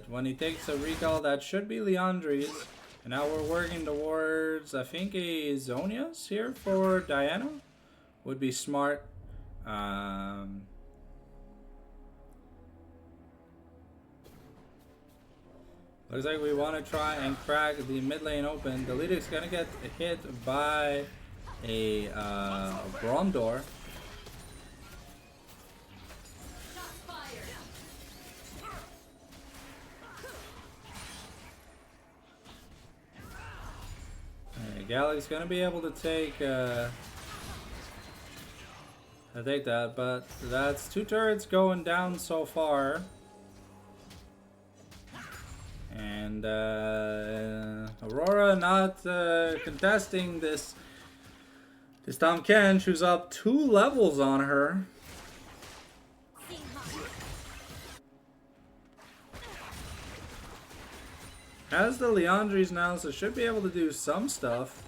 When he takes a recall, that should be Leandri's. And now we're working towards, I think, a Zonia's here for Diana. Would be smart. Looks like we want to try and crack the mid lane open. The lead is going to get hit by a Brondor. Gallic's gonna be able to take that, but that's 2 turrets going down so far. And Aurora not contesting this Tahm Kench, who's up 2 levels on her. Has the Leandri's now, so should be able to do some stuff.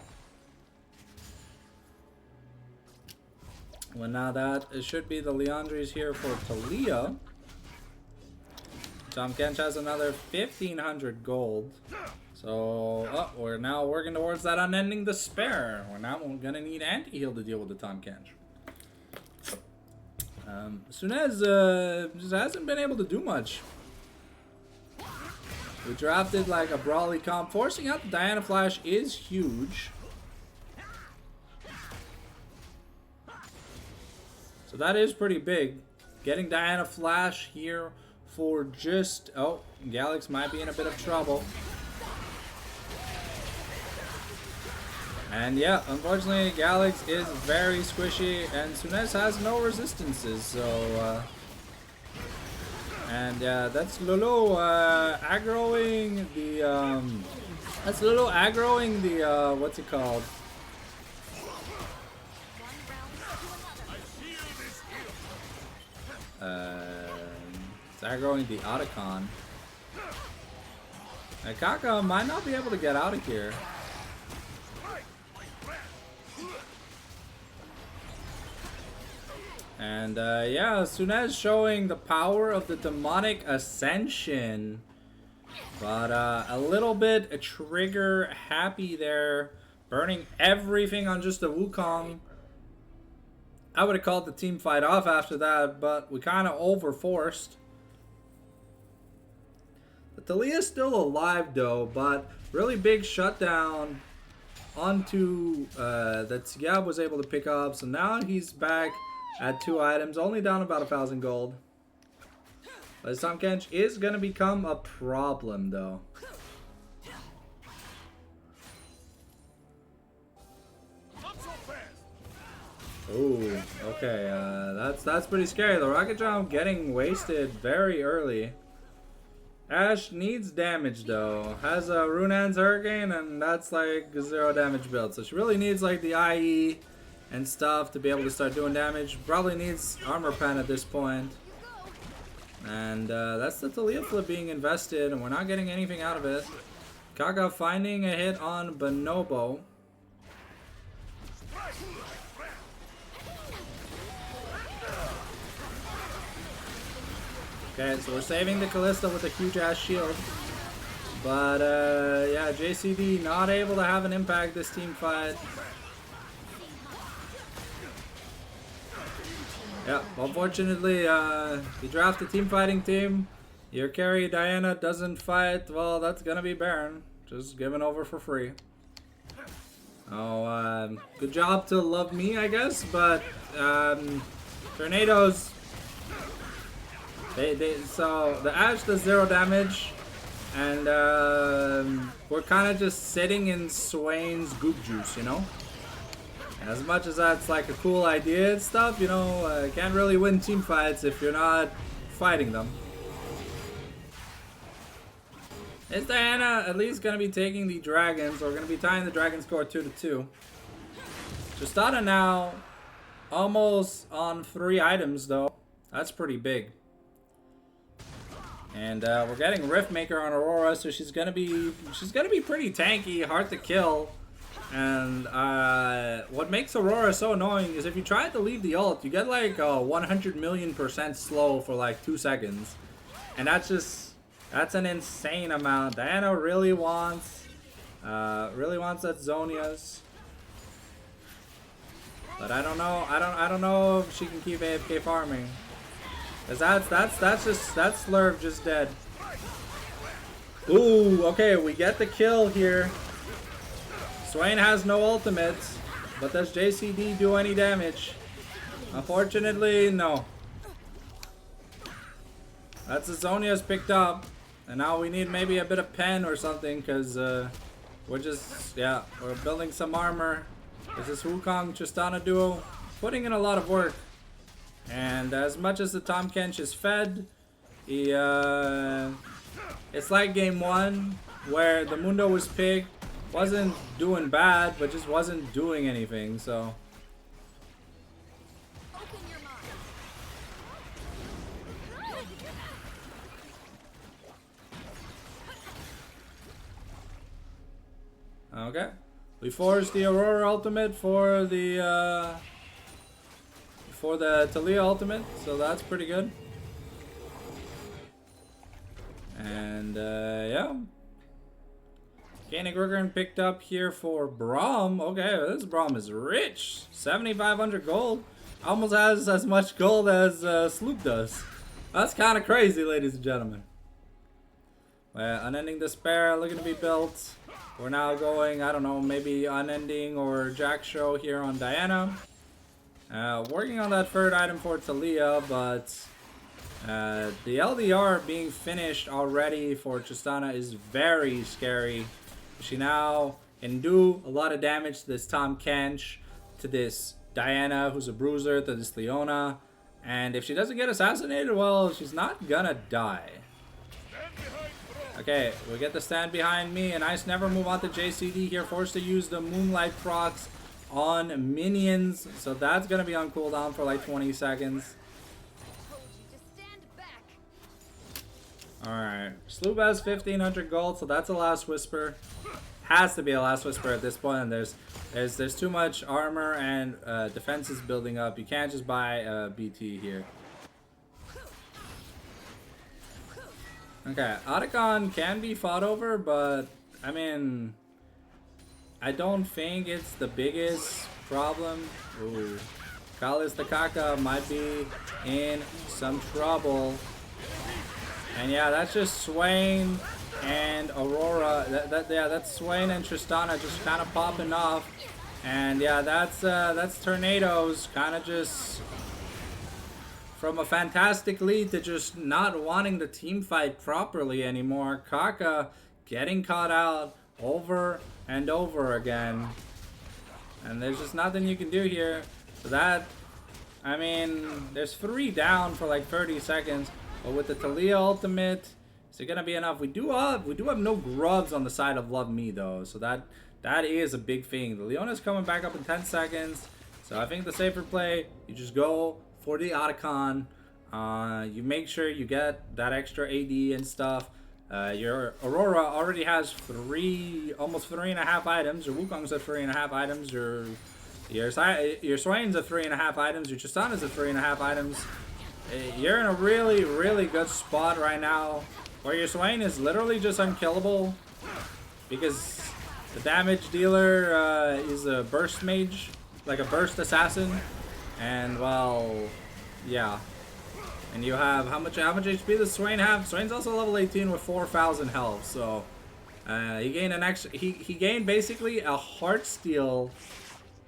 Well, now that it should be the Leandri's here for Talia. Tahm Kench has another 1,500 gold. So, we're now working towards that unending despair. We're now gonna need anti-heal to deal with the Tahm Kench. Sunez just hasn't been able to do much. We drafted like a Brawly comp. Forcing out the Diana Flash is huge. So that is pretty big. Getting Diana Flash here for just... Oh, Galax might be in a bit of trouble. And yeah, unfortunately, Galax is very squishy, and Sunez has no resistances, so... And that's Lulu aggroing the what's it called? It's aggroing the Otacon. Kaka might not be able to get out of here. And yeah, Sunez showing the power of the demonic ascension, but a little bit a trigger happy there, burning everything on just the Wukong. I would have called the team fight off after that, but we kind of overforced. The Talia's still alive though, but really big shutdown onto that Sigab was able to pick up. So now he's back at 2 items, only down about 1,000 gold. But Tahm Kench is going to become a problem, though. Ooh, okay, that's pretty scary. The rocket jump getting wasted very early. Ashe needs damage, though. Has a Runan's Hurricane, and that's like a 0 damage build. So she really needs like the IE and stuff to be able to start doing damage. Probably needs armor pen at this point. And that's the Talia flip being invested, and we're not getting anything out of it. Kaka finding a hit on Bonobo. Okay, so we're saving the Callista with a huge ass shield. But yeah, JCD not able to have an impact this team fight. Yeah, unfortunately, you draft a team fighting team, your carry Diana doesn't fight, well, that's gonna be Baron. Just given over for free. Oh, good job to love me, I guess, but Tornadoes, so the Ashe does 0 damage, and we're kind of just sitting in Swain's goop juice, you know? As much as that's like a cool idea and stuff, you know, can't really win team fights if you're not fighting them. Is Diana at least going to be taking the dragons, or going to be tying the dragon score 2-2? Justana now almost on 3 items though. That's pretty big. And we're getting Riftmaker on Aurora, so she's gonna be pretty tanky, hard to kill. And what makes Aurora so annoying is if you try to leave the ult, you get like 100 million% slow for like 2 seconds, and that's an insane amount. Diana really wants that Zhonya's, but I don't know. I don't know if she can keep AFK farming. Cause that's Slurv just dead. Ooh, okay, we get the kill here. Swain has no ultimates, but does JCD do any damage? Unfortunately, no. That's the Zhonya's picked up, and now we need maybe a bit of pen or something, cause we're building some armor. This is Wukong Tristana duo putting in a lot of work. And as much as the Tahm Kench is fed, it's like game 1 where the Mundo was picked, wasn't doing bad, but just wasn't doing anything, so. Open your mind. Okay. We forced the Aurora ultimate for the Talia ultimate, so that's pretty good. And yeah. Koenig Ruggern picked up here for Braum. Okay, this Braum is rich. 7,500 gold. Almost has as much gold as Sloop does. That's kind of crazy, ladies and gentlemen. Unending Despair looking to be built. We're now going, I don't know, maybe Unending or Jack Show here on Diana. Working on that third item for Talia, but the LDR being finished already for Tristana is very scary. She now can do a lot of damage to this Tahm Kench, to this Diana, who's a bruiser, to this Leona. And if she doesn't get assassinated, well, she's not gonna die. Okay, we get the stand behind me, and Ice never move on to JCD here, forced to use the Moonlight procs on minions, so that's gonna be on cooldown for like 20 seconds. Alright, Sloop has 1,500 gold, so that's a Last Whisper. Has to be a Last Whisper at this point, and there's too much armor and defenses building up. You can't just buy BT here. Okay, Otacon can be fought over, but I mean, I don't think it's the biggest problem. Ooh, Kalis Takaka might be in some trouble. And yeah, that's just Swain and Aurora. That's Swain and Tristana just kind of popping off. And yeah, that's Tornadoes kind of just from a fantastic lead to just not wanting the team fight properly anymore. Kaka getting caught out over and over again. And there's just nothing you can do here. So that, I mean, there's 3 down for like 30 seconds. But with the Talia ultimate, is it gonna be enough? We do have no grubs on the side of Love Me though, so that is a big thing. The Leona's coming back up in 10 seconds, so I think the safer play, you just go for the Otacon. You make sure you get that extra AD and stuff. Your Aurora already has almost 3.5 items. Your Wukong's at 3.5 items. Your Swain's at 3.5 items. Your Tristana's at 3.5 items. You're in a really, really good spot right now, where your Swain is literally just unkillable, because the damage dealer is a burst mage, like a burst assassin, and well, yeah. And you have how much HP does Swain have? Swain's also level 18 with 4,000 health, so he gained an extra. He gained basically a Heartsteel,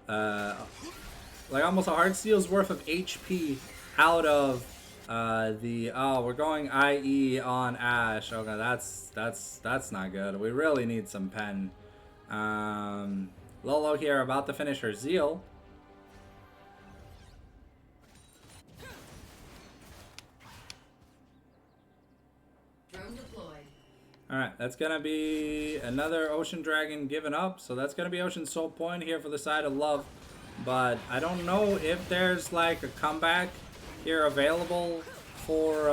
like almost a Heartsteel's worth of HP out of we're going IE on Ashe. Okay, that's not good. We really need some pen. Lolo here about to finish her Zeal. Drone deployed. Alright, that's gonna be another Ocean Dragon given up. So that's gonna be Ocean Soul Point here for the side of Love. But I don't know if there's like a comeback here available for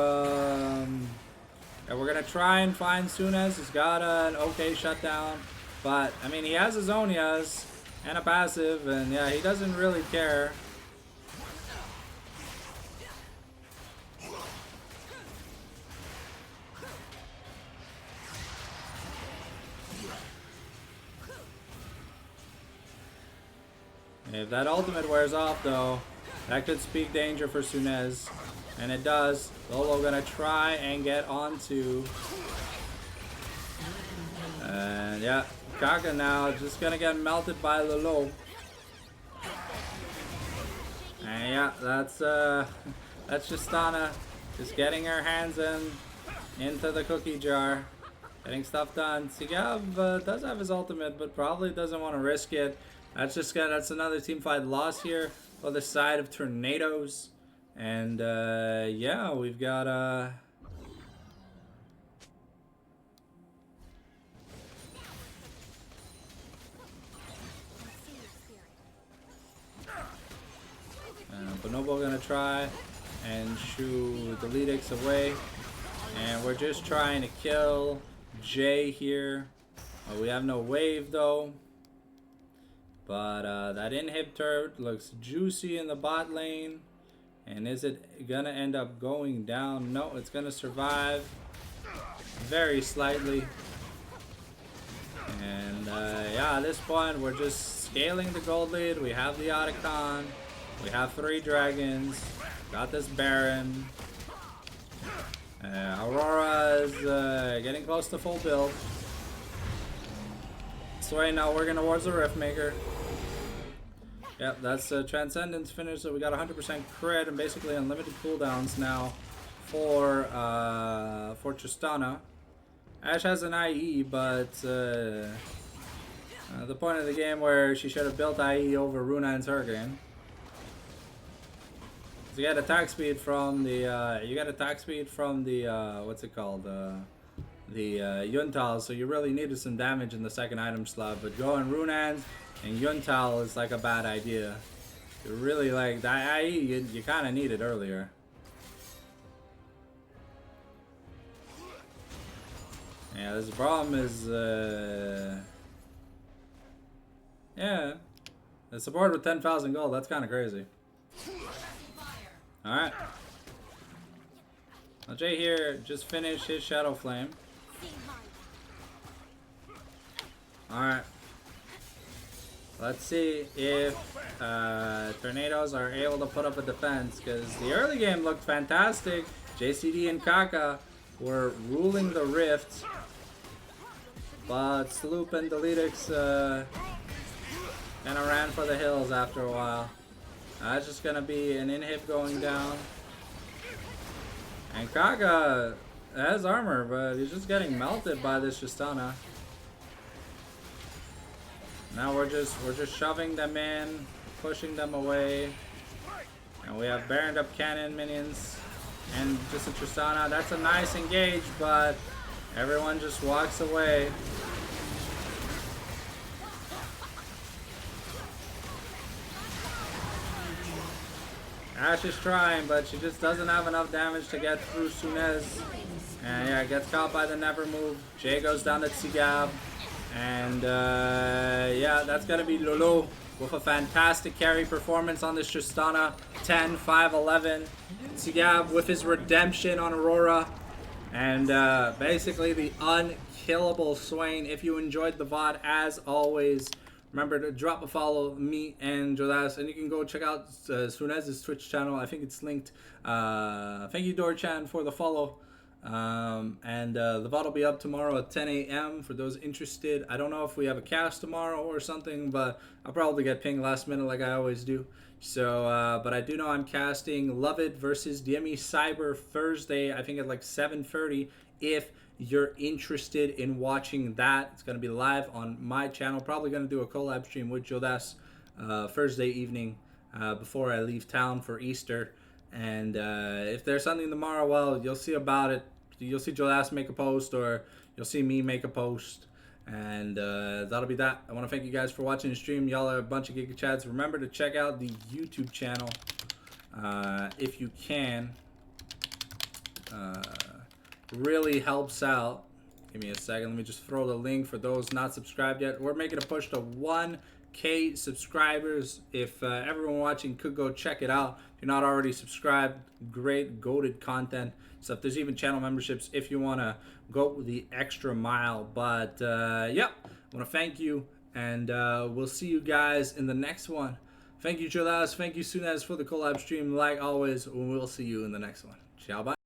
we're try and find Sunez. He's got an okay shutdown. But, I mean, he has his Zonias and a passive. And, yeah, he doesn't really care. If that ultimate wears off, though, that could speak danger for Sunez. And it does. Lolo gonna try and get onto. And yeah, Kaka now just gonna get melted by Lolo. And yeah, that's Tristana just getting her hands into the cookie jar. Getting stuff done. Sigav does have his ultimate, but probably doesn't want to risk it. That's another team fight loss here for the side of Tornadoes. And yeah, we've got Bonobo gonna try and shoo the Lytics away. And we're just trying to kill Jay here. We have no wave though. But that inhib turret looks juicy in the bot lane. And is it gonna end up going down? No, it's gonna survive very slightly. And yeah, at this point we're just scaling the gold lead. We have the Otacon. We have 3 dragons. Got this Baron. Aurora is getting close to full build. So right now we're gonna towards the Riftmaker. Yep, that's Transcendence finish, so we got 100% crit and basically unlimited cooldowns now for Tristana. Ashe has an IE, but the point of the game where she should have built IE over Runaan's Hurricane. So you get attack speed from the what's it called? The Yuntal, so you really needed some damage in the second item slot, but going Runaan's and Yuntal is like a bad idea. You really like that IE, you kind of need it earlier. Yeah, this problem is, yeah, the support with 10,000 gold, that's kind of crazy. Alright. Well, Jay here just finished his Shadow Flame. Alright. Let's see if Tornadoes are able to put up a defense, because the early game looked fantastic. JCD and Kaka were ruling the Rift, but Sloop and Deletics kind of ran for the hills after a while. That's just going to be an inhib going down. And Kaka has armor, but he's just getting melted by this Tristana. Now we're just shoving them in, pushing them away. And we have Baroned up cannon minions and just a Tristana. That's a nice engage, but everyone just walks away. Ashe is trying, but she just doesn't have enough damage to get through Sunez. And yeah, gets caught by the never move. Jay goes down to Tsigab. And yeah, that's gonna be Lolo with a fantastic carry performance on this Tristana. 10, 5, 11. Tsigab with his redemption on Aurora. And basically the unkillable Swain. If you enjoyed the VOD, as always, remember to drop a follow me and Jodas, and you can go check out Sunez's Twitch channel. I think it's linked. Thank you, Dorchan, for the follow. And the VOD will be up tomorrow at 10 a.m. for those interested. I don't know if we have a cast tomorrow or something, but I'll probably get pinged last minute like I always do. So, but I do know I'm casting Love It versus DME Cyber Thursday, I think at like 7:30. If you're interested in watching that, it's going to be live on my channel. Probably going to do a collab stream with Jodas Thursday evening before I leave town for Easter. And if there's something tomorrow, well, you'll see about it. You'll see Jodas make a post, or you'll see me make a post. And that'll be that. I want to thank you guys for watching the stream. Y'all are a bunch of Giga Chads. Remember to check out the YouTube channel if you can. really helps out. Give me a second. Let me just throw the link for those not subscribed yet. We're making a push to 1K subscribers. If everyone watching could go check it out. If you're not already subscribed, great goated content stuff. There's even channel memberships if you want to go the extra mile. But yeah, I want to thank you, and we'll see you guys in the next one. Thank you, Jolas. Thank you, Sunez, for the collab stream. Like always, we'll see you in the next one. Ciao, bye.